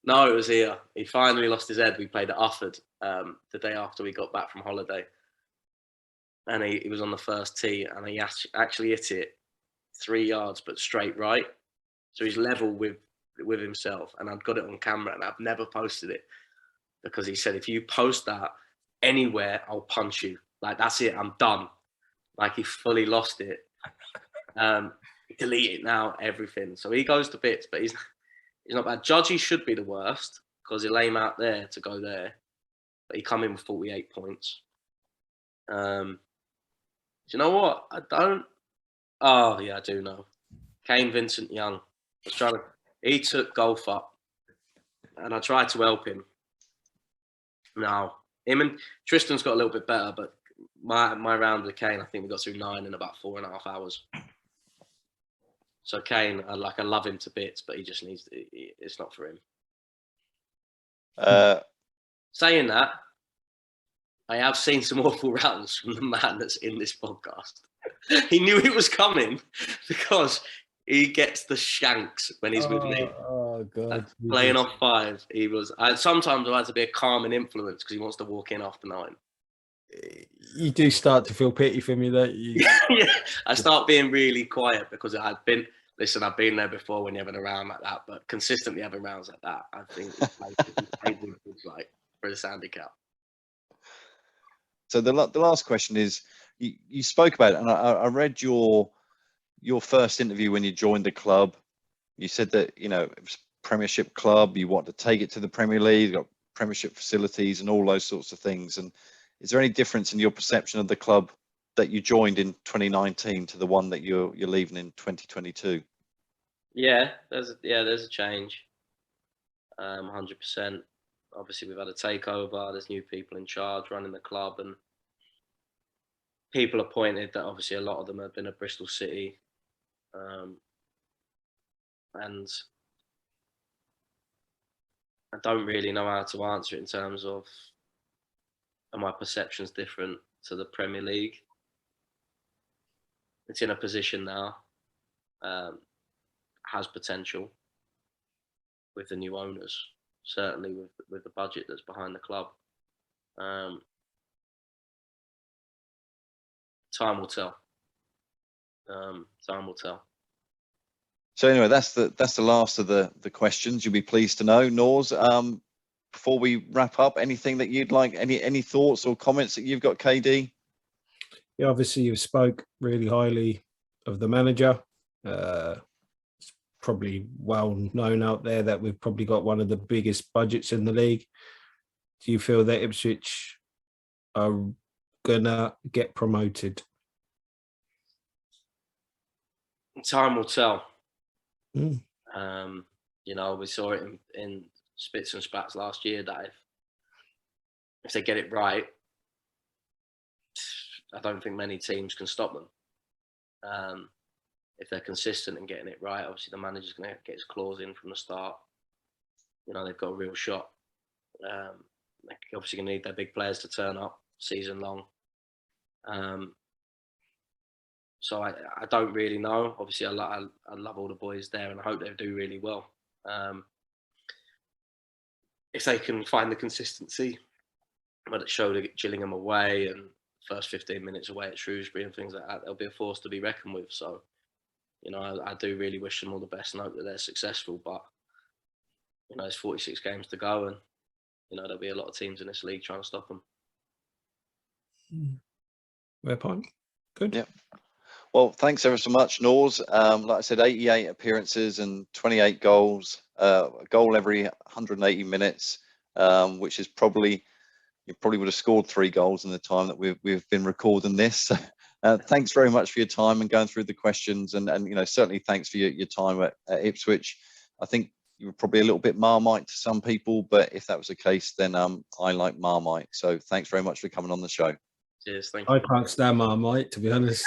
no, it was here. He finally lost his head. We played at Ufford the day after we got back from holiday. And he was on the first tee, and he actually hit it 3 yards, but straight right. So he's level with himself. And I've got it on camera, and I've never posted it because he said, if you post that anywhere, I'll punch you. Like, that's it. I'm done. Like, he fully lost it. Delete it now, everything. So he goes to bits, but he's not bad. Judgy should be the worst because he'll aim out there to go there. But he come in with 48 points. Do you know what? I don't. Oh, yeah, I do know. Kane Vincent Young. He took golf up, and I tried to help him. Now, him and Tristan's got a little bit better, but my round with Kane, I think we got through 9 in about 4.5 hours. So Kane, I love him to bits, but he just needs to, it's not for him. Saying that, I have seen some awful rounds from the man that's in this podcast. He knew it was coming because he gets the shanks when he's with me. Oh, God. Playing off 5, he was. Sometimes I had to be a calming influence because he wants to walk in after 9. You do start to feel pity for me, don't you? Yeah, I start being really quiet because I've been there before when you're having a round like that, but consistently having rounds like that, I think it's like for the handicap. So the last question is, you spoke about it, and I read your first interview when you joined the club. You said that, it was a Premiership club, you want to take it to the Premier League, got Premiership facilities and all those sorts of things. And is there any difference in your perception of the club that you joined in 2019 to the one that you're leaving in 2022? Yeah, there's a change. 100%. Obviously, we've had a takeover. There's new people in charge running the club, and people appointed that obviously a lot of them have been at Bristol City. And I don't really know how to answer it in terms of, are my perceptions different to the Premier League? It's in a position now, has potential with the new owners, certainly with the budget that's behind the club. Time will tell. Time will tell. So anyway, that's the last of the questions. You'll be pleased to know, Nors. Before we wrap up, anything that you'd like, any thoughts or comments that you've got, KD? Yeah, obviously you spoke really highly of the manager. It's probably well known out there that we've probably got one of the biggest budgets in the league. Do you feel that Ipswich are gonna get promoted? Time will tell. Mm. We saw it in spits and spats last year that if they get it right, I don't think many teams can stop them. If they're consistent in getting it right, obviously the manager's going to get his claws in from the start. They've got a real shot. They're obviously going to need their big players to turn up season long. So I don't really know. Obviously, I love all the boys there, and I hope they do really well. If they can find the consistency, but it showed at Gillingham away and first 15 minutes away at Shrewsbury and things like that, they'll be a force to be reckoned with. So, I do really wish them all the best and hope that they're successful. But, there's 46 games to go, and, there'll be a lot of teams in this league trying to stop them. Fair point. Good. Yeah. Well, thanks ever so much, Nors. Like I said, 88 appearances and 28 goals, a goal every 180 minutes, which is you probably would have scored 3 goals in the time that we've been recording this. So, thanks very much for your time and going through the questions, and certainly thanks for your time at Ipswich. I think you were probably a little bit Marmite to some people, but if that was the case, then I like Marmite. So thanks very much for coming on the show. Cheers, thank you. I can't stand Marmite, to be honest.